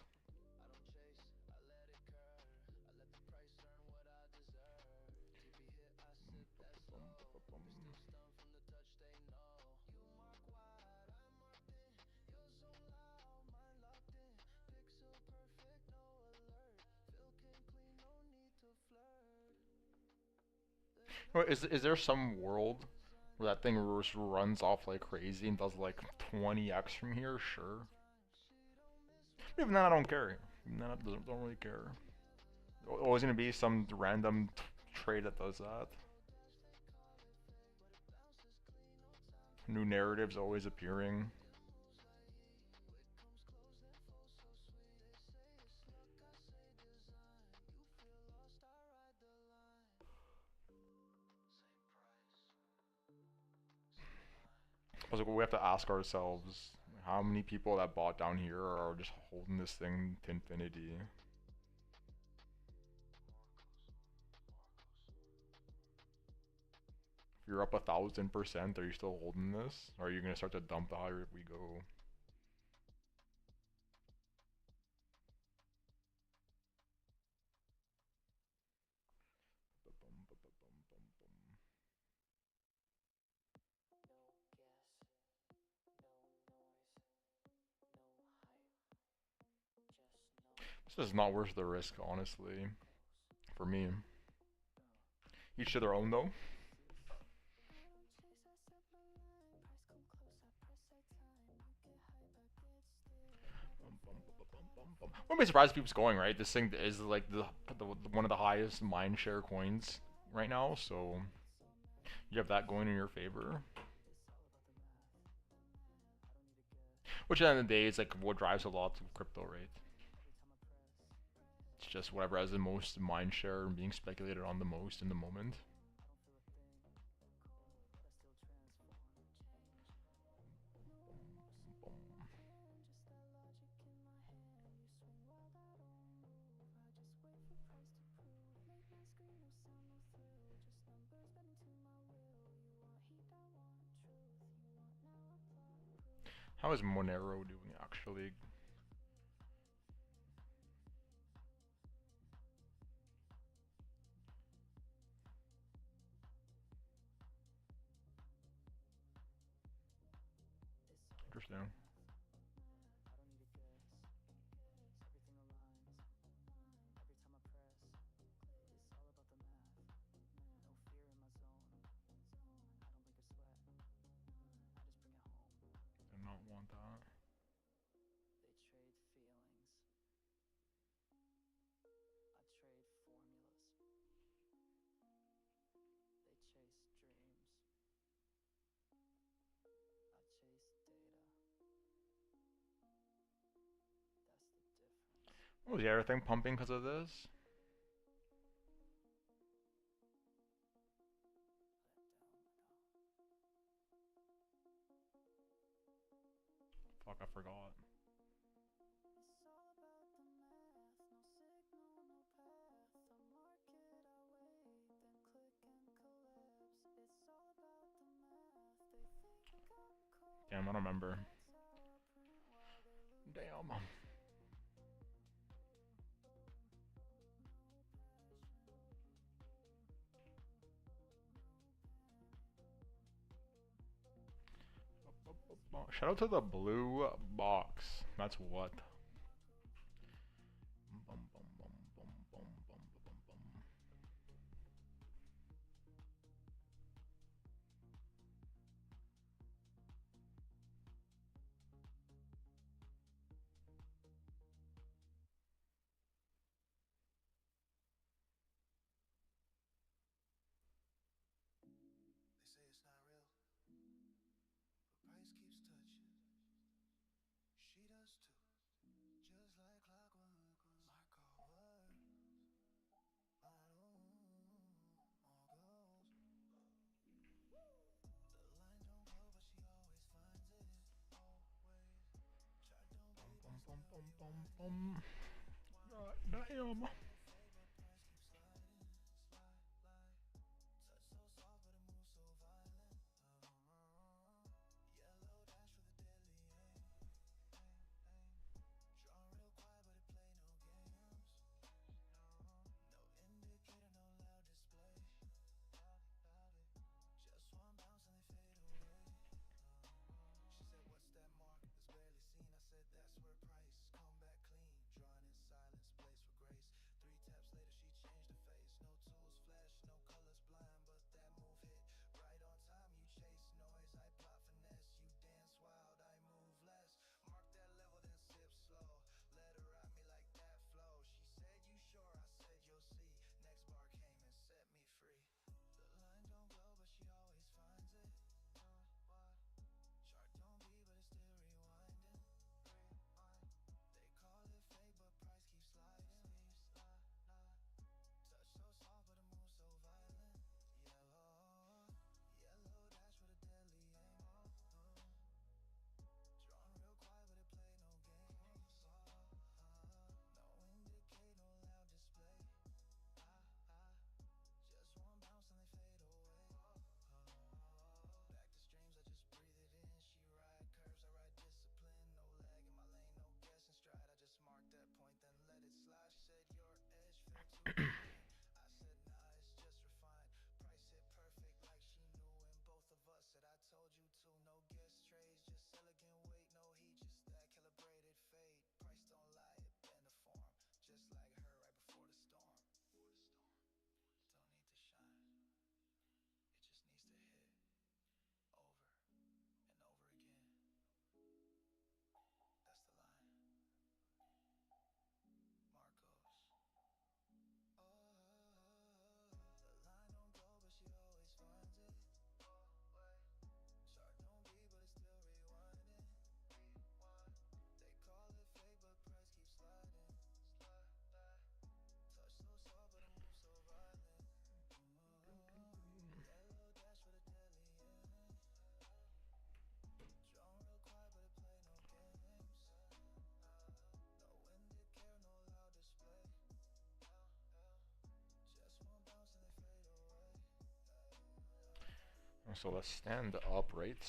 Is there some world where that thing just runs off like crazy and does like 20x from here? Sure. Even then, I don't care. Even then, I don't really care. Always gonna be some random trade that does that. New narratives always appearing. Like, we have to ask ourselves, how many people that bought down here are just holding this thing to infinity? If you're up 1,000%, are you still holding this? Or are you gonna start to dump the higher we go? This is not worth the risk, honestly, for me. Each to their own, though. Wouldn't be surprised if it keeps going, right? This thing is like the one of the highest mind share coins right now, so you have that going in your favor. Which at the end of the day is like what drives a lot of crypto, right? It's just whatever has the most mind share and being speculated on the most in the moment. How is Monero doing actually? Interesting. Did not want that. Was everything pumping because of this? Fuck, I forgot. Damn, I don't remember. Damn. Shout out to the blue box. That's what. Damn. So let's stand upright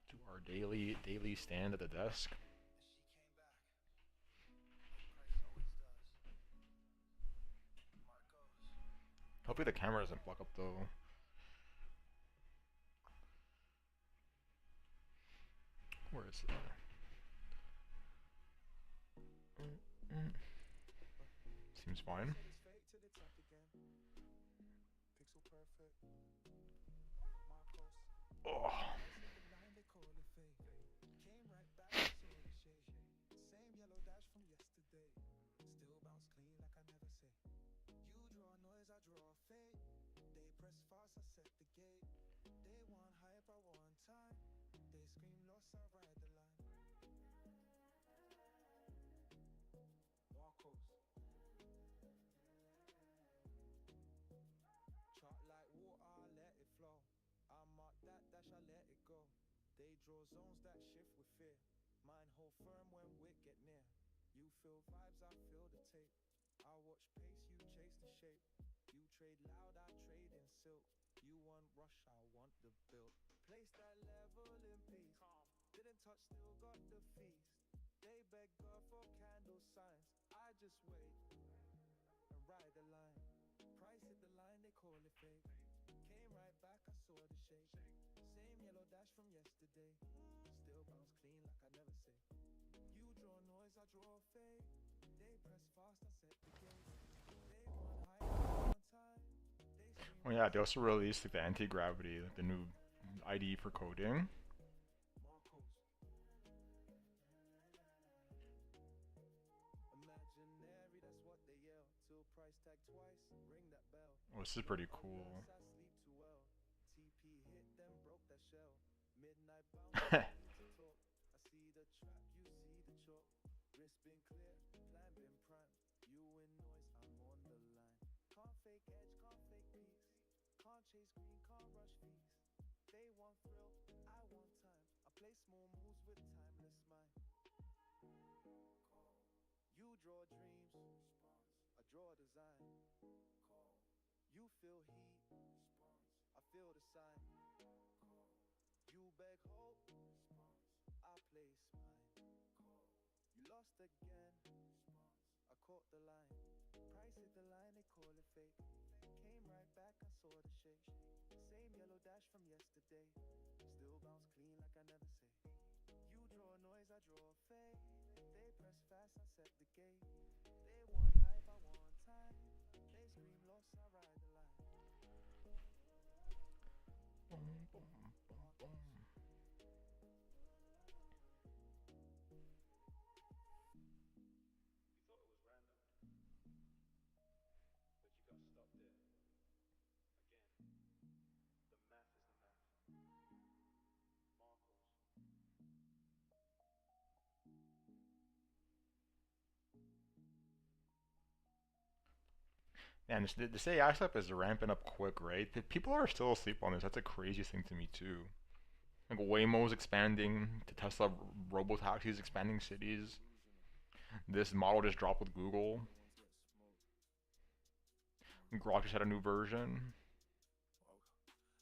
to our daily stand at the desk. Hopefully the camera doesn't fuck up though. Where is it? Seems fine. Oh. They draw zones that shift with fear. Mine hold firm when wit get near. You feel vibes, I feel the tape. I watch pace, you chase the shape. You trade loud, I trade in silk. You want rush, I want the build. Place that level in peace. Didn't touch, still got the feast. They beg God for candle signs. I just wait and ride the line. Price hit the line, they call it fake. Came right back, I saw the shape. Same yellow dash from yesterday. Still bounce clean like I never say. You draw noise, I draw fade. They press fast, I set the gate. They want high, I want time. They scream. Oh yeah, they also released like the anti-gravity, like the new IDE for coding. Imaginary, that's what they yell. Till price tag twice, ring that bell. Oh, this is pretty cool. I sleep too well. TP hit them, broke that shell. Midnight bounce, I need to talk. I see the trap, you see the chalk. Wrist been clear, plan been primed. You in noise, I'm on the line. Can't fake edge, can't fake peace. Can't chase green, can't rush feast. They want thrill, I want time. I play small moves with timeless mind. You draw dreams, I draw design. You feel heat, I feel the sign. You beg hope, I place mine. You lost again, I caught the line. Price hit the line, they call it fake. Came right back, I saw the shape. Same yellow dash from yesterday. Still bounce clean like I never say. You draw noise, I draw fade. They press fast, I set the gate. They want hype, I want time. They scream lost, I ride the line. Boom, boom, boom, boom. You thought it was random, but you got stopped there. Again, the math is the math. Marcos. And this AI stuff is ramping up quick, right? People are still asleep on this. That's the craziest thing to me too. Like Waymo's expanding, to Tesla robotaxis expanding cities. This model just dropped with Google. Grok just had a new version.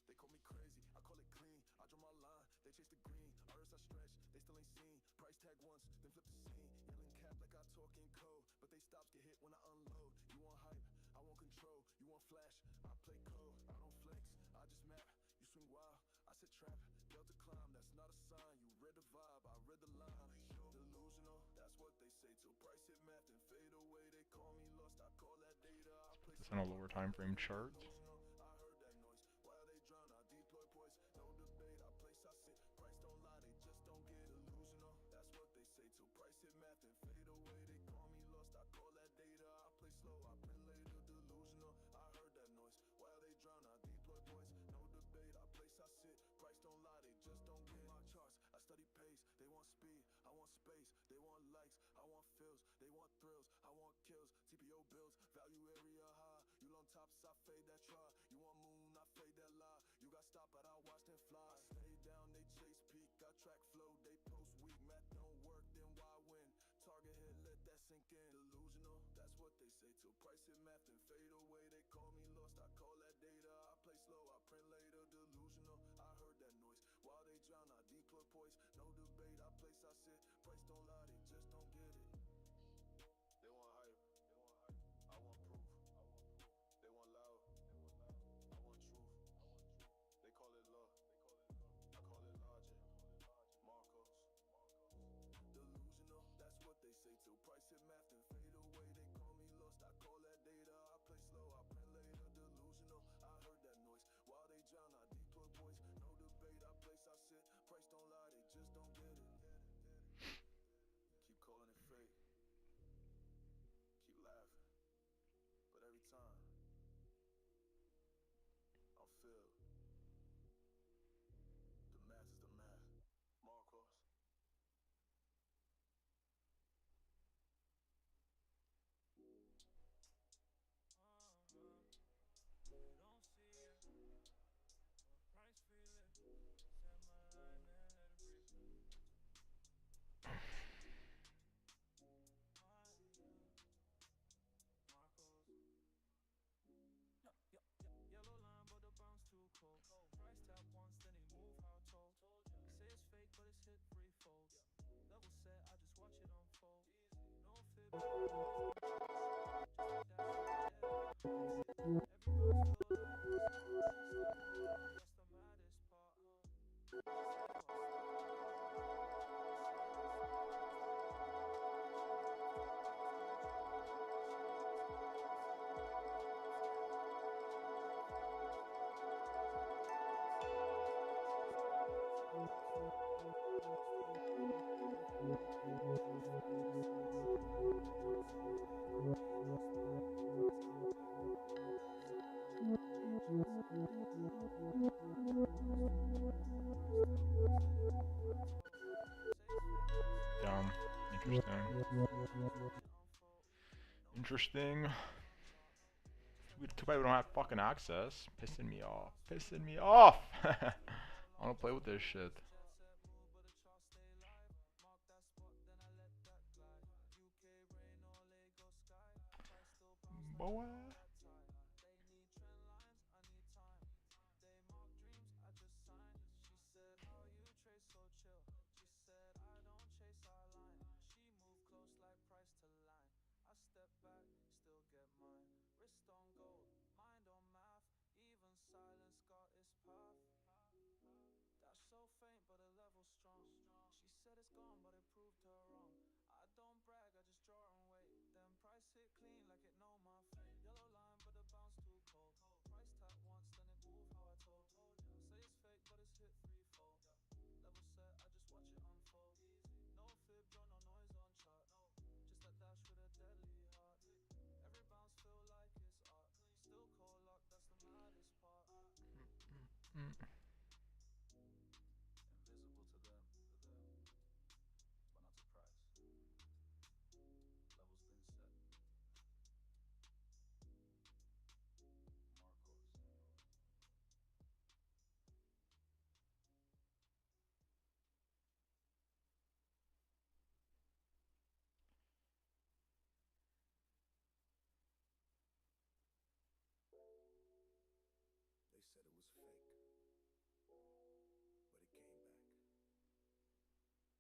They call me crazy, I call it clean. I draw my line, they chase the green. Iris I stretch, they still ain't seen. Price tag once, then flip the scene. Yelling cap like I talk in code, but they stops get hit when I unload. You want hype, I want control. You want flash, I play code. I don't flex, I just map. You swing wild, I sit trap. Delta climb, that's not a sign. You read the vibe, I read the line. Delusional, that's what they say. Till price hit math and fade away. They call me lost, I call that data. I play This on a lower time frame chart. I heard that noise. While they drown, I deploy poise. No debate, I place, I sit. Price don't lie, they just don't get illusional. That's what they say. Till price hit math and fade away. They call me lost, I call that data. I play slow, I print later. Delusional, I heard that noise. While they drown, I deploy poise. No debate, I place, I sit. Price don't lie, they just don't get my charts. I study pace, they want speed, I want space. They want likes, I want feels. They want thrills, I want kills. TPO bills, value area high. You on tops, I fade that try. You want moon, I fade that lie. You got stopped, but I watch them fly. I stay down, they chase peak. I track flow, they post weak. Math don't work, then why win? Target hit, let that sink in. Delusional, that's what they say. Till price hit math and fade away. They call me lost, I call that data. I play slow, I print later. Delusional, I heard that noise. While they drown, I deploy poise. No debate, I place, I sit. Price don't lie, they just don't get it. They want hype, I want proof. They want loud, I want truth. They call it love, I call it logic. Marcos. Delusional, that's what they say. Till price hit math and fade away. They call me lost, I call that data. I play slow, I print later. Delusional, I heard that noise. While they drown, I deploy poise. No debate, I place, I sit. Price don't lie, they just don't get it. Damn. Interesting. Too bad we don't have fucking access. Pissing me off. Pissing me off. I wanna play with this shit. Boy. So faint, but the level strong. She said it's gone, but it proved her wrong. I don't brag, I just draw and wait. Then price hit clean like it know my fate. Yellow line, but the bounce too cold. Price tag once, then it move how I told. Say it's fake, but it's hit threefold. Level set, I just watch it unfold. No fib, draw no noise on chart. Just a dash with a deadly heart. Every bounce feel like it's art. Still cold lock, that's the maddest part. Invisible to them, but not to price. Levels been set. Marcos. They said it was fake, but it came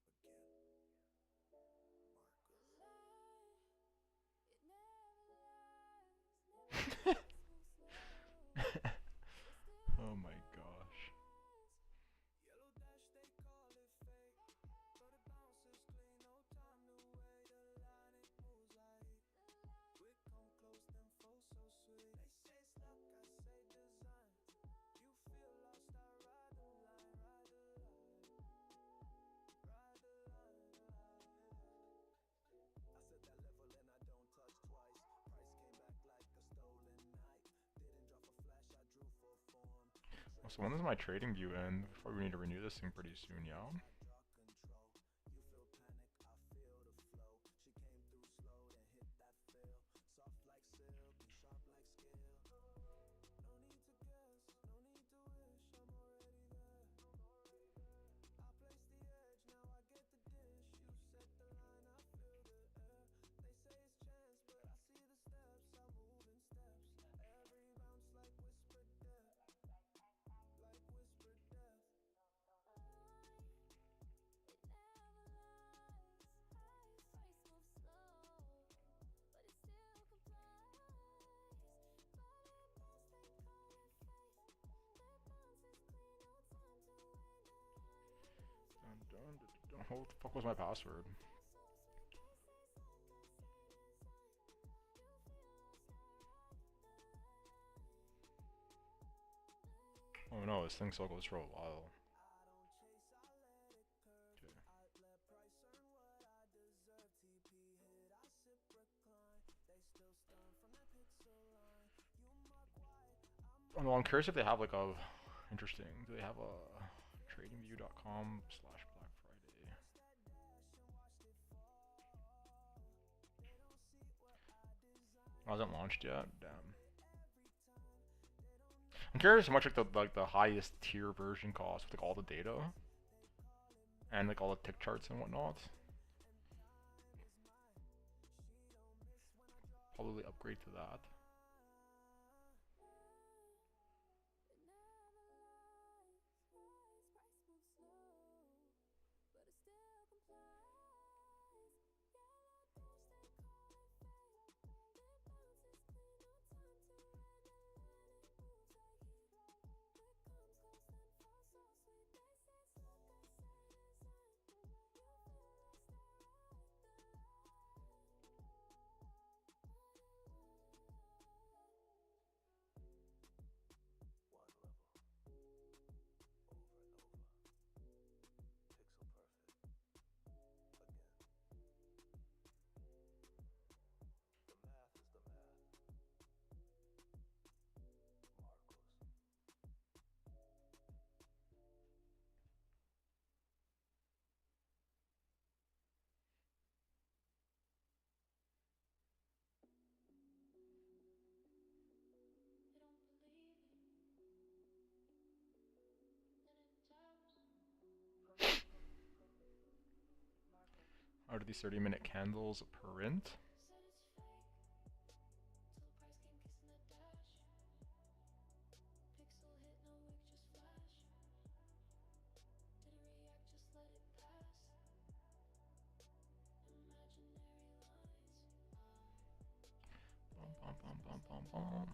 back again. Oh my gosh. Yellow dash, they call it fake. But it bounces clean, no time to wait. The line, it moves like quick, come close, then flow so sweet. They say it's luck, I say design. You feel lost, I ride the line, ride the line. Ride the line, I set that level and I don't touch twice. Price came back like a stolen knife. Didn't drop a flash, I drew for form. So when does my trading view end? Before we need to renew this thing pretty soon, yeah? You feel panic, I feel the flow. She came through slow, then hit that fill. Soft like silk and sharp like skill. no need to guess, no need to wish, I'm already there. I place the edge, now I get the dish. You set the line, I feel the air. They say it's chance, but I see the steps, I move in steps. Every bounce like whispered death. Like whispered death. What the fuck was my password? Oh no, this thing still goes for a while. Oh no, I'm curious if they have like a interesting. Do they have a tradingview.com/Black Friday? Hasn't launched yet. Damn. I'm curious how much like the highest tier version costs with like all the data and like all the tick charts and whatnot. Probably upgrade to that. Out of these 30-minute candles, print. Bum, bum, bum, bum, bum, bum.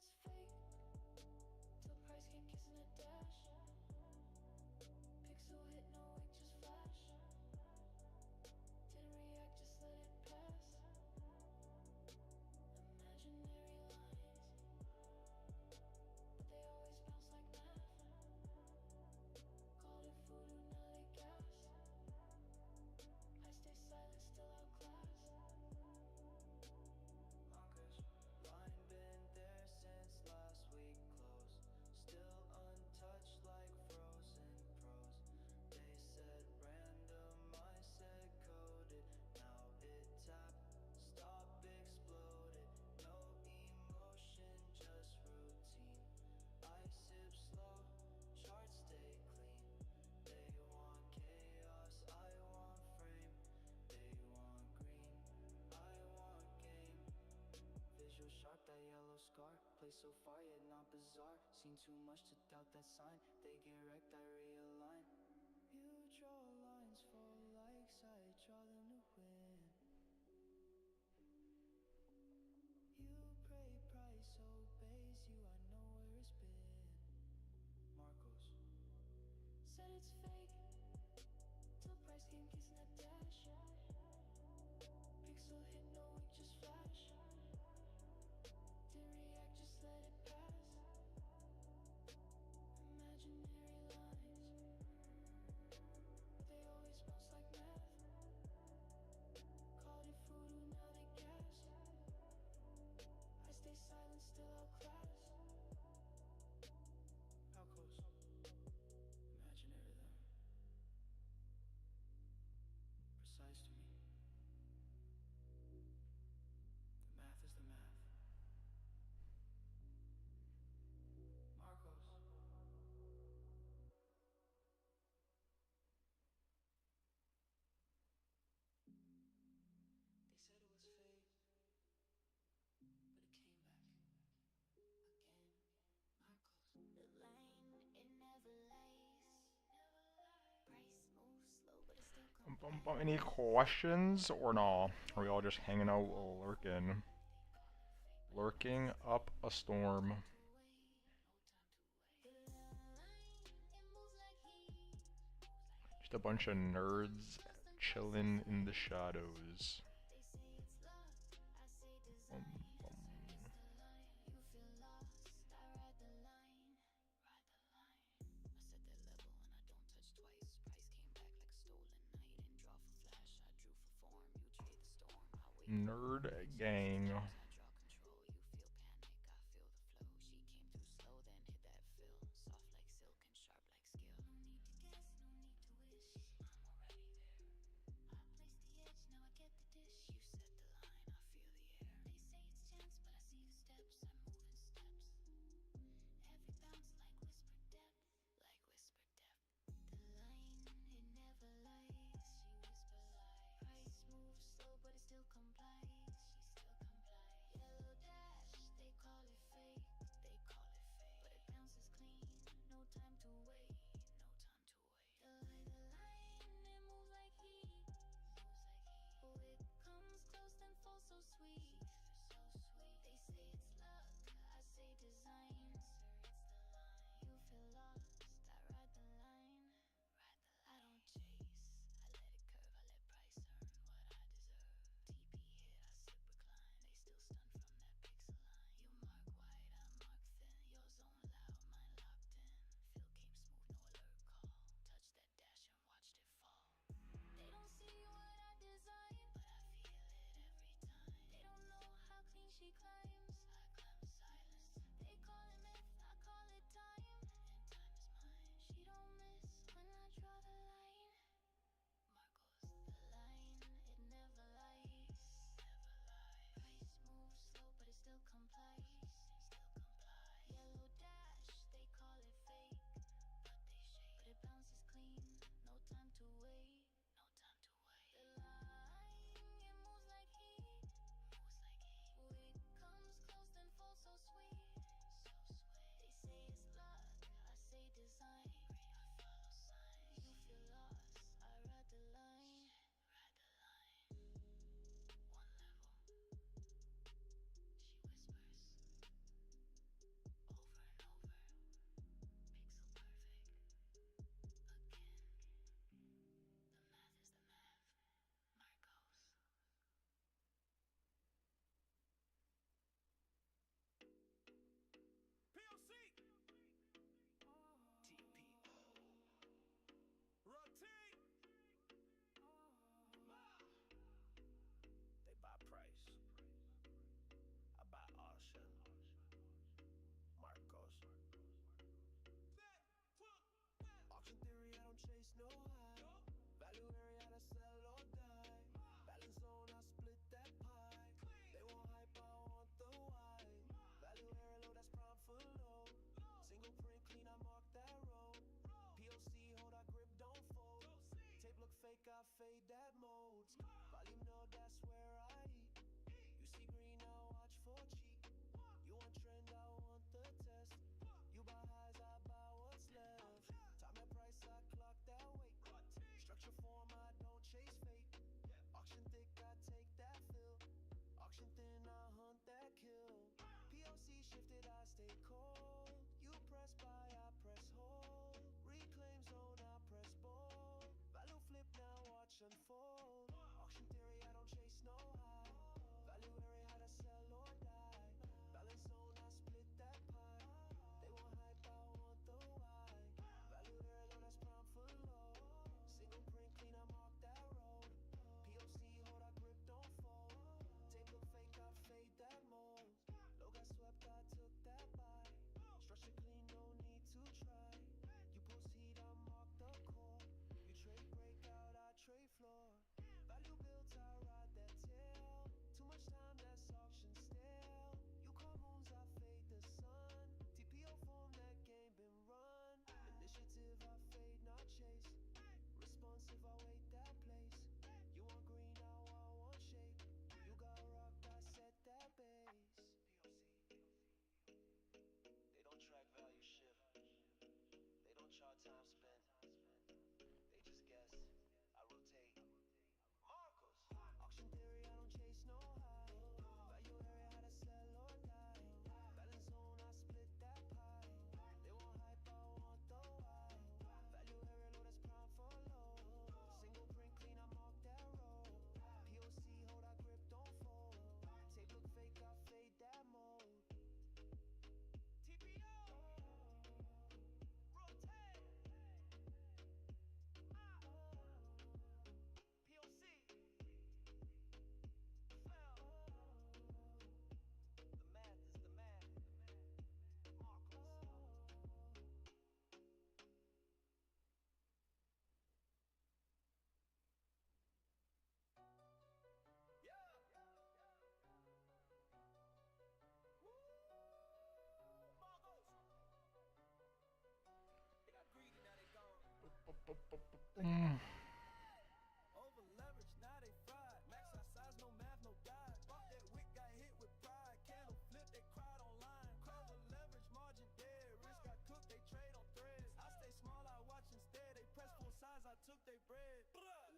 Said it's fake till price came kissing a dash. Pixel hit, no wig, just flash. Didn't react, just let it pass. Imaginary lines, but they always bounce like math. Called it voodoo, now they gas. I stay silent, still outclass. Line been there since last week close. Still untouched like frozen prose. They said random, I said coded. Now it tapped, stop, exploded. No emotion, just routine. I sip slow, charts stay clean. They want chaos, I want frame. They want green, I want game. Visual sharp, that yellow scar. Play so far yet not bizarre. Seen too much to doubt that sign. They get wrecked, I realign. You draw lines for likes, I draw them to win. You pray, price obeys you, I know where it's been. Marcos said it's fake till price came kissing a dash. Pixel hit, no wig, just flash. Didn't react, just let it pass. Imaginary lines, but they always bounce like math. Called it voodoo, now they gas. I stay silent, still outclass. How close? Imaginary them. Precise to me. The math is the math. Marcos. They said it was fate, but it came back again. Marcos. The line, it never lies. Price moves slow, but it still Bum, bum, bum. Any questions or no? Are we all just hanging out lurking? Lurking up a storm. Just a bunch of nerds chilling in the shadows. Bum, bum. Nerd gang. Auction theory, I don't chase no high. Value area, I sell or die. Balance zone, I split that pie. They want hype, I want the why. Value area low, that's prime for low. Single print clean, I mark that road. POC, hold our grip, don't fold. Tape look fake, I fade that modes. Volume no, that's where I eat. You see green, I watch for cheap. You want trend, I want the test. You buy highs, I buy what's left. Time and price, I clock that weight. Structure form, I don't chase fate. Auction thick, I take that fill. Auction thin, I hunt that kill. POC shifted, I stay cold. You press buy, I press hold. Reclaim zone, I press bold. Value flip, now watch unfold. Auction theory, I don't chase no high. Value area, how to sell or die. Balance zone, I split that pie. They want hype, I want the why. Value area low, that's prime for low. Single print clean, I mark that road. POC, hold our grip, don't fold. Tape look fake, I fade that mold. Low got swept, I took that buy. Structure clean, no need to try. You proceed, I mark the core. You trade breakout, I trade floor. Value built, I ride that tail. Too much time, that's auction stale. You call moons, I fade the sun. TPO form, that game been run. Initiative, I fade, not chase. Responsive, I wait that place. You want green, now I want shape. You got rock, I set that base. They don't track value shift. They don't chart time spent. They just guess. I rotate. Marcos. Auction theory, I don't chase no high. Value area, how to sell or die. Balance zone, I split that pie. They want hype, I want the why. Value area low, that's prime for low. Single print clean, I mark that road. POC, hold our grip, don't fold. Tape look fake, I fade that mode. TPO. Rotate. POC. Fell. The math is the math. Marcos. They got greedy, now they gone. Mm. Over leverage, now they fried. Max out size, no math, no guide. Bought that wick, got hit with pride. Candle flip, they cried online. Cover leverage, margin dead. Risk got cooked, they trade on threads. I stay small, I watch instead. They press full size, I took they bread.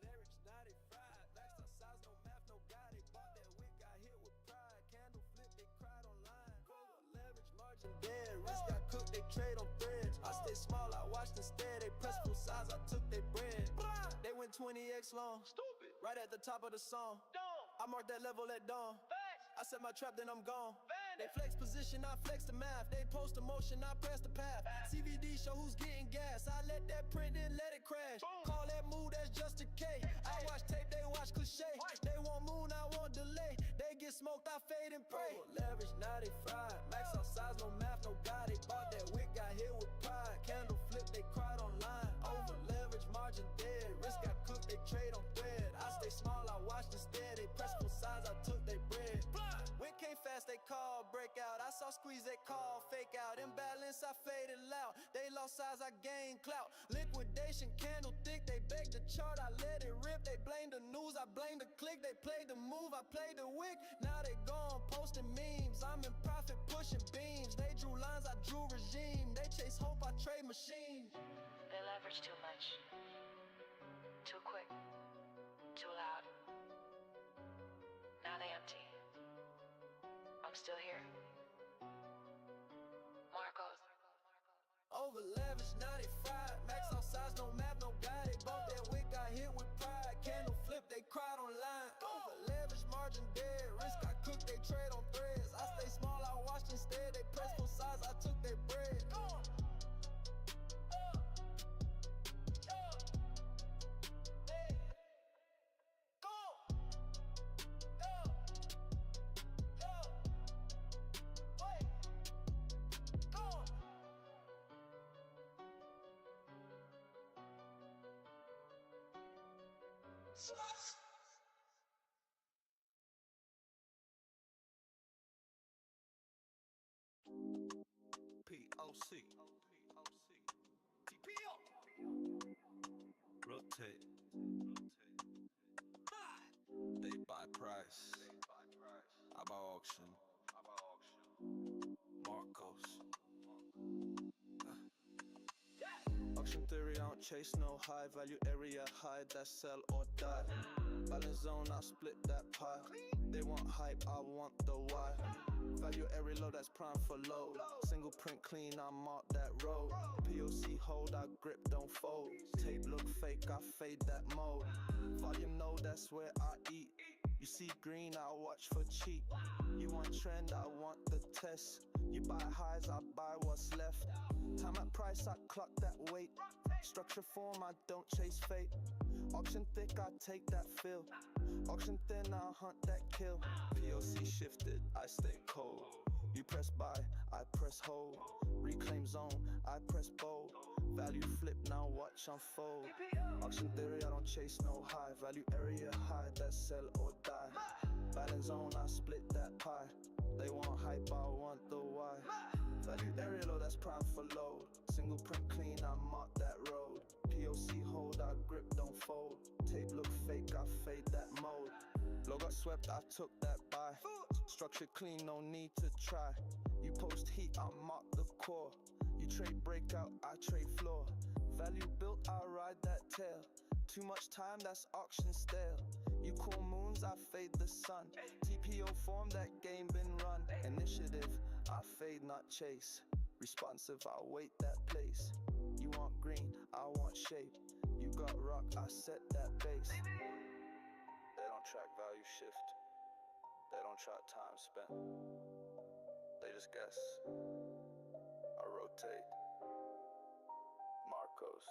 Leverage, now they fried. Max out size, no math, no guide. They bought that wick, got hit with pride. Candle flip, they cried online. Cover leverage, margin dead. Risk got cooked, they trade on threads. I stay small, I watched instead. They press full size, I took they bread. They went 20x long. Stupid. Right at the top of the song. I marked that level at dawn. I set my trap, then I'm gone. They flex position, I flex the math. They post the motion, I press the path. CVD show who's getting gas. I let that print, then let it crash. Call that move, that's just a K. I watch tape, they watch cliche. They want moon, I want delay. They get smoked, I fade and pray. Leverage, now they fried. Max out size, no math, no guide. They bought that wick, got hit with pride. Candle flip, they cried online. Over leverage, margin dead. Risk got cooked, they trade on thread. I stay small, I watched instead. They press full size, I took they bread. When came fast, they call breakout. I saw squeeze, they call fake out. Imbalance, I faded loud. They lost size, I gained clout. Liquidation, candle thick. They begged the chart, I let it rip. They blame the news, I blame the click. They played the move, I played the wick. Now they gone posting memes. I'm in profit, pushing beams. They drew lines, I drew regime. They chase hope, I trade machines. They leverage too much. Too quick. Too loud. Now they empty. I'm still here. Marcos. Over leverage, now they fried. Max out size, no map, no guide. They bought that wick, got hit with pride. Candle flip, they cried online. Over leverage, margin dead. Risk got cooked, they trade on threads. I stay small, I watched instead. They press full size, I took their bread. POC. TPO. Rotate. They buy price. I buy auction. Marcos. Auction theory, I don't chase no high value area, high that sell or die. Balance zone, I split that pie. They want hype, I want the why. Value area low, that's prime for load. Single print clean, I mark that road. POC hold, I grip, don't fold. Tape look fake, I fade that mode. Volume no, that's where I eat. You see green, I watch for cheap. You want trend, I want the test. You buy highs, I buy what's left. Time at price, I clock that weight. Structure form, I don't chase fate. Auction thick, I take that fill. Auction thin, I hunt that kill. POC shifted, I stay cold. You press buy, I press hold. Reclaim zone, I press bold. Value flip, now watch unfold. Auction theory, I don't chase no high. Value area high, that sell or die. Balance zone, I split that pie. They want hype, I want the why. Value area low, that's prime for load. Single print clean, I mark that road. POC hold, I grip, don't fold. Tape look fake, I fade that mode. Low got swept, I took that buy. Structure clean, no need to try. You post heat, I mark the core. You trade breakout, I trade floor. Value built, I ride that tail. Too much time, that's auction stale. You call moons, I fade the sun. TPO form, that game been run. Initiative, I fade, not chase. Responsive, I wait that place. You want green, I want shape. You got rock, I set that base. They don't track value shift. They don't track time spent. They just guess. I rotate. Marcos.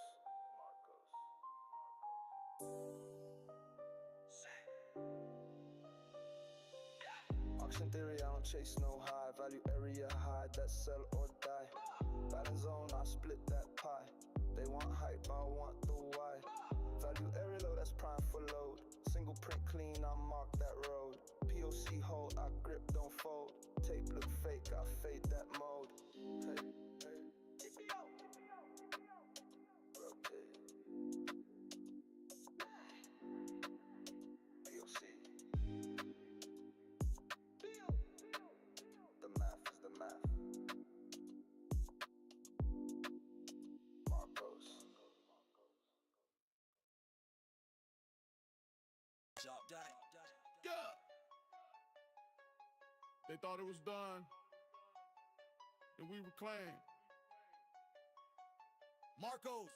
Auction theory, I don't chase no high. Value area high, that sell or die. Balance zone, I split that pie. They want hype, I want the why. Value area low, that's prime for load. Single print clean, I mark that road. POC hold, I grip, don't fold. Tape look fake, I fade that mode. Hey, hey. Rotate. POC. The math is the math. Marcos. Yeah. They thought it was done, and we reclaim. Marcos.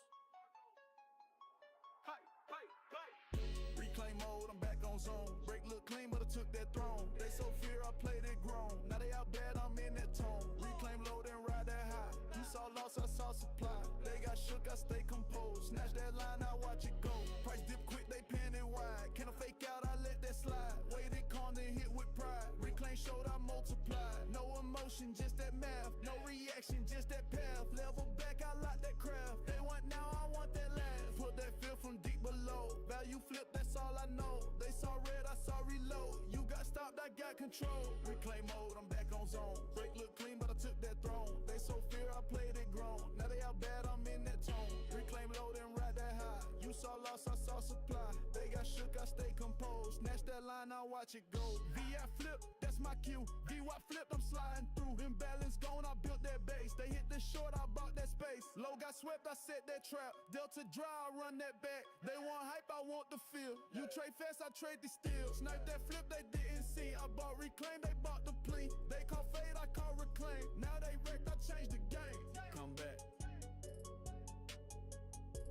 Reclaim mode, I'm back on zone. Break look clean, but I took that throne. They so fear I played it grown. Now they out bad, I'm in that tone. Reclaim load and ride that high. You saw loss, I saw supply. They got shook, I stay composed. Snatch that line, I watch it go. Price dip quick, they pan it wide. Can I fake out, I let that slide. Waited calm, then hit with pride. Reclaim showed, I multiplied. No emotion, just that math. No reaction, just that path. Level back, I like that craft. They want now, I want that last. Put that feel from deep below. Value flip, that's all I know. They saw red, I saw reload. You got stopped, I got control. Reclaim mode, I'm back on zone. Break look clean, but I took that throne. They so fear I played it grown. Now they out bad, I'm in that tone. Reclaim load and ride that high. You saw loss, I saw supply. They got shook, I stay composed. Snatch that line, I watch it go. VI flip, that's my cue. VY flipped, I'm sliding through. Imbalance gone, I built that base. They hit the short, I bought that space. Low got swept, I set that trap. Delta dry, I run that back. They want hype, I want the feel. You trade fast, I trade the steel. Snipe that flip, they didn't see. I bought reclaim, they bought the plea. They call fade, I call reclaim. Now they wrecked, I changed the game. Come back.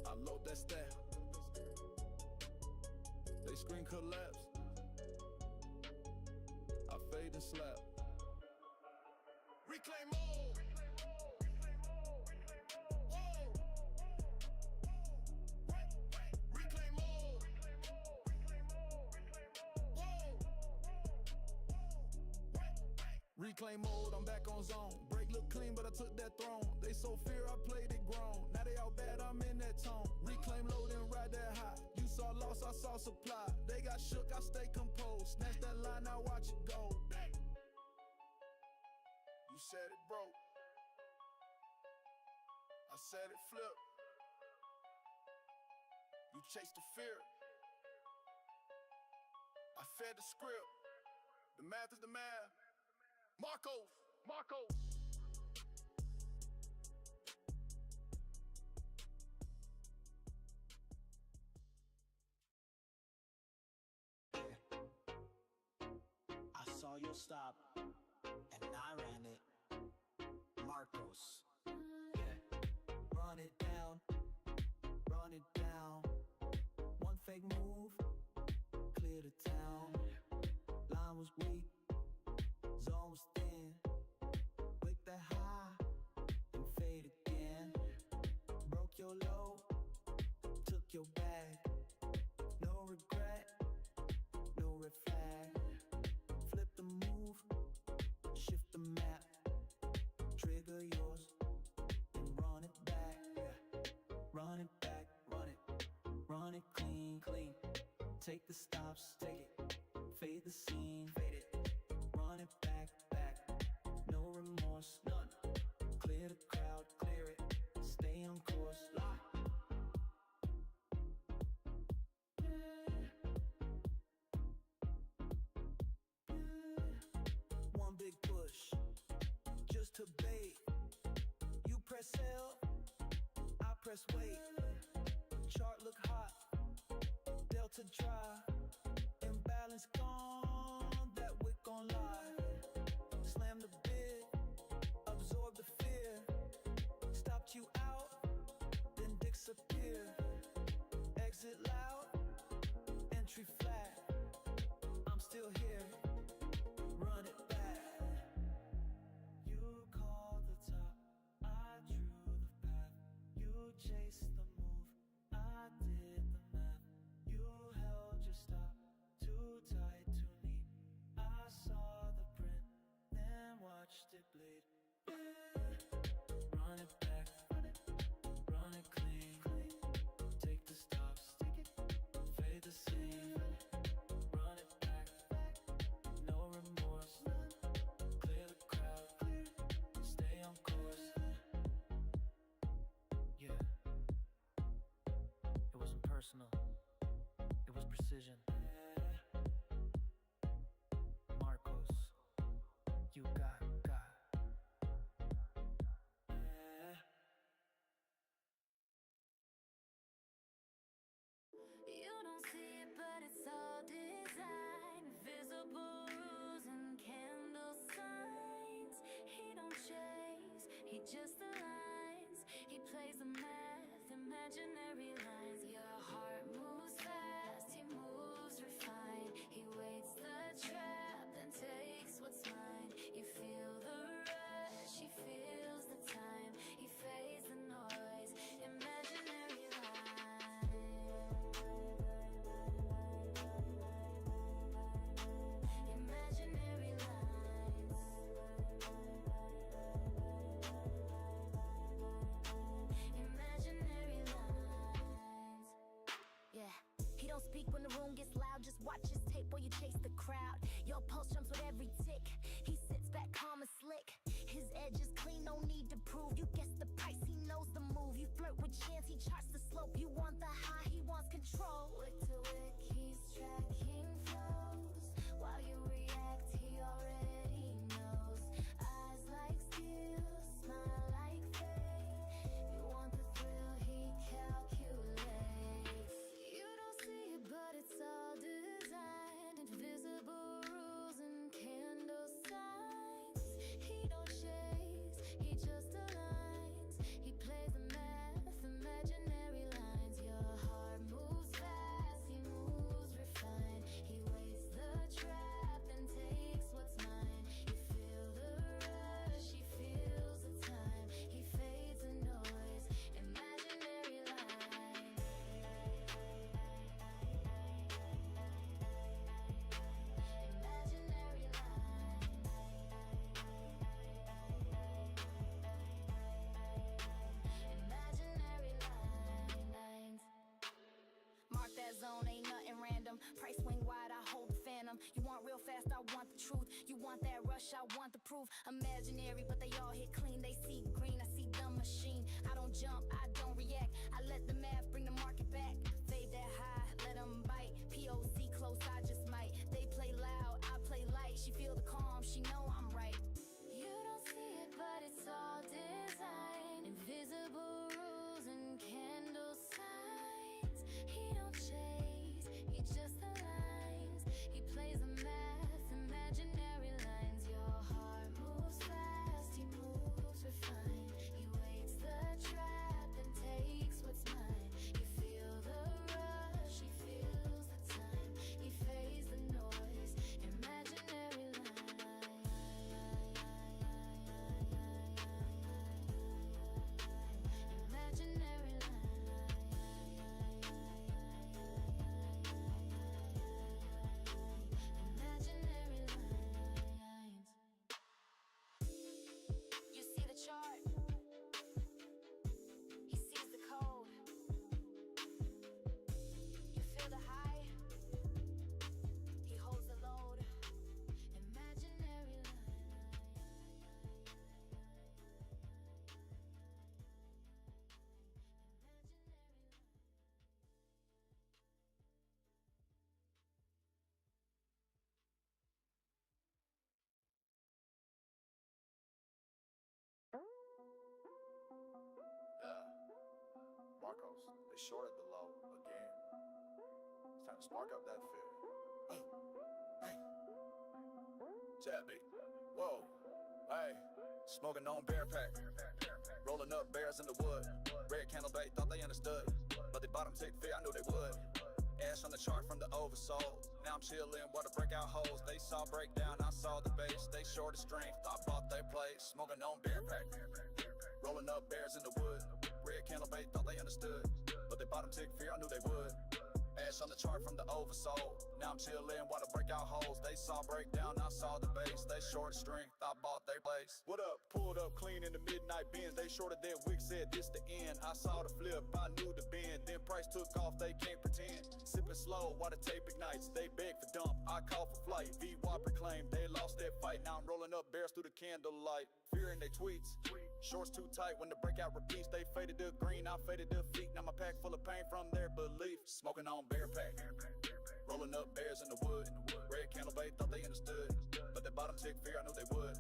I load that stack. They screen collapse. I fade and slap. Reclaim mode. Reclaim mode. Reclaim mode, I'm back on zone. Break look clean, but I took that throne. They so fear I played it grown. Now they out bad, I'm in that tone. Reclaim load and ride that high. You saw loss, I saw supply. They got shook, I stay composed. Snatch that line, now watch it go. You said it broke. I said it flip. You chased the fear. I fed the script. The math is the math. Marcos, Marcos. I saw your stop, and I ran it. Marcos. Yeah. Run it down, run it down. One fake move, clear the town. Line was weak, zone was thin. Click that high, and fade again. Broke your low, took your bag. No regret, no red flag. Flip the move, shift the map. Trigger yours, and run it back. Run it back, run it clean, clean. Take the stops, take it. Fade the scene, fade it. Run it back, back. No remorse, none. Clear the crowd, clear it. Stay on course, lock. One big push, just to bait. You press L, I press wait. Chart look hot, Delta dry. Imbalance gone, that wick gon' lie. Slam the bid, absorb the fear. Stopped you out, then disappear. Exit loud, entry flat. I'm still here, run it back. You called the top, I drew the path. You chased the move, I did the math. You held your stop, too tight, too neat. I saw the print, then watched it bleed. Run it back, run it clean. Take the stops, fade the scene. Run it back, no remorse. Clear the crowd, stay on course. Yeah, it wasn't personal, it was precision. Marcos, you got. You don't see it, but it's all design. Visible rules and candle signs. He don't chase, he just aligns. He plays the math, imaginary lines. Your heart moves fast, he moves refined. He waits the trap, then takes what's mine. You feel the rush, he feels the time. He fades the noise, imaginary imaginary lines. Imaginary lines. Yeah, he don't speak when the room gets loud. Just watch his tape while you chase the crowd. Your pulse jumps with every tick. He sits back calm and slick. His edge is clean, no need to prove. You guess the price, he knows the move. You flirt with chance, he charts the slope. You want the high, he wants control. Wick to wick, he's tracking flows. While you react, he already knows. Eyes like steel, smile like fate. You want the thrill, he calculates. You don't see it, but it's all designed. Invisible rules and candle signs. He don't chase, he just aligns. He plays the math, imaginary lines. Your heart moves fast, he moves refined. He waits the trap, then takes what's mine. You feel the rush, he feels the time. He fades the noise, imaginary lines. Imaginary lines. I want the proof. Imaginary, but they all hit clean. They see green, I see the machine. I don't jump, I don't react. I let the math bring the market back. Fade that high, let them bite. POC close, I just might. They play loud, I play light. She feel the calm, she know I'm right. You don't see it, but it's all design. Invisible rules and candle signs. He don't chase, he just aligns. He plays the math, imaginary lines. Your heart moves fast, he moves refined. He waits the trap and takes what's mine. You feel the rush, he feels the time. He fades the noise, imaginary imaginary imaginary lines. You see the chart, he sees the code. You feel the high, he holds the load. Imaginary Marcos, they shorted the low again. It's time to spark up that fear. Jabby, whoa, hey, smoking on bear pack, rolling up bears in the wood. Red candle bait, thought they understood, but they bottom tick fear, I knew they would. Ash on the chart from the oversold. Now I'm chillin', water break out holes. They saw breakdown, I saw the base. They short of strength, I bought their place. Smoking on bear pack, rolling up bears in the wood. Red candle bait, thought they understood, but they bottom tick fear, I knew they would. Ash on the chart from the oversold. Now I'm chillin', water break out holes. They saw breakdown, I saw the base. They short of strength, I bought their place. What up? Pulled up clean in the midnight bins. They shorted their wick, said this the end. I saw the flip, I knew the bend. Then price took off, they can't pretend. Sipping slow while the tape ignites. They beg for dump, I call for flight. VWAP proclaimed they lost that fight. Now I'm rolling up bears through the candlelight. Fear in they tweets. Shorts too tight when the breakout repeats. They faded to green, I faded to feet. Now my pack full of pain from their belief. Smoking on bear pack, rolling up bears in the wood. Red candle bait, thought they understood, but they bottom tick fear, I knew they would.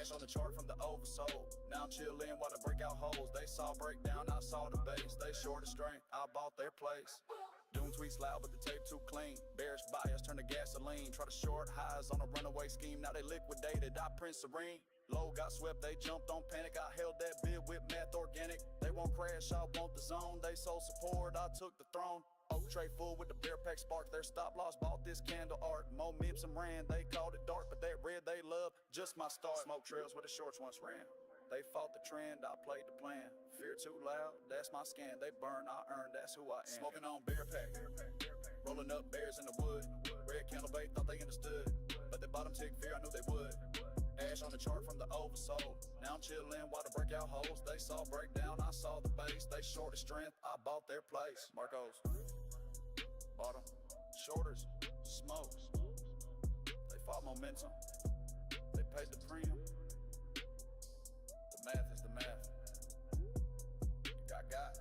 Ash on the chart from the oversold. Now I'm chillin' while the breakout holes. They saw breakdown, I saw the base. They short of strength, I bought their place. Doom tweets loud, but the tape too clean. Bearish bias turn to gasoline. Try to short highs on a runaway scheme. Now they liquidated, I print serene. Low got swept, they jumped on panic. I held that bid with math organic. They won't crash, I want the zone. They sold support, I took the throne. Oak tray full with the bear pack spark. Their stop loss bought this candle art. Mo Mips and ran, they called it dark, but that red they love, just my start. Smoke trails where the shorts once ran. They fought the trend, I played the plan. Fear too loud, that's my scan. They burn, I earn, that's who I am. Smoking on bear pack, rolling up bears in the wood. Red candle bait, thought they understood, but they bottom tick fear, I knew they would. Ash on the chart from the oversold. Now I'm chillin' while the breakout holes. They saw breakdown, I saw the base. They short of strength, I bought their place. Marcos, bottom, shorters, smokes. They fought momentum, they paid the premium. The math is the math. Got again.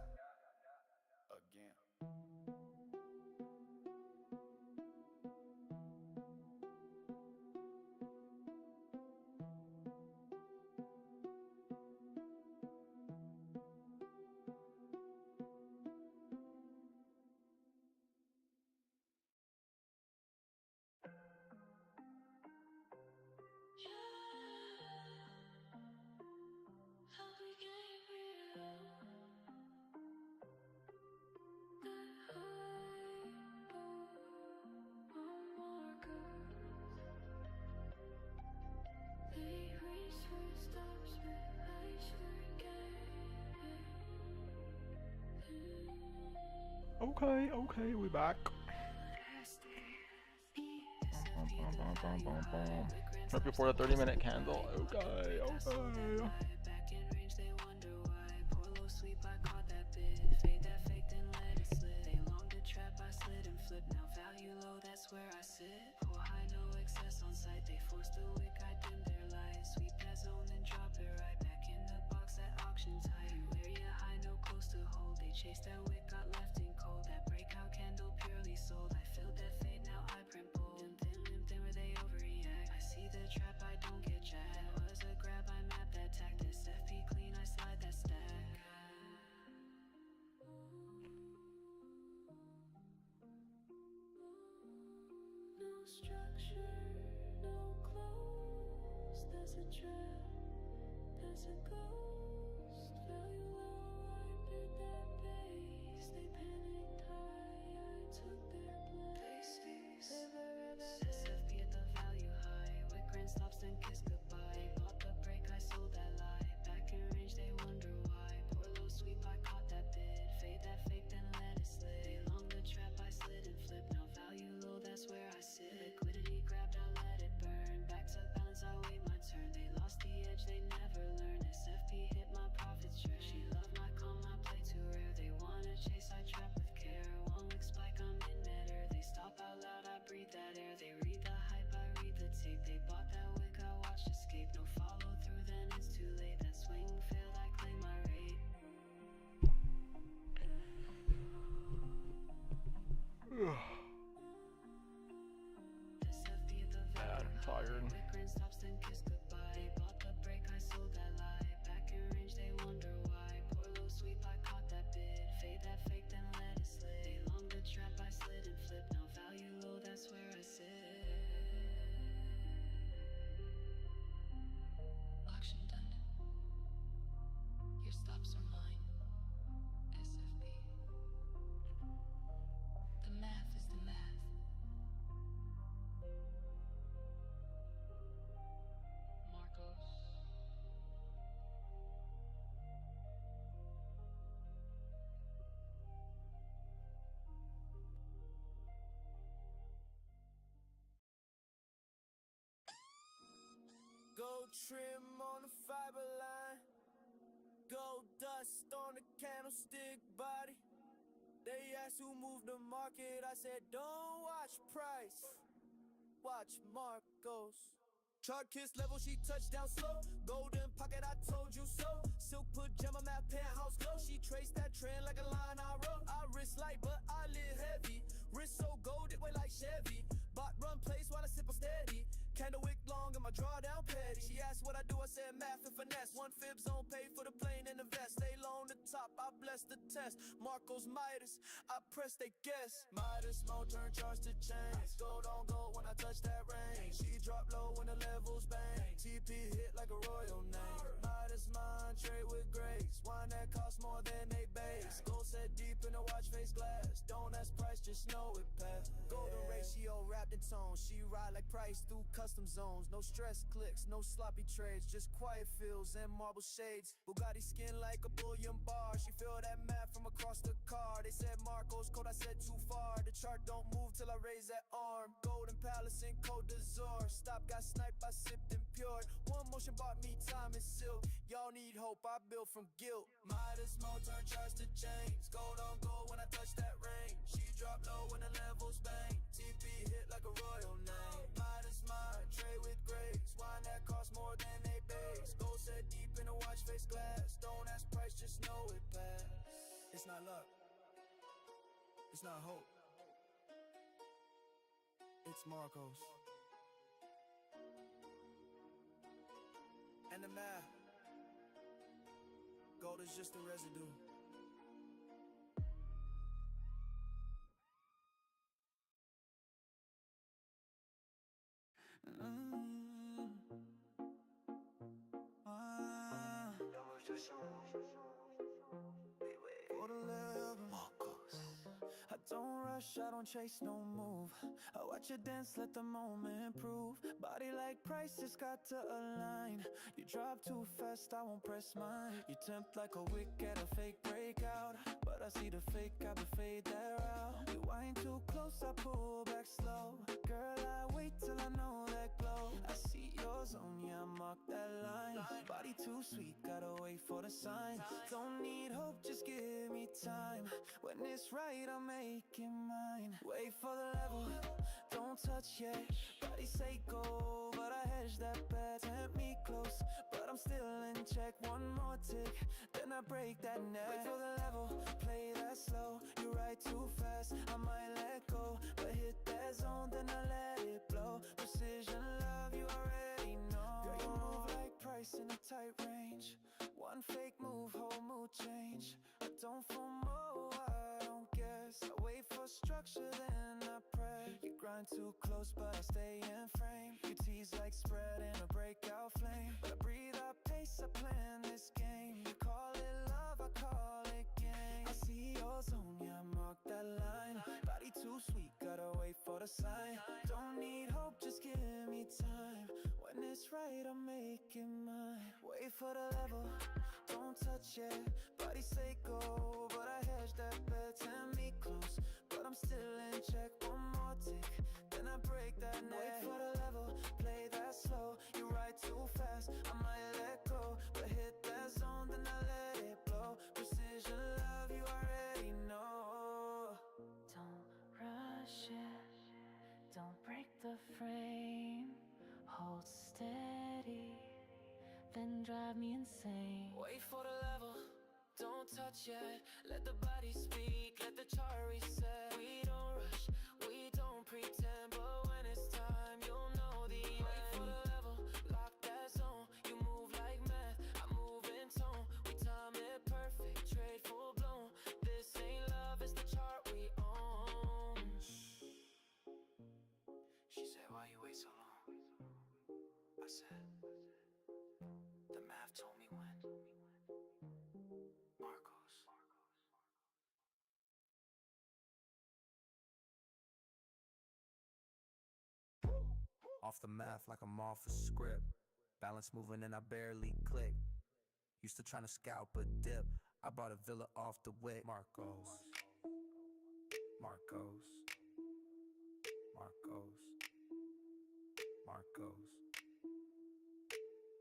Okay, we back. Right before the 30-minute candle. Okay. Now value low, that's where I sit. Pour high, no excess on sight. They forced the wick, I dimmed it. structure, no clothes. There's a trap, there's a ghost. Value low, I bid that base. They panicked high, I took their place. SFB at the value high. With grand stops and kiss goodbye. Bought the break, I sold that lie. Back in range, they wonder why. Poor low sweep, I caught that bid. Fade that fake, then let it slip. They long the trap, I slid and flipped. Now value low, that's where I sit. Liquidity grabbed, I let it burn. Back to balance, I wait my turn. They lost the edge, they never learned. SFP hit my profits trash. She loved my calm, I play too rare. They wanna chase, I trap with care. 1 week spike, I'm in matter. They stop out loud, I breathe that air. They read the hype, I read the tape. They bought that wig, I watched escape. No follow through, then it's too late. That swing failed, I claim my rate. I'm tired. With grand stops, then kiss goodbye. They bought the break, I sold that lie. Back in range, they wonder why. Poor low sweep, I caught that bid. Fade that fake, then let it slip. They long the trap, I slid and flipped. Now value low, that's where I sit. Auction done. Your stops are mine. SFB. The math is the math. Marcos. Gold trim on the fiber line, gold dust on the candlestick body. They asked who moved the market, I said don't watch price, watch Marcos. Chart kiss level, she touched down slow. Golden pocket, I told you so. Silk pajama, map penthouse glow. She traced that trend like a line I wrote. I wrist light, but I live heavy. Wrist so gold, it weigh like Chevy. Bot run place while I sip a steady. Candle wick long and my drawdown petty. She asked what I do, I said math and finesse. One fib zone, pay for the plane and the vest. Stay low on the top, I bless the test. Marcos Midas, I press they guess. Midas mode, turn charge to chains. Gold on gold when I touch that range. She drop low when the levels bang. TP hit like a royal name. Midas mine, trade with grace. Wine that costs more than they base. Gold set deep in the watch face glass. Don't ask price, just know it pass. Golden ratio wrapped in tone. She ride like price through custom zones. No stress clicks, no sloppy trades. Just quiet feels and marble shades. Bugatti skin like a bullion bar. She feel that math from across the car. They said Marcos code, I said too far. The chart don't move till I raise that arm. Golden Palace and Côte d'Azur. Stop, got sniped, I sipped and pure. One motion bought me time and silk. Y'all need hope, I built from guilt. Midas mode, turn charge to chains. Gold on gold when I touch that range. She drop low when the levels bang. TP hit like a royal name. Midas mine, trade with grace. Wine that costs more than they base. Gold set deep in the watch face glass. Don't ask price, just know it pass. It's not luck. It's not hope. It's Marcos. And the math. Gold is just a residue. I don't rush, I don't chase, no move. I watch you dance, let the moment prove. Body like prices got to align. You drop too fast, I won't press mine. You tempt like a wick at a fake breakout. But I see the fake, I be fade that route. You wind too close, I pull back slow. Girl, I wait till I know that glow. I see your zone, yeah, I mark that line. Body too sweet, gotta wait for the sign. Don't need hope, just give me time. When it's right, I'll make it mine. Wait for the level, don't touch yet. Body say go, but I hedge that bet. Tempt me close, but I'm still in check. One more tick, then I break that neck. Wait for the level, play that slow. You ride too fast, I might let go. But hit that zone, then I let it blow. Precision love, you already know. Girl, you move like price in a tight range. One fake move, whole mood change. I don't FOMO, I don't get guess. I wait for structure, then I pray. You grind too close, but I stay in frame. You tease like spread in a breakout flame. But I breathe, I pace, I plan this game. You call it love, I call it game. I see your zone, yeah, mark that line. Body too sweet, gotta wait for the sign. Don't need hope, just give me time. When it's right, I'll make it mine. Wait for the level, don't touch it. Body say go, but I hedge that bet. Tell me close, but I'm still in check. One more tick, then I break that neck. Wait for the level, play that slow. You ride too fast, I might let go. But hit that zone, then I let it blow. Precision love, you already know. Don't rush it, don't break the frame. Hold steady, then drive me insane. Wait for the level, don't touch yet. Let the body speak, let the chart reset. We don't rush, we don't pretend. But when it's time, you'll know the end. Wait for the level, lock that zone. You move like math, I move in tone. We time it perfect, trade full blown. This ain't love, it's the chart we own. She said, why you wait so long? I said, the math told me when. Marcos. Off the math like I'm off a script. Balance moving and I barely click. Used to tryna scalp a dip. I bought a villa off the wick. Marcos. Marcos. Marcos. Marcos.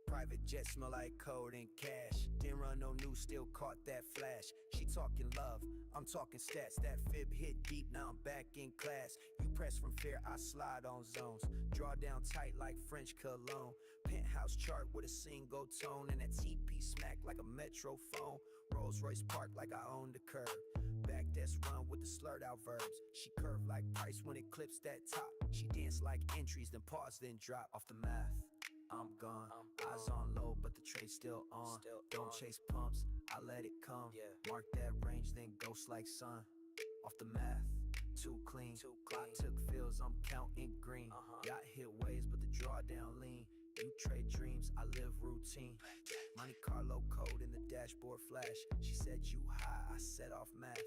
Private jet smell like code and cash. Didn't run no news, still caught that flash. She talking love, I'm talking stats. That fib hit deep, now I'm back in class. You press from fear, I slide on zones. Draw down tight like French cologne. Penthouse chart with a single tone. And that TP smack like a metro phone. Rolls Royce park like I own the curb. Back that's run with the slurred out verbs. She curved like Price when it clips that top. She danced like entries, then pause, then drop. Off the math, I'm gone. Eyes on low, but the trade's still on. Don't chase pumps, I let it come. Mark that range, then ghost like sun. Off the math, too clean. Clock took fills, I'm counting green. Got hit ways, but the drawdown lean. You trade dreams, I live routine. Monte Carlo code in the dashboard flash. She said you high, I set off math.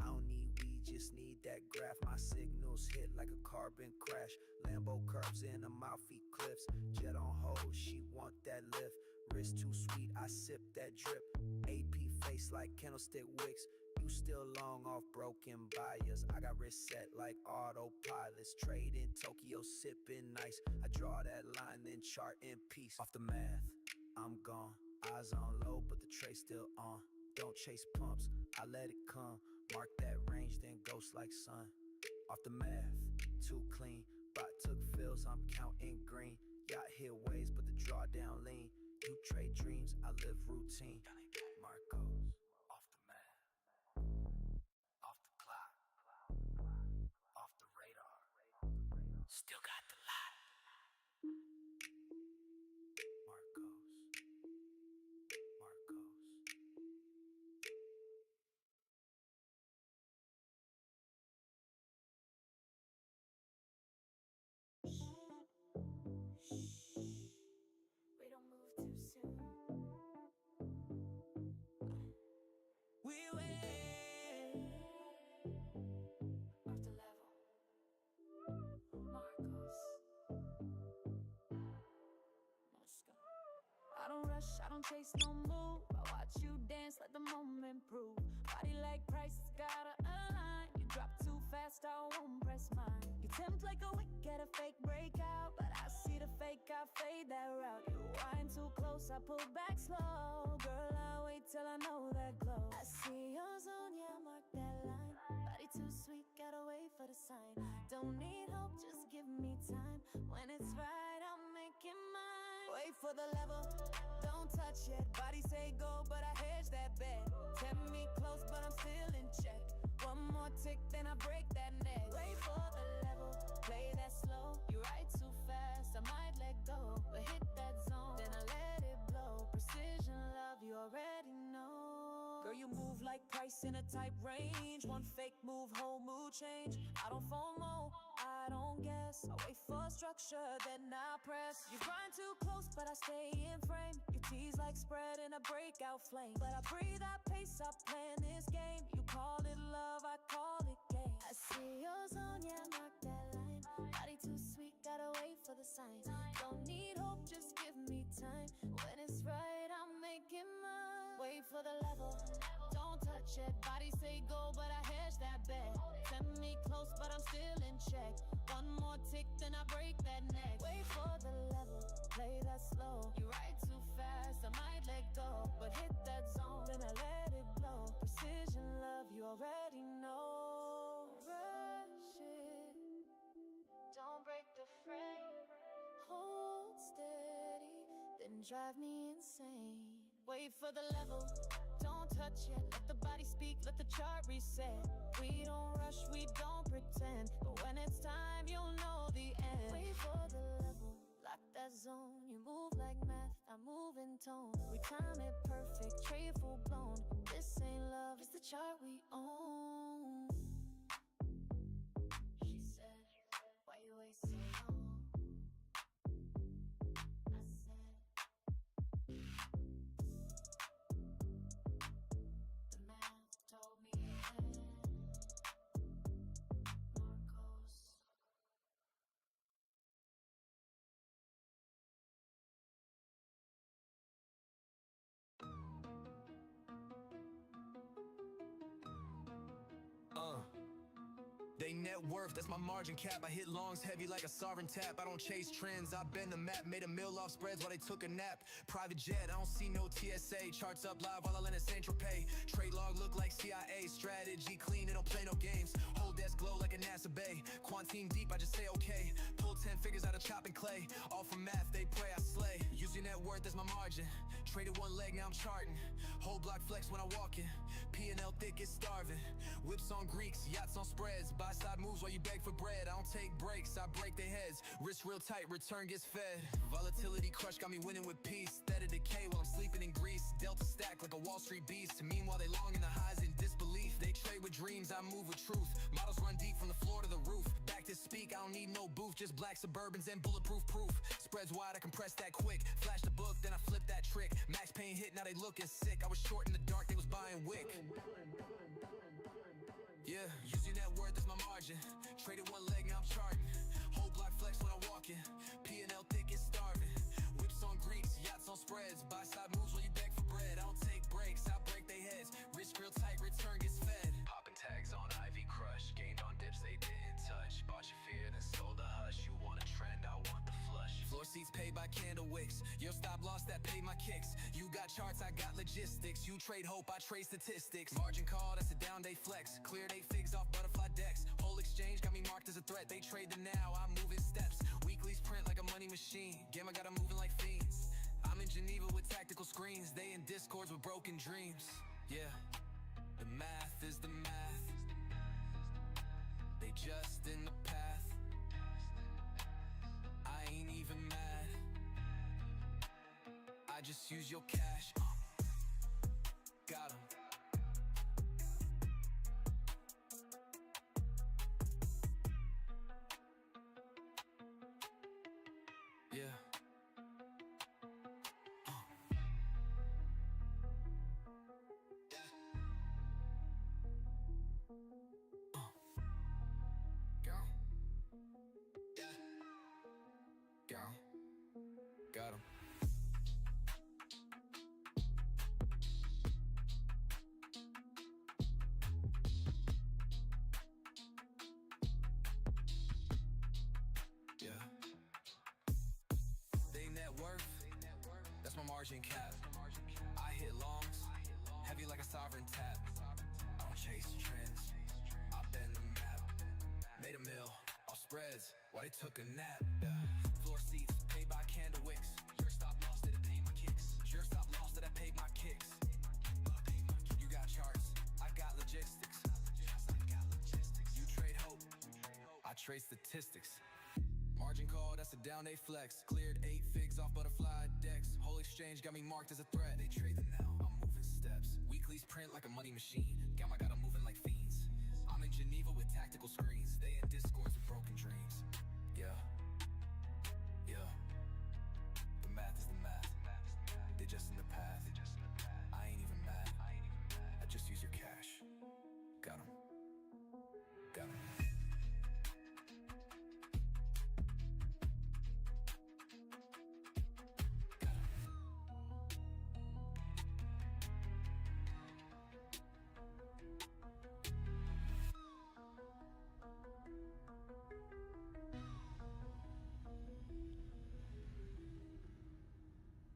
I don't need weed, just need that graph. My signals hit like a carbon crash. Lambo curves in a mouthy cliffs. Jet on hold, she want that lift. Wrist too sweet, I sip that drip. AP face like candlestick wicks. You still long off broken buyers. I got wrist set like autopilots. Trade in Tokyo, sipping nice. I draw that line, then chart in peace. Off the math, I'm gone. Eyes on low, but the trade's still on. Don't chase pumps, I let it come. Mark that range, then ghost like sun. Off the math, too clean. Bot took fills, I'm counting green. Yacht hit ways, but the drawdown lean. You trade dreams, I live routine. Marcos, off the math. Off the clock. Off the radar. Still got the lot. Marcos. Marcos. We don't move too soon. We win. Off the level. Marcos. Let's go. I don't rush, I don't chase no move. I watch you dance, let the moment prove. Body like Price, gotta align. You drop too fast, I won't press mine. You tempt like a wick at a fake breakout, but I see the fake, I fade that route. You wind too close, I pull back slow. Girl, I wait till I know that glow. I see your zone, yeah, mark that line. Body too sweet, gotta wait for the sign. Don't need hope, just give me time. When it's right, I'll make it mine. Wait for the level, don't touch yet. Body say go, but I hedge that bet. Tell me close, but I'm still in check. One more tick, then I break that neck. Wait for the level, play that slow. You ride too fast, I might let go. But hit that zone, then I let it blow. Precision love, you already know. Girl, you move like price in a tight range. One fake move, whole mood change. I don't FOMO, I don't guess. I wait for structure, then I press. You grind too close, but I stay in frame. You tease like spread in a breakout flame. But I breathe, I pace, I plan this game. You call it love, I call it game. I see your zone, yeah, mark that line. Body too sweet, gotta wait for the signs. Don't need hope, just give me time. When it's right, I'll make it mine. Wait for the level, don't touch it. Body say go, but I hedge that bet. Send me close, but I'm still in check. One more tick, then I break that neck. Wait for the level, play that slow. You ride too fast, I might let go. But hit that zone, then I let it blow. Precision love, you already know. Rush it, don't break the frame. Hold steady, then drive me insane. Wait for the level, don't touch it. Let the body speak, let the chart reset. We don't rush, we don't pretend. But when it's time, you'll know the end. Wait for the level, lock that zone. You move like math, I move in tone. We time it perfect, trade full blown. This ain't love, it's the chart we own. She said, why you wait so long? They net worth, that's my margin cap. I hit longs heavy like a sovereign tap. I don't chase trends, I bend the map. Made a meal off spreads while they took a nap. Private jet, I don't see no TSA. Charts up live while I land in Saint Tropez. Trade log look like CIA. Strategy clean, it don't play no games. Whole desk glow like a NASA bay. Quantine deep, I just say okay. Pull 10 figures out of chopping clay. All from math, they pray I slay. Use your net worth as my margin. Traded one leg, now I'm charting. Whole block flex when I walk in. P&L thick, it's starving. Whips on Greeks, yachts on spreads. Buy side moves while you beg for bread. I don't take breaks, I break their heads. Risk real tight, return gets fed. Volatility crush got me winning with peace. Steady decay while I'm sleeping in Greece. Delta stack like a Wall Street beast. Meanwhile they long in the highs in disbelief. They trade with dreams, I move with truth. Models run deep from the floor to the roof. Back to speak, I don't need no booth. Just black Suburbans and bulletproof proof. Spreads wide, I compress that quick. Flash the book, then I flip that trick. Max Payne hit, now they looking sick. I was short in the dark, they was buying wick. Yeah, use your net worth as my margin. Traded one leg, now I'm charting. Whole block flex when I walk in. P&L thick, it's starving. Whips on Greeks, yachts on spreads. Buy side moves while you beg for bread. I don't take breaks, I break their heads. Risk real tight, return gets fed. Popping tags on Ivy Crush. Gained on dips they didn't touch. Bought your fear, then sold the hush. You want a trend, I want the flush. Floor seats paid by candle wicks. Your stop loss that paid my kicks. You got charts, I got logistics. You trade hope, I trade statistics. Margin call, that's a down day flex. Cleared 8 figs off butterfly decks. Whole exchange got me marked as a threat. They trade the now, I'm moving steps. Weeklies print like a money machine. Gamma got 'em moving like fiends. I'm in Geneva with tactical screens. They in discords with broken dreams. Yeah, the math is the math. They just in the path. I ain't even mad. I just use your cash. Got 'em. Yeah. Got 'em. Yeah. They net worth, that's my margin cap. I hit longs, heavy like a sovereign tap. I don't chase trends, I bend the map. Made a meal off spreads while they took a nap. Yeah. Floor seats paid by candle wicks. Your stop loss that I paid my kicks. Your stop loss that I paid my kicks. You got charts, I got logistics. You trade hope, I trade statistics. Margin call, that's a down day flex. Cleared 8 figs off butterfly decks. Whole exchange got me marked as a threat. They trade the now, I'm moving steps. Weekly Please print like a money machine. Gamma got 'em moving like fiends. I'm in Geneva with tactical screens. They in discords with broken dreams. Yeah. Yeah. The math is the math. They just in the path. I ain't even mad. I just use your cash. Got 'em. Got 'em.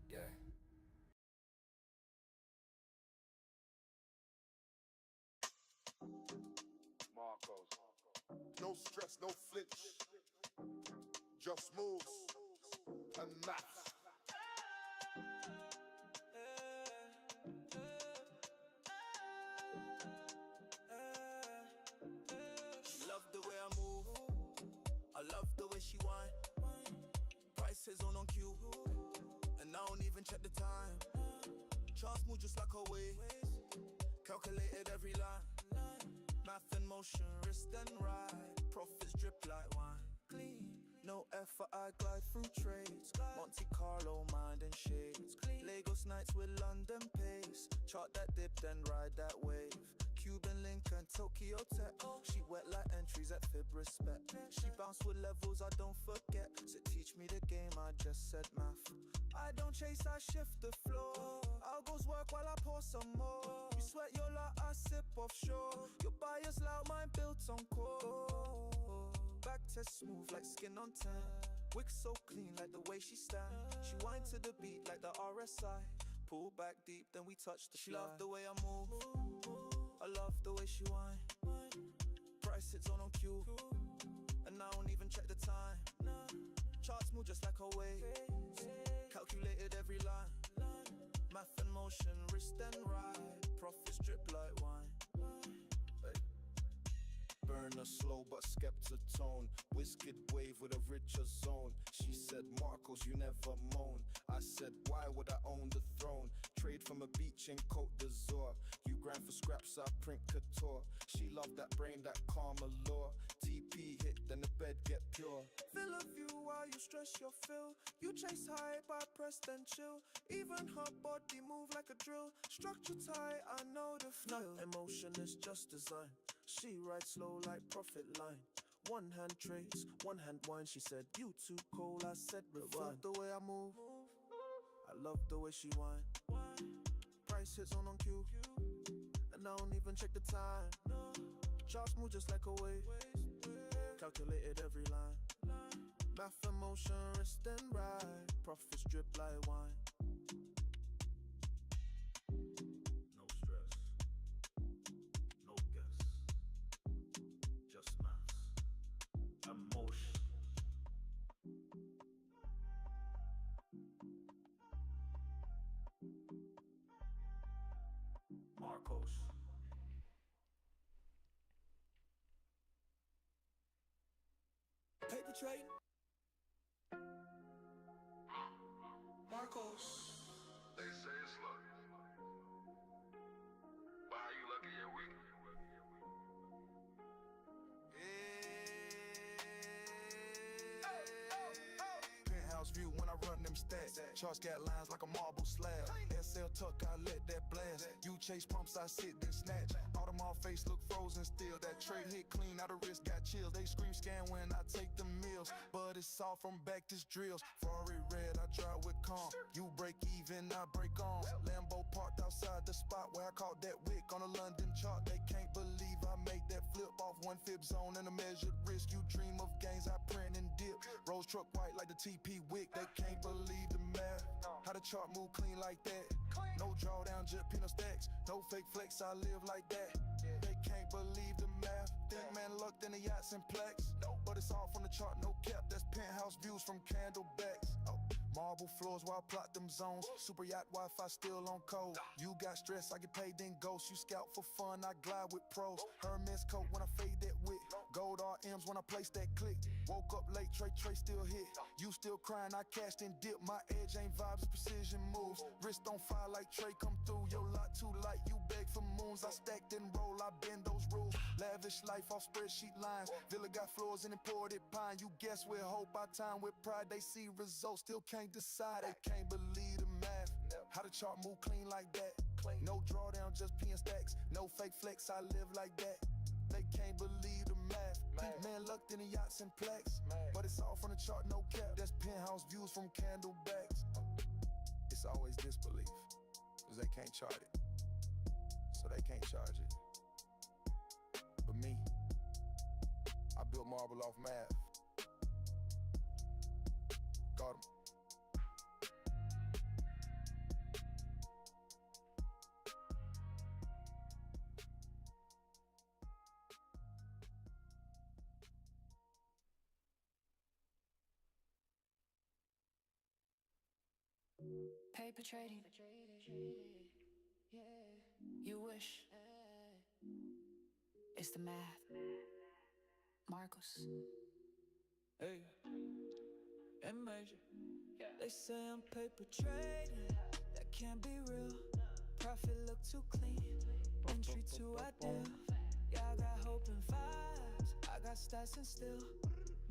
Yeah. Marcos. No stress, no flinch. Just moves and maths. She love the way I move. I love the way she whine. Prices on cue, and I don't even check the time. Charts move just like her waist. Calculated every line. Math in motion, wrist and ride. Profits drip like wine. Clean, no effort, I glide through trades. Monte Carlo, mind and shades. Lagos nights with London pace. Chart that dip, then ride that wave. Cuban link and Tokyo Tech. She wet like entries at Fib Respect. She bounce with levels I don't forget. So teach me the game, I just said math. I don't chase, I shift the floor. I'll goes work while I pour some more. You sweat your lot, I sip offshore. Your buyer's loud, mine built on core. Back test smooth like skin on tan. Wick so clean like the way she stand. She whine to the beat like the RSI. Pull back deep, then we touch the fly. She love the way I move. I love the way she whine. Price hits on cue, and I don't even check the time. Charts move just like her way. Calculated every line. Math in motion, wrist and ride. Profits drip like wine. Hey. Burner slow but skeptitone. Whiskey wave with a richer zone. She said, Marcos, you never moan. I said, why would I own the throne? Trade from a beach in Côte d'Azur. You grind for scraps, I print couture. She loved that brain, that calm allure. TP hit, then the bed get pure. Fill a view while you stress your fill. You chase high, I press then chill. Even her body move like a drill. Structure tight, I know the feel. No emotion is just design. She rides slow like profit line. One hand trace, one hand wine. She said, you too cold, I said rewind. The way I move, I love the way she whine. Price hits on cue, and I don't even check the time. Charts move just like a wave. Calculated every line. Math in motion, wrist and ride. Profits drip like wine. No stress, no guess. Just maths, emotion. Marcos. Paper trading. Marcos. They say it's luck. Why are you lucky you're weak? Penthouse view when I run them stats. Charts got lines like a marble slab. SL tuck, I let that blast. You chase pumps, I sit then snatch. Audemars face look frozen still. That trade hit clean, out of wrist got chills. They scream scan when I take the meals. But it's all from back this drills. Ferrari red, I drive with calm. You break even, I break arms. Lambo parked outside the spot where I caught that wick on a London chart. They can't believe I made that flip off one fib zone and a measured risk. You dream of gains, I print and dip. Rose truck white like the TP wick. They can't believe the math. How the chart move clean like that. No drawdown, just pin stacks. No fake flex, I live like that. They can't believe the math. Think man luck than the yachts and plaques. But it's all from the chart, no cap. That's penthouse views from candlebacks. Marble floors while I plot them zones. Super yacht Wi-Fi still on code. You got stress, I get paid then ghost. You scout for fun, I glide with pros. Hermes coat when I fade that wick. Gold RMs when I place that click. Woke up late, Trey still hit. You still crying, I cashed and dipped. My edge ain't vibes, precision moves. Wrist on fire like Trey come through. Your lot too light, you beg for moons. I stacked and roll, I bend those rules. Lavish life off spreadsheet lines. Villa got floors and imported pine. You guess with hope, I time with pride. They see results, still can't decide. They can't believe the math. How the chart move clean like that? No drawdown, just P and stacks. No fake flex, I live like that. They can't believe the math. Think man lucked in the yachts and plaques. But it's all from the chart, no cap. That's penthouse views from candlebacks. It's always disbelief, cause they can't chart it, so they can't charge it. But me, I built marble off math. Got 'em. Paper trading. You wish. It's the math. Marcos. Hey, and major. They say I'm paper trading. That can't be real. Profit look too clean. Entry too ideal. Yeah, I got hope and vibes. I got stats and still.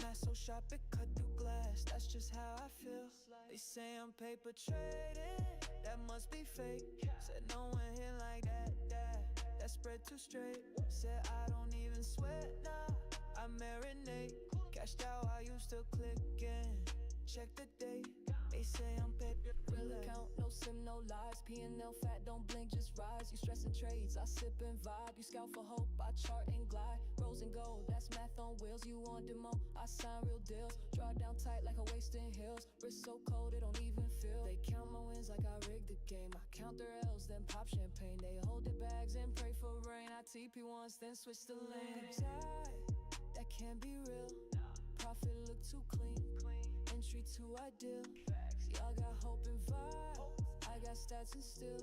Math so sharp it cut through glass. That's just how I feel. They say I'm paper trading. That must be fake. Said no one hit like that. That spread too straight. Said I don't even sweat, nah. I marinate. Cashed out, how you still clicking? Check the date. They say I'm paper. Real account, no sim, no lies. P&L fat, don't blink, just rise. You stressing trades, I sip and vibe. You scout for hope, I chart and glide. Rose and gold, that's math on wheels. You on demo, I sign real deals. Draw down tight like a waist in heels. Wrist so cold, it don't even feel. They count my wins like I rigged the game. I count their L's, then pop champagne. They hold their bags and pray for rain. I TP once, then switch the lane. That can't be real. Profit look too clean. Entry too ideal. Y'all got hope and vibe. I got stats and still.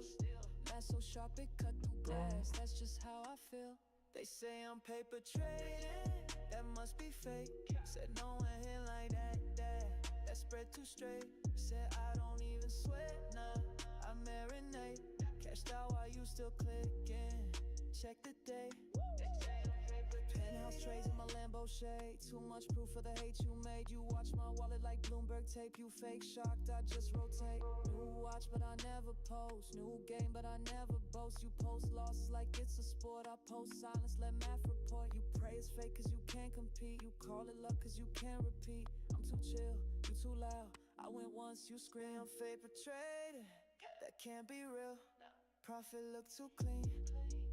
Math so sharp it cut through glass. That's just how I feel. They say I'm paper trading. That must be fake. Said no one hit like that. That spread too straight. Said I don't even sweat, nah. I marinate. Cashed out while you still clicking. Check the date. Penthouse trades in my Lambo shade. Too much proof for the hate you made. You watch my wallet like Bloomberg tape. You fake shocked, I just rotate. New watch, but I never post. New game, but I never boast. You post losses like it's a sport. I post silence, let math report. You pray it's fake cause you can't compete. You call it luck cause you can't repeat. I'm too chill, you too loud. I went once, you scream. I'm paper trading. That can't be real. Profit look too clean.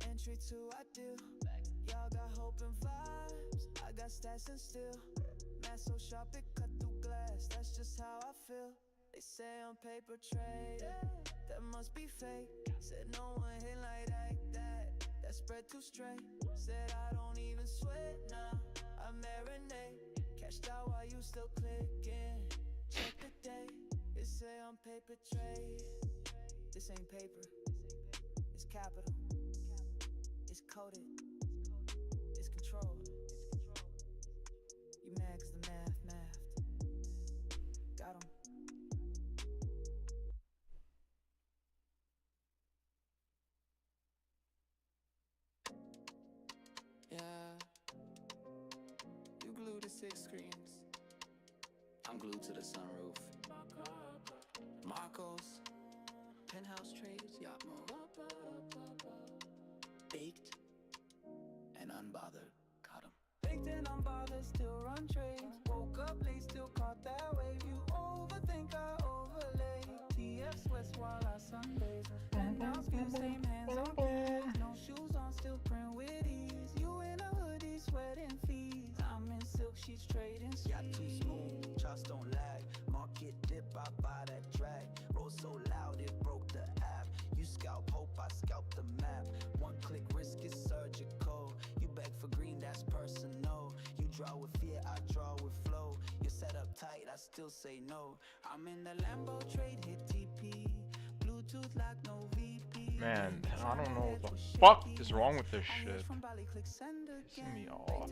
Entry too ideal. Y'all got hope and vibes. I got stats and still. Math so sharp it cut through glass. That's just how I feel. They say I'm paper trading. That must be fake. Said no one hit like that. That spread too straight. Said I don't even sweat, nah. I marinate. Cashed out while you still clicking. Check the date. They say I'm paper trade. This ain't paper. It's capital. It's coded. It's controlled. You mad cause the math mathed. Got 'em. Yeah. You glued to 6 screens. I'm glued to the sunroof. Marcos. Penthouse trades, yacht mode. Baked and unbothered. Got 'em. Baked and unbothered, still run trades. Woke up late, still caught that wave. You overthink, I overlay. TF sweats while I sunbathe. Penthouse view, same hands on keys. No shoes on, still print with ease. You in a hoodie, sweating fees. I'm in silk sheets, trading Yeah, too smooth, charts don't lag. Market dip, I buy that drag. Roll so loud, it broke the app. You scalp hope, I scalp the map. One click risk is surgical. You beg for green, that's personal. You draw with fear, I draw with flow. You're set up tight, I still say no. I'm in the Lambo trade, hit TP. Bluetooth like no VP. Man, I don't know what the fuck is wrong with this shit. Pissing me off.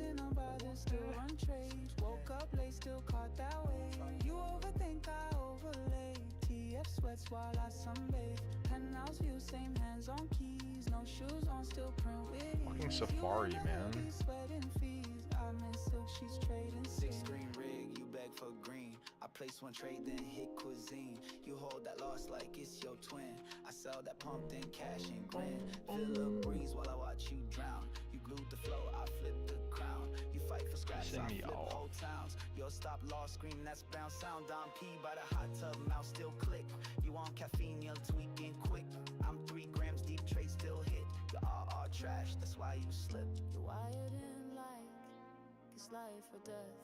Woke up late, still caught that wave. You overthink, I overlay. TF sweats while I sunbathe. Penthouse view, same hands on keys. No shoes on, still print with Fucking Safari, man. Sweating fees. I'm in silk, she's trading Six screen rig, you beg for green. I place one trade, then hit cuisine. You hold that loss like it's your twin. I sell that pump, then cash and grin. Feel a breeze while I watch you drown. You glued the flow, I flip the crown. You fight for scraps, I flip whole towns. Your stop loss scream, that's brown sound. Don P by the hot tub, mouse still click. You on caffeine, you're tweaking quick. I'm 3 grams deep, trade still hit. Your RR trash, that's why you slip. You're wired in like it's life or death.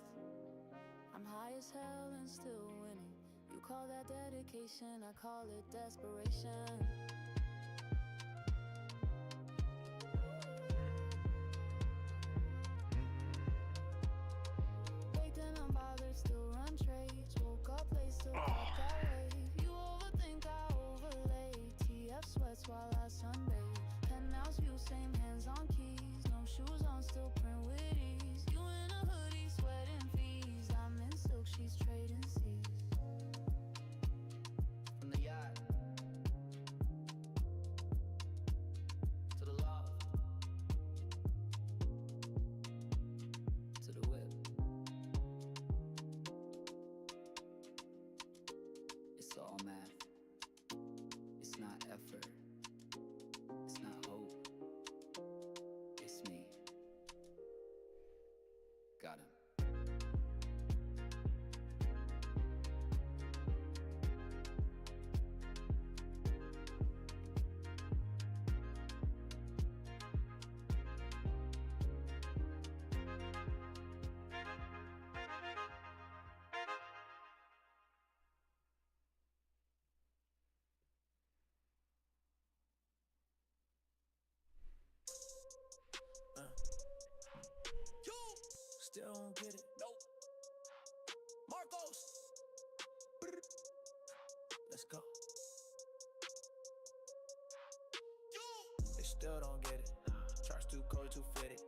I'm high as hell and still winning. You call that dedication, I call it desperation. Baked and unbothered, still run trades. Woke up late, still caught that wave. You overthink, I overlay. TF sweats while I sunbathe. Penthouse view, same hands on keys. No shoes on, still print with ease. You in a hoodie, sweating fees. I'm in silk, she's trading seas. From the yacht to the loft to the whip. It's all math. It's not effort. It's not hope. It's me. Got him. Still don't get it. Nope. Marcos. Brr. Let's go. They still don't get it. Charge too cold, too fitted.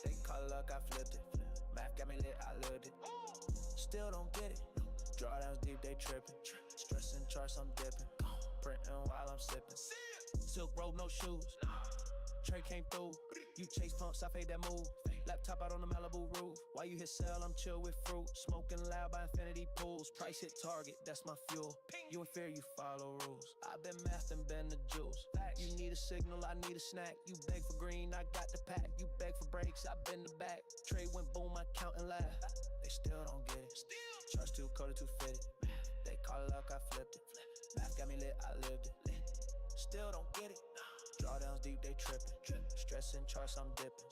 They call it luck, I flipped it. Math got me lit, I lived it. Still don't get it. Drawdowns deep, they tripping. Stressing charts, I'm dipping. Printing while I'm sipping. Silk robe, no shoes. Trey came through. You chase pumps, I fade that move. Laptop out on the Malibu roof. Why you hit sell, I'm chill with fruit. Smoking loud by infinity pools. Price hit target, that's my fuel. You in fear, you follow rules. I've been masked and been the juice. You need a signal, I need a snack. You beg for green, I got the pack. You beg for breaks, I been the back. Trade went boom, I count and laugh. They still don't get it. Charge too cold, too fitted. They call it luck, I flipped it. Math got me lit, I lived it. Still don't get it. Drawdowns deep, they tripping. Stressing charts, I'm dipping.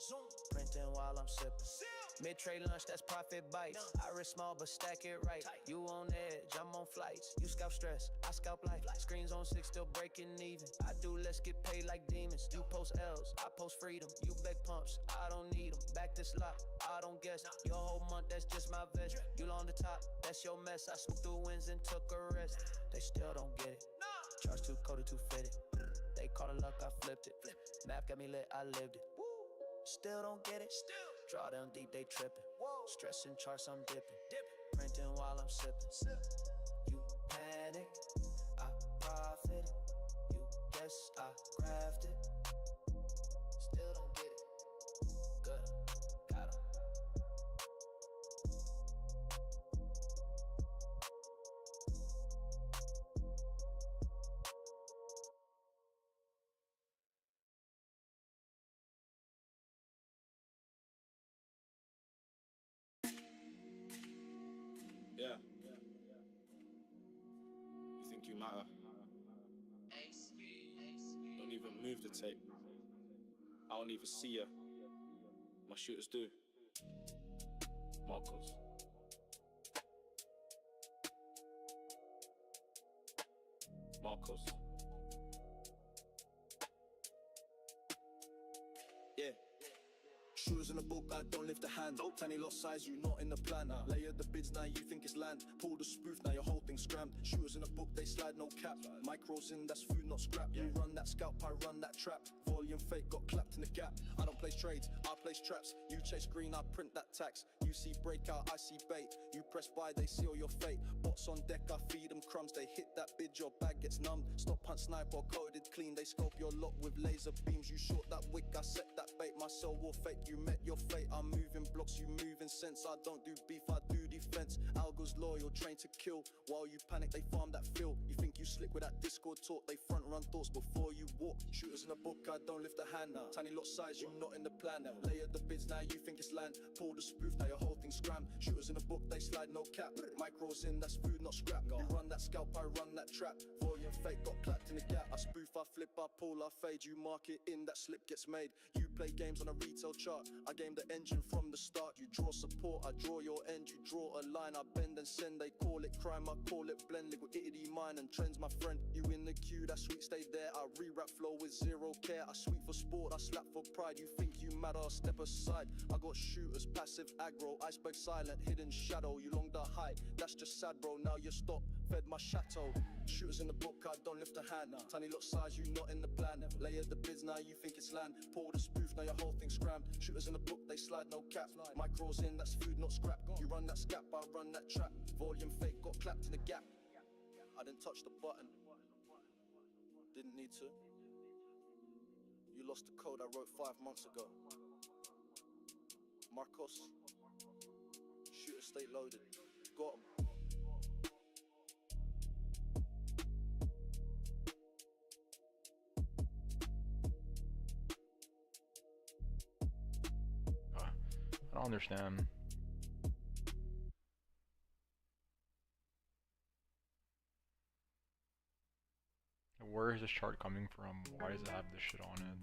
Printing while I'm sipping. Mid-trade lunch, that's profit bites. I risk small, but stack it right. You on edge, I'm on flights. You scalp stress, I scalp life. Screens on 6, still breaking even. I do less, get paid like demons. You post L's, I post freedom. You beg pumps, I don't need them. Back this lot, I don't guess. Your whole month, that's just my vest. You on the top, that's your mess. I swooped through wins and took a rest. They still don't get it. Charge too cold, too fitted. They call it luck, I flipped it. Map got me lit, I lived it. Still don't get it. Drawdown deep, they tripping. Stressing charts, I'm dipping. Printing while I'm sipping. You panic, I profit. You guess I craft it. Still don't get it. Good, got 'em. Yeah. You think you matter? Don't even move the tape. I don't even see ya. My shooters do. Marcos. Marcos. Yeah. Shooters in the book, I don't lift a hand. Tiny lot size, you not in the plan. Layer the bids, now you think it's land. Pull the spoof, now your whole thing scrammed. Shooters in the book, they slide, no cap. Micros in, that's food, not scrap. You run that scalp, I run that trap. Volume fake, got clapped in the gap. I don't place trades, I place traps. You chase green, I print that tax. You see breakout, I see bait. You press buy, they seal your fate. Bots on deck, I feed them crumbs. They hit that bid, your bag gets numbed. Stop hunt sniper, coded clean. They scope your lot with laser beams. You short that wick, I set that bait. My cell will fake, you met your fate. I'm moving blocks, you moving sense. I don't do beef, I do defense. Algo's loyal, trained to kill. While you panic, they farm that fill. You think you slick with that Discord talk. They front run thoughts before you walk. Shooters in the book, I don't lift a hand. Tiny lot size, you not in the plan. Layer the bids, now you think it's land. Pull the spoof, now your whole thing scrammed. Shooters in the book, they slide, no cap. Micros in, that's food, not scrap. You run that scalp, I run that trap. Volume fake, got clapped in the gap. I spoof, I flip, I pull, I fade. You mark it in, that slip gets made. You play games on a retail chart. I game the engine from the start. You draw support, I draw your end. You draw a line, I bend and send. They call it crime, I call it blend. Liquidity mine and trends, my friend. You in the queue, that sweet stay there. I re-rap flow with zero care. I sweep for sport, I slap for pride. You think you matter, step aside. I got shooters, passive aggro. Iceberg silent, hidden shadow. You long the height, that's just sad bro. Now you stop, fed my chateau. Shooters in the book, I don't lift a hand. Tiny lot size, you not in the plan. Layer the bids, now you think it's land. Pull the spoof, now your whole thing scrammed. Shooters in the book, they slide, no cap. Micros in, that's food, not scrap. You run that scap, I run that trap. Volume fake, got clapped in the gap. I didn't touch the button. Didn't need to. You lost the code I wrote 5 months ago. Marcos, shooter stay loaded. Got 'em. I don't understand. Where is this chart coming from? Why does it have this shit on it?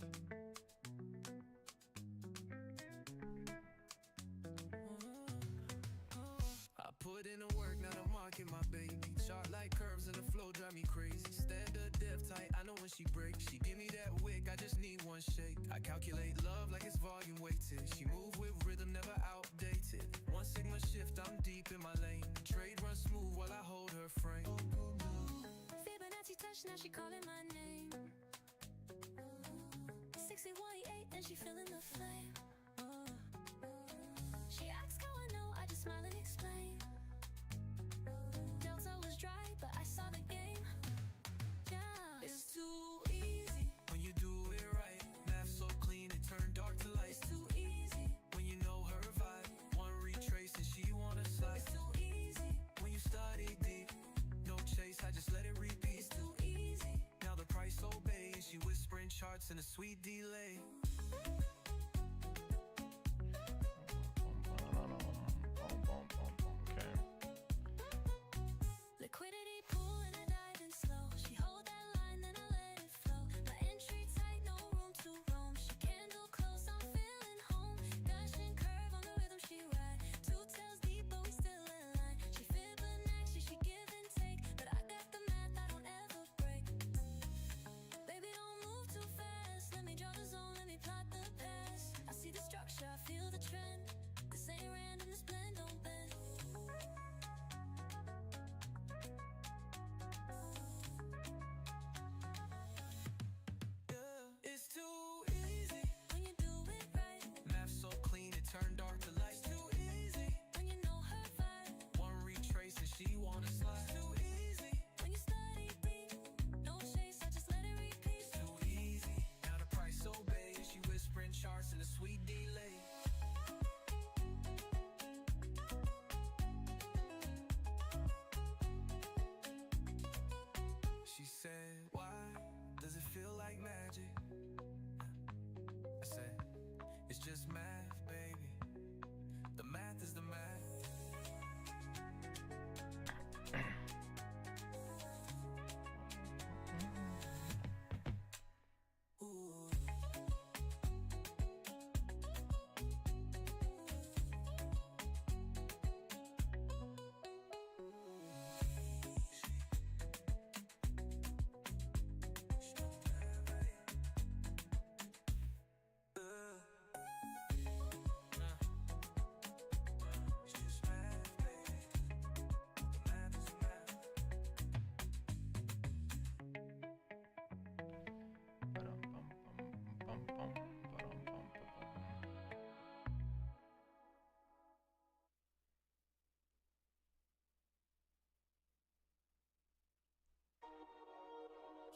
I put in the work, now the market my baby. Chart like curves and the flow drive me crazy. Standard depth tight, I know when she breaks. She give me that wick, I just need one shake. I calculate love like it's volume weighted. She move with rhythm, never outdated. One sigma shift, I'm deep in my lane. Trade runs smooth while I hold her frame. Fibonacci touch, now she calling my name. 6188 and she feeling the flame. She asks how I know, I just smile and explain. Delta was dry, but I saw the game. Yeah, it's too easy when you do it right. Math so clean, it turned dark to light. It's too easy when you know her vibe. One retrace and she wanna slide. It's too easy when you study deep. No chase, I just let it repeat. It's too easy. Now the price obeys. She whispering charts in a sweet delay. Liquidity pool and I dive in slow. She hold that line, then I let it flow. My entry tight, no room to roam. She candle close, I'm feeling home. Dashing curve on the rhythm she ride. Two tails deep, but we still in line. She Fibonacci, she give and take. But I got the math, I don't ever break. Baby, don't move too fast. Let me draw the zone, let me plot the past. I see the structure, I feel the trend. This ain't random, this blend don't bend. It's too easy when you do it right. Math so clean, it turned dark to light. It's too easy when you know her vibe. One retrace and she wanna slide. It's too easy when you study deep. No chase, I just let it repeat. It's too easy. Now the price obeys. She whispering charts in a sweet delay. She said, why does it feel like magic? I said, it's just math, baby. The math is the math.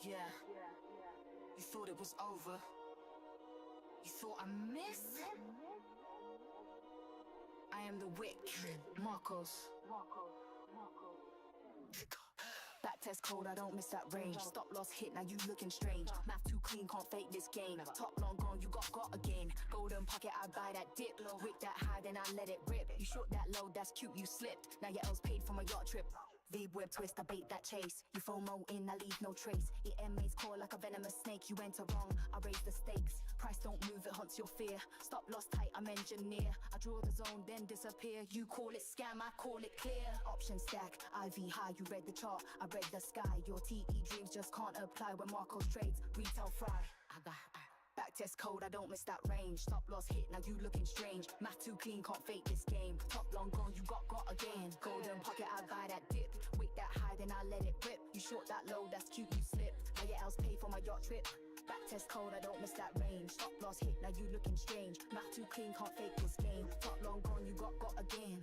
Yeah. You thought it was over. You thought I missed? I am the wick, Marcos. Back test cold, I don't miss that range. Stop loss hit, now you looking strange. Math too clean, can't fake this game. Top long gone, you got again. Golden pocket, I buy that dip. Wick that high, then I let it rip. You short that low, that's cute, you slipped. Now your L's paid for my yacht trip. V-web twist, I bait that chase. You FOMO in, I leave no trace. It MA's core like a venomous snake. You enter wrong, I raise the stakes. Price don't move, it haunts your fear. Stop loss tight, I'm engineer. I draw the zone, then disappear. You call it scam, I call it clear. Option stack, IV high, you read the chart, I read the sky. Your TE dreams just can't apply when Marcos trades. Retail fry, back test code, I don't miss that range. Stop loss hit, now you looking strange. Math too clean, can't fake this game. Top long gone, you got again. Golden pocket, I buy that dip. Wick that high, then I let it rip. You short that low, that's cute, you slipped. Now your else pay for my yacht trip. Back test code, I don't miss that range. Stop loss hit, now you looking strange. Math too clean, can't fake this game. Top long gone, you got again.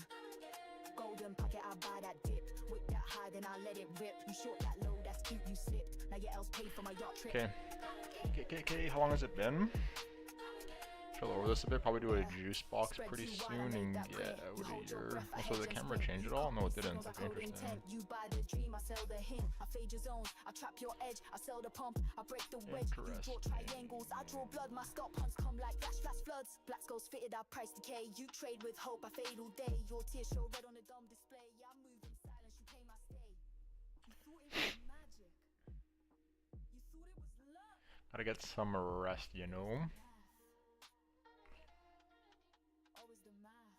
Golden pocket, I buy that dip. Wick that high, then I let it rip. You short that low, that's cute, you slipped. Now your else pay for my yacht trip. Okay, how long has it been? Should lower this a bit, probably do a juice box pretty soon and get out of here. Also, the camera changed at all? No, it didn't. Okay, interesting. You buy the dream, I sell the hint. I fade your zones, I trap your edge. I sell the pump, I break the wedge. You draw triangles, I draw blood. My stop hunts come like flash floods. Black skulls fitted, I price decay. You trade with hope, I fade all day. Your tears show red on the dumb display. Yeah, I move in silence, you pay my stay. You thought it was magic. You thought it was love. Gotta get some rest, you know. Always the math.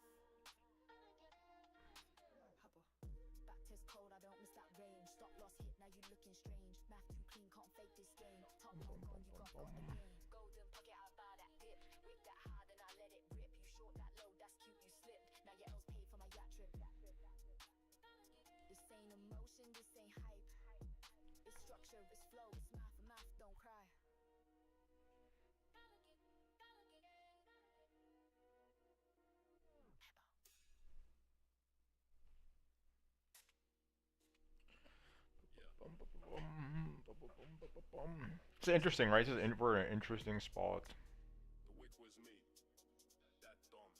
Back test cold, I don't miss that range. Stop loss hit, now you looking strange. Math too clean, can't fake this game. Top long gone, you got again. Golden pocket, I buy that dip. Wick that hard, then I let it rip. You short that low, that's cute, you slipped. Now your else pay for my yacht trip. This ain't emotion, this ain't hype. It's structure, it's flow, it's math, don't cry. It's interesting, right? We're in an interesting spot. The wick was me. That dumb.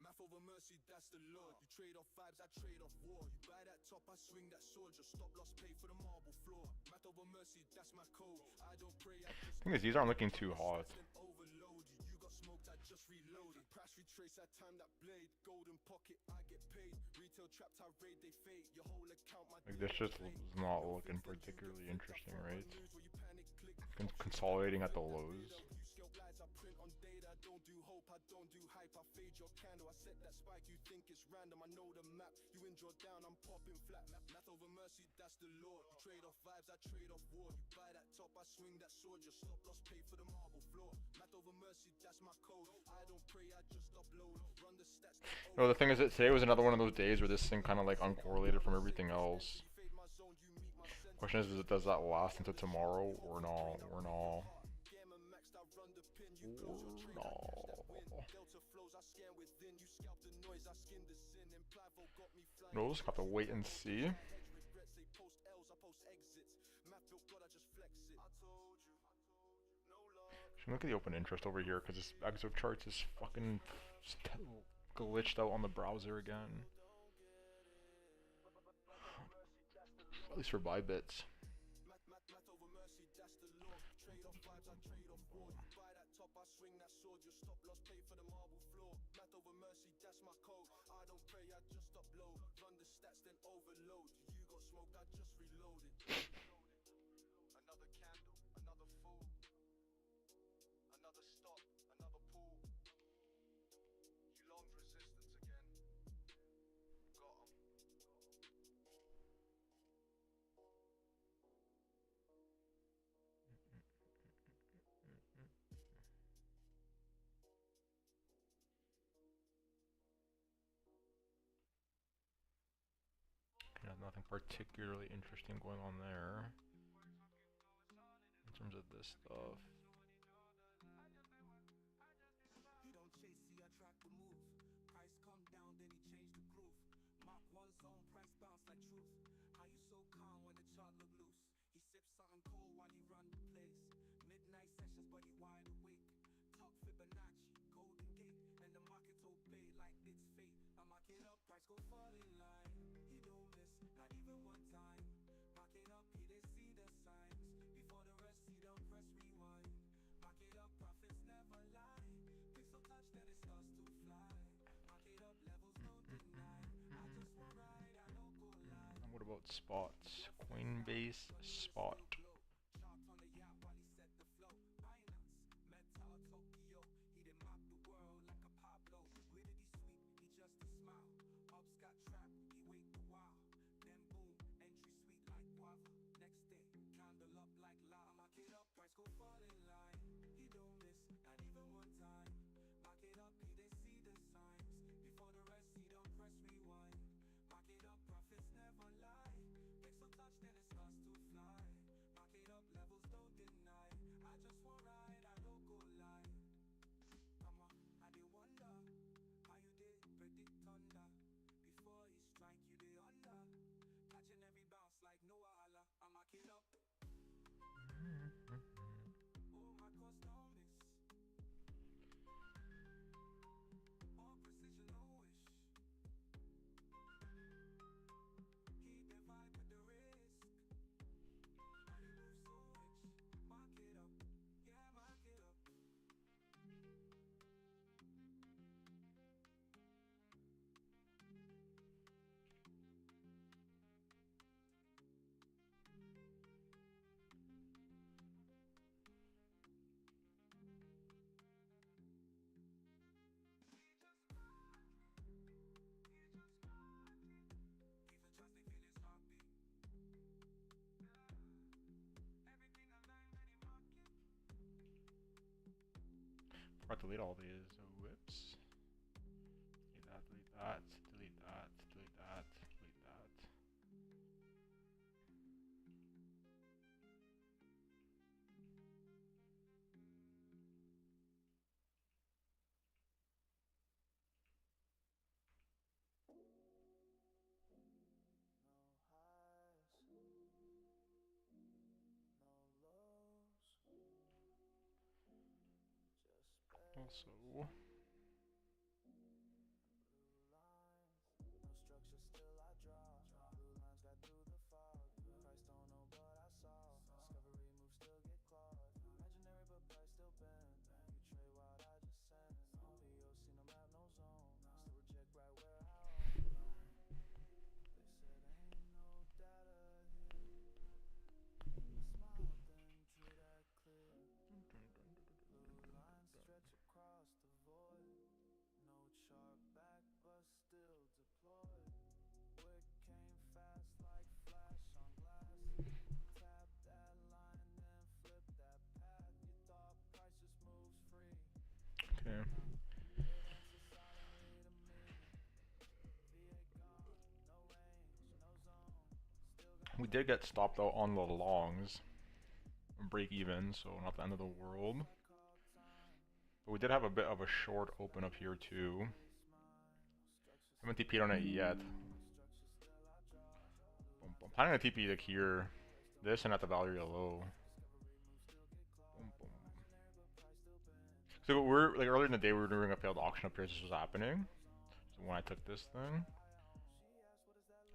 Math over mercy, that's the Lord. You trade off vibes, I trade off war. You buy that top, I swing that sword. Your stop loss pay for the marble floor. Math over mercy, that's my code. I don't pray, I just Thing is, these aren't looking too hot. overload. You got smoked, I just reloaded. Price retrace, I time that blade. Golden pocket, I get paid. Retail trapped, I raid, they fade. Your whole account, my Like, this just is not looking particularly interesting, right? Consolidating at the lows. Scalp lies, I print on data. I don't do hope, I don't do hype. I fade your candle. I set that spike, you think it's random. I know the map. You in draw down, I'm popping flat. Math over mercy, that's the Lord. You trade off vibes, I trade off war. You buy that top, I swing that sword. Your stop loss pay for the marble floor. Math over mercy, that's my code. I don't pray, I just upload. Run the stats. No, the thing is that today was another one of those days where this thing kind of like uncorrelated from everything else. Question is does that last into tomorrow or not? Or not? No, just have to wait and see. Should look at the open interest over here because this exo charts is fucking glitched out on the browser again. At least for Bybits. Overload, you got smoked, I just reloaded. Another candle, another fool. Another stop, another pool. You longed resistance again. Got 'em. Yeah, nothing particularly interesting going on there in terms of this stuff. He don't chase, he attract the move. Price come down, then he change the groove. Mark one zone, price bounce like truth. How you cautious, but he wide awake. Talk Fibonacci, Golden Gate, and the market obey like it's fate. I mark it up, price go fall in line. He don't miss, not even one time. Mark it up, he they see the signs. Before the rest, he don't press rewind. Mark it up, profits never lie. Pixel touch, then it starts to fly. Mark it up, levels no deny. I just want ride, I don't go lie. And what about spots? Coinbase spot. Chart on the yacht while he set the flow. Binance, Meta, Tokyo. He did map the world like a Pablo. Liquidity sweep, he just a smile. Ops got trapped, he wait a while. Then boom, entry sweet like guava. Next day, candle up like lava. Mark it up, price go fall in line. He don't miss, not even one time. Mark it up, he they see the signs. Before the rest, he don't press rewind. Mark it up, profits never lie. Pixel touch, then it starts to fly. Mark it up, levels don't deny. I just want ride, I don't go lie. Come on, I did wonder how you did predict thunder. Before he strike, you did under. Catching every bounce like Noah Allah. I mark it up. Oh, my cost no miss. All precision, no wish. He divide with the risk. Money move so rich. Mark it up, yeah, mark it up. Even trust they feel his heartbeat. Everything I learned, then he mark it. Forgot to delete all these. So whoops. Delete that, delete that, delete that, delete that, delete that. Also, No structure, still I draw. Blue lines got through the fog. Price don't know, but I saw. Discovery move, still get clawed. Imaginary, but price still bend. You trade wild, I just send. PO, see no map, no zone. Still reject right where I own. They said ain't no data here. I smiled, then drew that clear. Blue lines stretch across the void. No chart back, but still deployed. Wick came fast like flash on glass. Tap that line, then flip that path. You thought price just moves free. okay. It answers silently to me. VA gone, no range, no zone. Still got We did get stopped out on the longs. Break even, so not the end of the world. But we did have a bit of a short open up here too. Haven't TP'd on it yet. I'm planning to TP like here, this, and at the Valeria low. So we're like earlier in the day we were doing a failed auction up here. This was happening. So when I took this thing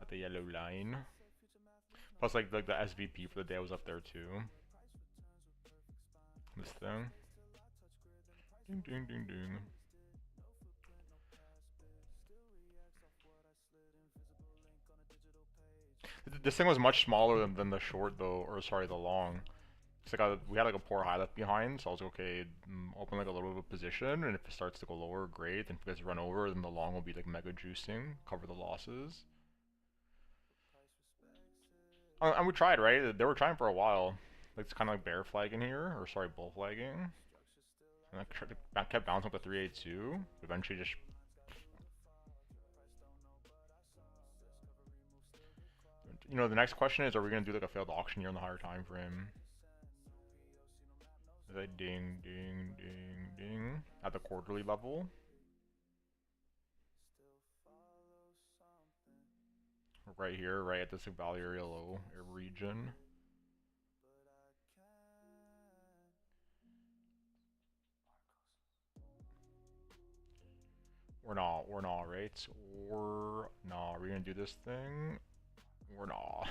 at the yellow line, plus like the SVP for the day was up there too. This thing. Ding ding ding ding. This thing was much smaller than the short though, or sorry, the long. It's like we had like a poor high left behind, so I was like, okay, open like a little bit of position, and if it starts to go lower, great. And if it gets run over, then the long will be like mega juicing, cover the losses. And we tried, right? They were trying for a while. Like it's kind of like bear flagging here, or sorry, bull flagging. And I kept bouncing up to 382. Eventually just... You know, the next question is, are we going to do like a failed auction here on the higher time frame? Is that ding, ding, ding, ding at the quarterly level? Right here, right at this Valeria low region. We're not, right? We're not. We're gonna do this thing. We're not.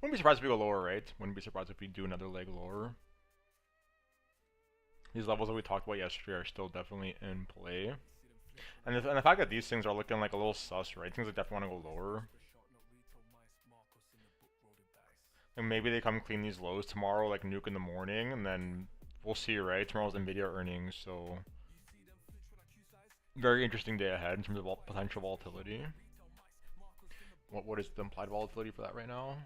Wouldn't be surprised if we go lower, right? Wouldn't be surprised if we do another leg lower. These levels that we talked about yesterday are still definitely in play. And the fact that these things are looking like a little sus, right? Things that definitely want to go lower. And maybe they come clean these lows tomorrow, like nuke in the morning, and then we'll see, right? Tomorrow's Nvidia earnings, so very interesting day ahead in terms of potential volatility. What is the implied volatility for that right now?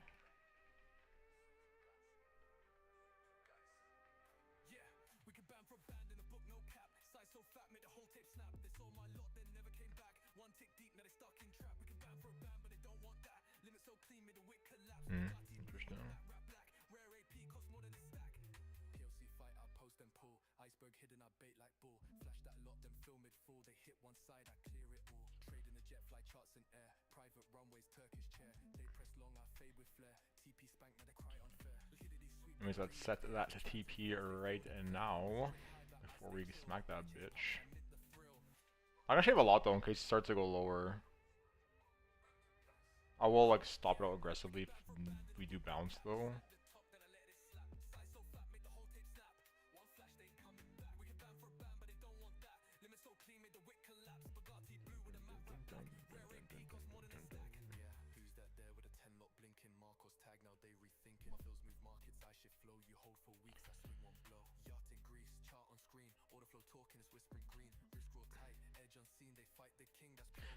Interesting. PLC fight, I post and pull. Iceberg hidden, I bait like bull. Flash that lot, then film it full. They hit one side, I clear it all. Trade in the jet, fly charts in air. Private runways, Turkish chair. They press long, I fade with flair. TP spank, now they cry unfair. Look at these sweet. Let me set that to TP right now before we smack that bitch. I'm gonna shave a lot though in case it starts to go lower. I will like stop it out aggressively if we do bounce though.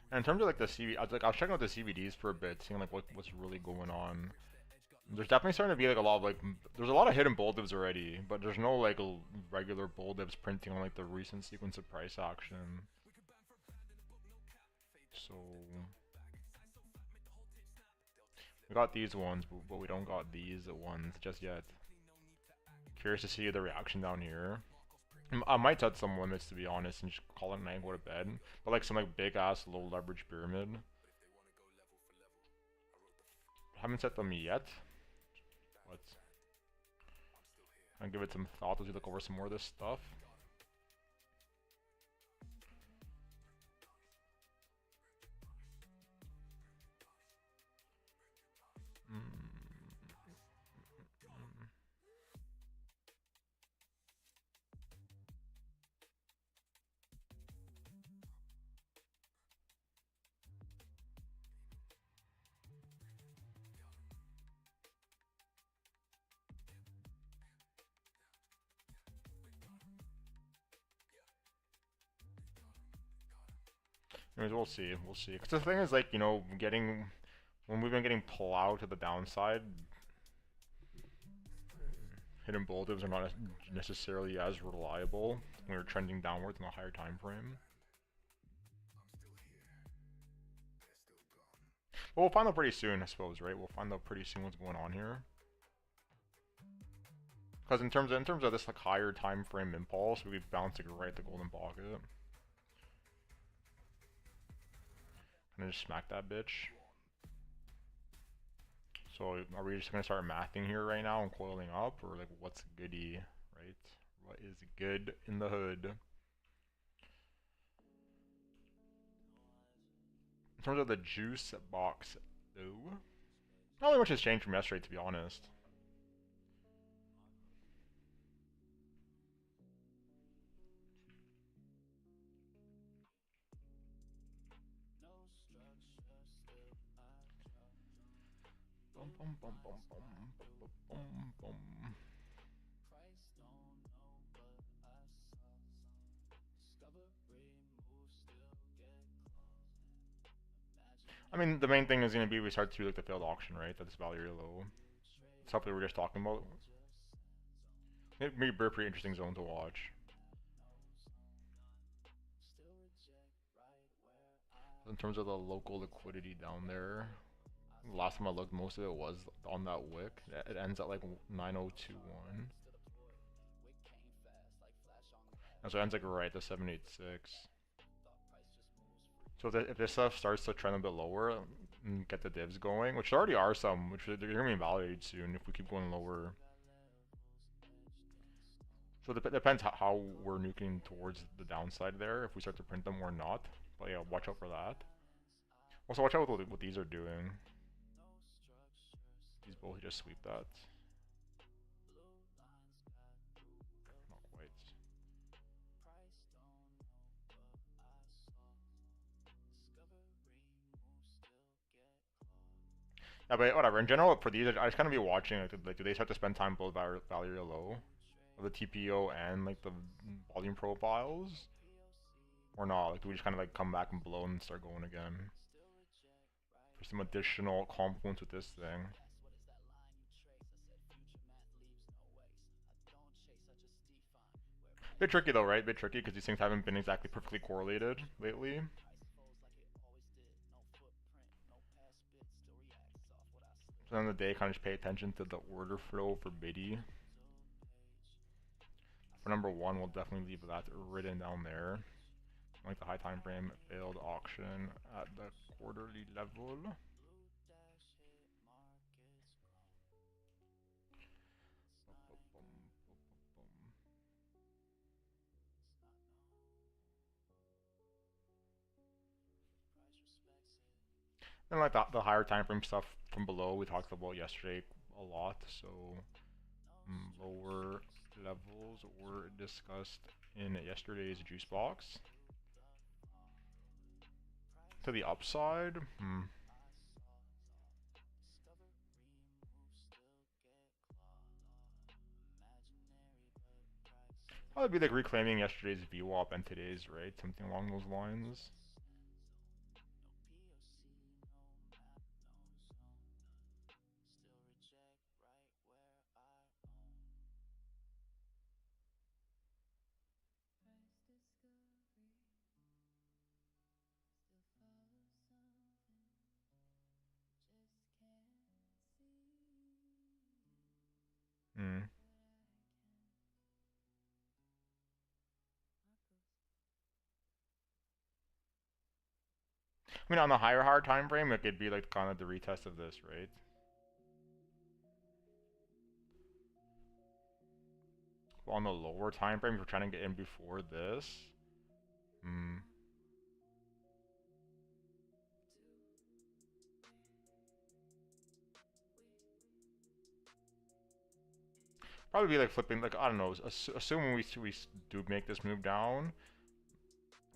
And in terms of like the CV, I was checking out the CVDs for a bit, seeing like what's really going on. There's definitely starting to be like a lot of like, there's a lot of hidden bull divs already, but there's no like regular bull divs printing on like the recent sequence of price action. So we got these ones, but we don't got these ones just yet. Curious to see the reaction down here. I might set some limits to be honest and just call it a night and go to bed. But like some like big ass low leverage pyramid. Haven't set them yet. But I'll give it some thought as we look over some more of this stuff. Anyways, we'll see. We'll see. Because the thing is, like, you know, when we've been getting plowed to the downside, hidden bull divs are not necessarily as reliable when we're trending downwards in a higher time frame. But we'll find out pretty soon, I suppose, right? We'll find out pretty soon what's going on here. Because in terms of this like higher time frame impulse, we'll be bouncing right at the golden pocket. And just smack that bitch. So are we just gonna start mathing here right now and coiling up, or like what's goody, right? What is good in the hood? In terms of the juice box, though, not really much has changed from yesterday, to be honest. Bum, bum, bum, bum, bum, bum, bum, bum. I mean, the main thing is going to be we start to like the failed auction, right? That's value really low. Stuff that we were just talking about. It may be a pretty interesting zone to watch. In terms of the local liquidity down there, last time I looked, most of it was on that wick. It ends at like 9021. And so it ends like right at 786. So if this stuff starts to trend a bit lower, and get the divs going, which there already are some, which they're gonna be invalidated soon if we keep going lower. So it depends how we're nuking towards the downside there, if we start to print them or not. But yeah, watch out for that. Also, watch out with what these are doing. These both just sweep that. Not quite. Yeah, but whatever. In general, for these, I just kind of be watching. Like, do they start to spend time below Valeria low, of the TPO and like the volume profiles, or not? Like, do we just kind of like come back and blow and start going again for some additional confluence with this thing? Bit tricky though, right? Bit tricky because these things haven't been exactly perfectly correlated lately. So on the day, kind of just pay attention to the order flow for biddy. For number one, we'll definitely leave that written down there. Like the high time frame failed auction at the quarterly level. And like the higher time frame stuff from below we talked about yesterday a lot, so lower levels were discussed in yesterday's juice box. To the upside, probably be like reclaiming yesterday's VWAP and today's, right? Something along those lines. I mean, on the higher time frame, it could be like kind of the retest of this, right? Well, on the lower time frame, if we're trying to get in before this, probably be like flipping, like, I don't know, assuming we do make this move down,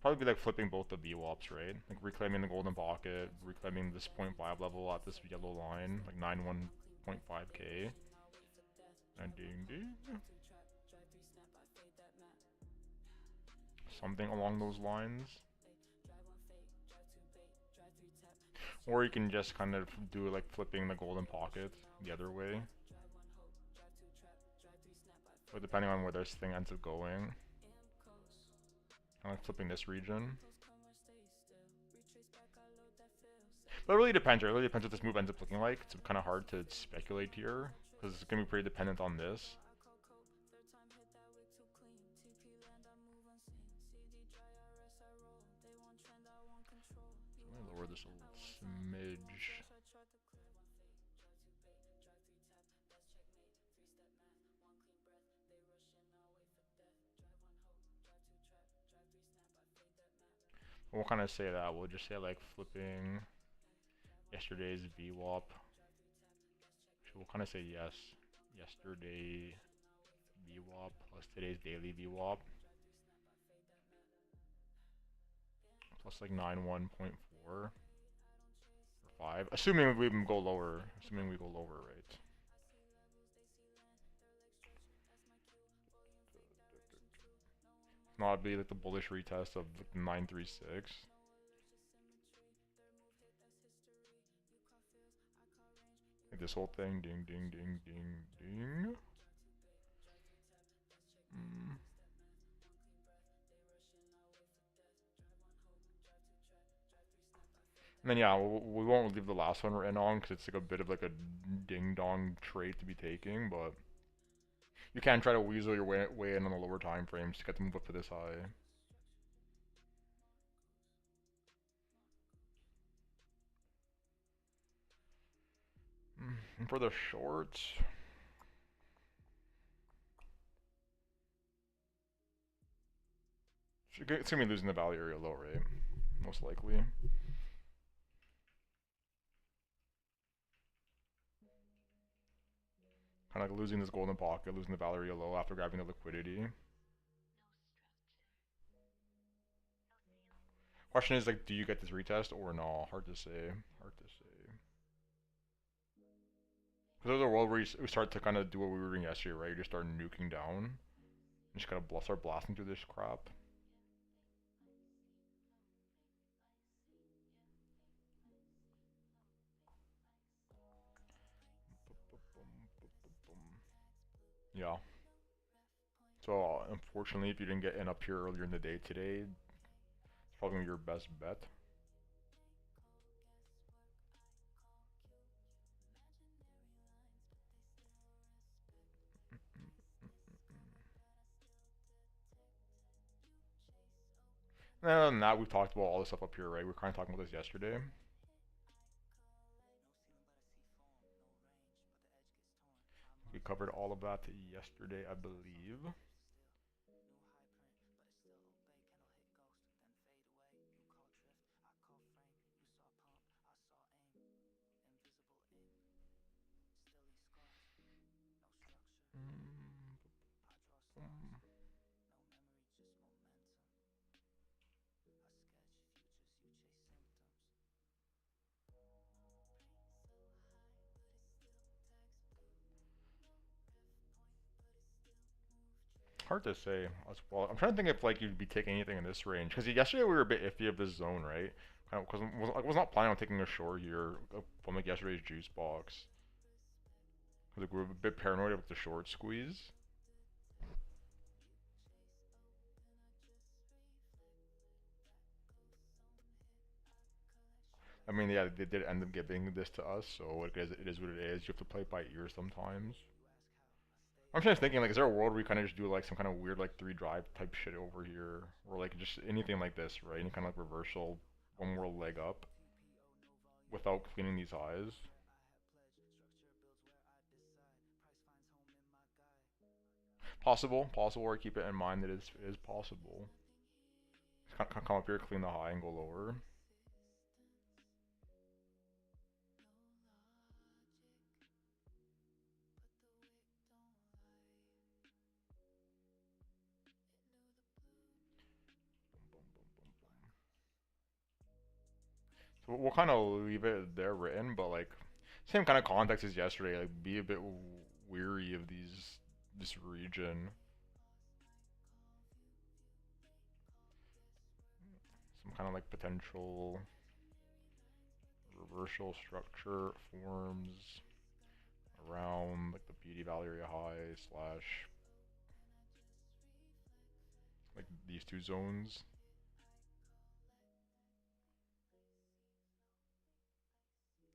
probably be like flipping both the VWAPs, right? Like reclaiming the golden pocket, reclaiming this 0.5 level at this yellow line, like 91.5k. And ding ding. Something along those lines. Or you can just kind of do like flipping the golden pocket the other way. But depending on where this thing ends up going. I'm like flipping this region. But it really depends. It really depends what this move ends up looking like. It's kind of hard to speculate here because it's going to be pretty dependent on this. Let me lower this a little smidge. We'll kind of say that. We'll just say like flipping yesterday's VWAP. So we'll kind of say yes. Yesterday VWAP plus today's daily VWAP. Plus like 91.4 or 5. Assuming we go lower. Assuming we go lower, right? Not be like the bullish retest of like 936. Like this whole thing, ding ding ding ding ding. And then yeah, we won't leave the last one written on because it's like a bit of like a ding dong trade to be taking, but you can try to weasel your way in on the lower time frames to get the move up to this high. And for the shorts, it's gonna be losing the value area low, right? Most likely. Kind of like losing this golden pocket, losing the Valeria low after grabbing the liquidity. Question is like, do you get this retest or no? Hard to say. Hard to say. Because there's a world where we start to kind of do what we were doing yesterday, right? You just start nuking down. You just kind of start blasting through this crap. Yeah. So unfortunately, if you didn't get in up here earlier in the day today, it's probably your best bet. And other than that, we've talked about all this stuff up here, right? We were kind of talking about this yesterday. We covered all of that yesterday, I believe. Hard to say as well. I'm trying to think if like you'd be taking anything in this range, because yesterday we were a bit iffy of this zone, right? Kind of, because I was not planning on taking a short here from like yesterday's juice box. Because like, we were a bit paranoid about the short squeeze. I mean, yeah, they did end up giving this to us, so it is what it is. You have to play it by ear sometimes. I'm just thinking, like, is there a world where we kind of just do like some kind of weird like 3-drive type shit over here, or like just anything like this, right? Any kind of like reversal, one more leg up, without cleaning these eyes. Possible, or keep it in mind that it is possible. Come up here, clean the high, and go lower. So we'll kind of leave it there written, but like same kind of context as yesterday. Like be a bit weary of this region. Some kind of like potential reversal structure forms around like the PD Valeria high slash like these two zones.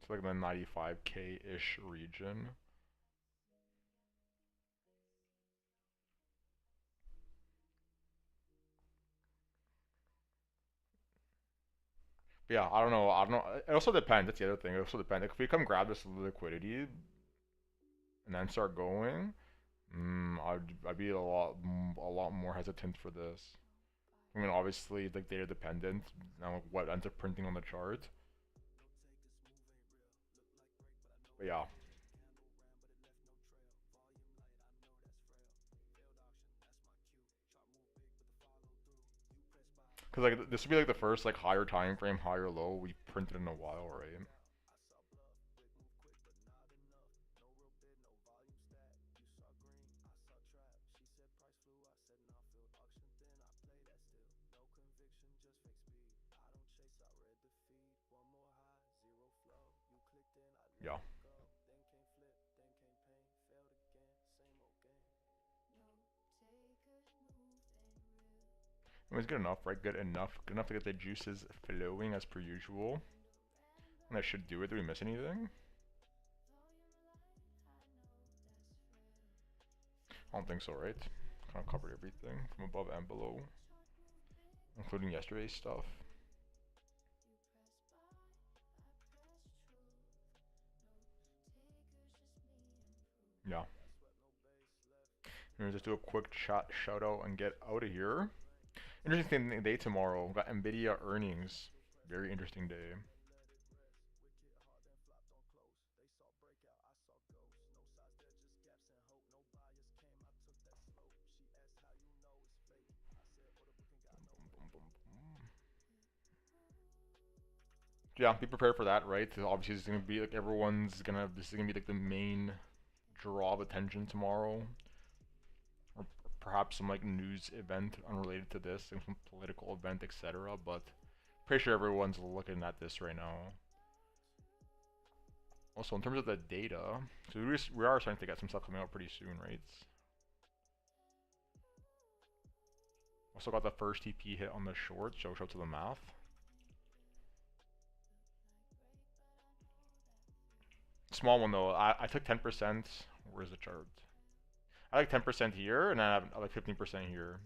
It's like the 95K-ish region. But yeah, I don't know. It also depends. That's the other thing. It also depends. If we come grab this liquidity and then start going, I'd be a lot more hesitant for this. I mean, obviously, like data dependent. Now, what ends up printing on the chart. But yeah. Cause like this would be like the first like higher time frame, higher low we printed in a while, right? Yeah. It was good enough, right? Good enough to get the juices flowing as per usual. And that should do it. Did we miss anything? I don't think so, right? Kind of covered everything from above and below, including yesterday's stuff. Yeah. And just do a quick chat shout out and get out of here. Interesting day tomorrow. Got Nvidia earnings. Very interesting day. Yeah, be prepared for that, right? Obviously, it's gonna be like this is gonna be like the main draw of attention tomorrow, or perhaps some like news event unrelated to this, some political event, etc. But pretty sure everyone's looking at this right now. Also, in terms of the data, so we are starting to get some stuff coming out pretty soon, right? Also got the first TP hit on the short, so show to the math. Small one though. I took 10%. Where's the chart? I like 10% here, and I like 15% here.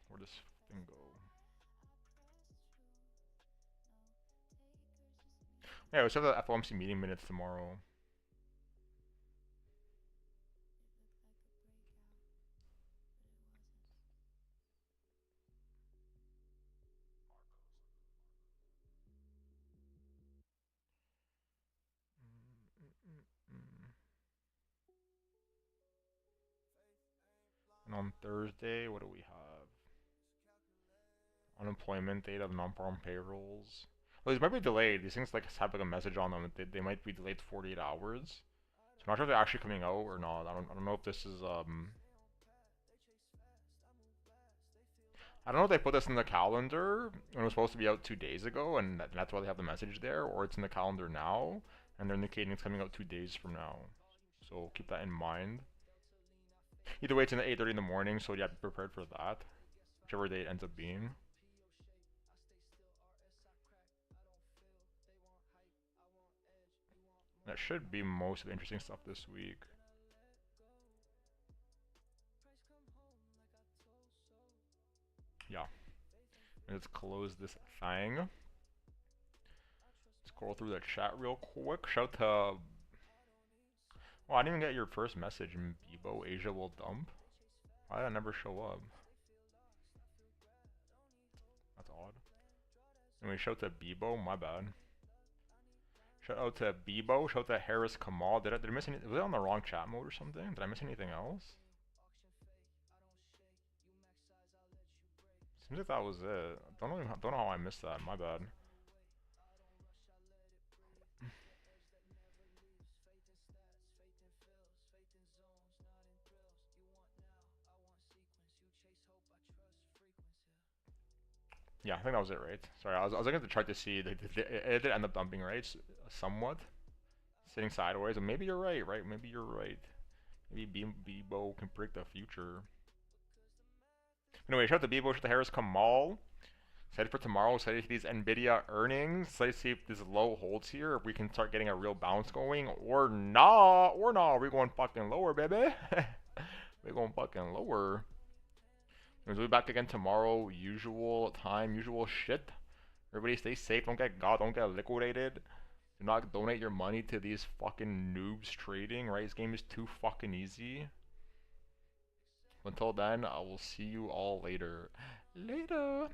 Where does thing go? Yeah, we still have the FOMC meeting minutes tomorrow. And on Thursday, what do we have? Unemployment data of non-farm payrolls. Well, these might be delayed. These things like have like a message on them. They might be delayed 48 hours. So I'm not sure if they're actually coming out or not. I don't know if this is I don't know if they put this in the calendar when it was supposed to be out 2 days ago, and that's why they have the message there, or it's in the calendar now, and they're indicating it's coming out 2 days from now. So keep that in mind. Either way, it's in the 8:30 in the morning, so yeah, be prepared for that, whichever day it ends up being. That should be most of the interesting stuff this week. Yeah. Let's close this thing. Scroll through the chat real quick. Shout to... Oh, I didn't even get your first message in Bebo. Asia will dump. Why did that never show up? That's odd. Anyway, shout to Bebo. My bad. Shout out to Bebo. Shout out to Harris Kamal. Did I miss anything? Was it on the wrong chat mode or something? Did I miss anything else? Seems like that was it. Don't know how I missed that. My bad. Yeah, I think that was it, right? Sorry, I was looking at the chart to see it did end up dumping, right? Somewhat. Sitting sideways, and maybe you're right? Maybe you're right. Maybe Bebo can predict the future. Anyway, shout out to Bebo, shout out to Harris Kamal. Excited for tomorrow, excited to see these Nvidia earnings. Excited to see if this low holds here, if we can start getting a real bounce going, or not. We're going fucking lower, baby. We're going fucking lower. We'll be back again tomorrow, usual time, usual shit. Everybody stay safe, don't get liquidated. Do not donate your money to these fucking noobs trading, right? This game is too fucking easy. Until then, I will see you all later. Later.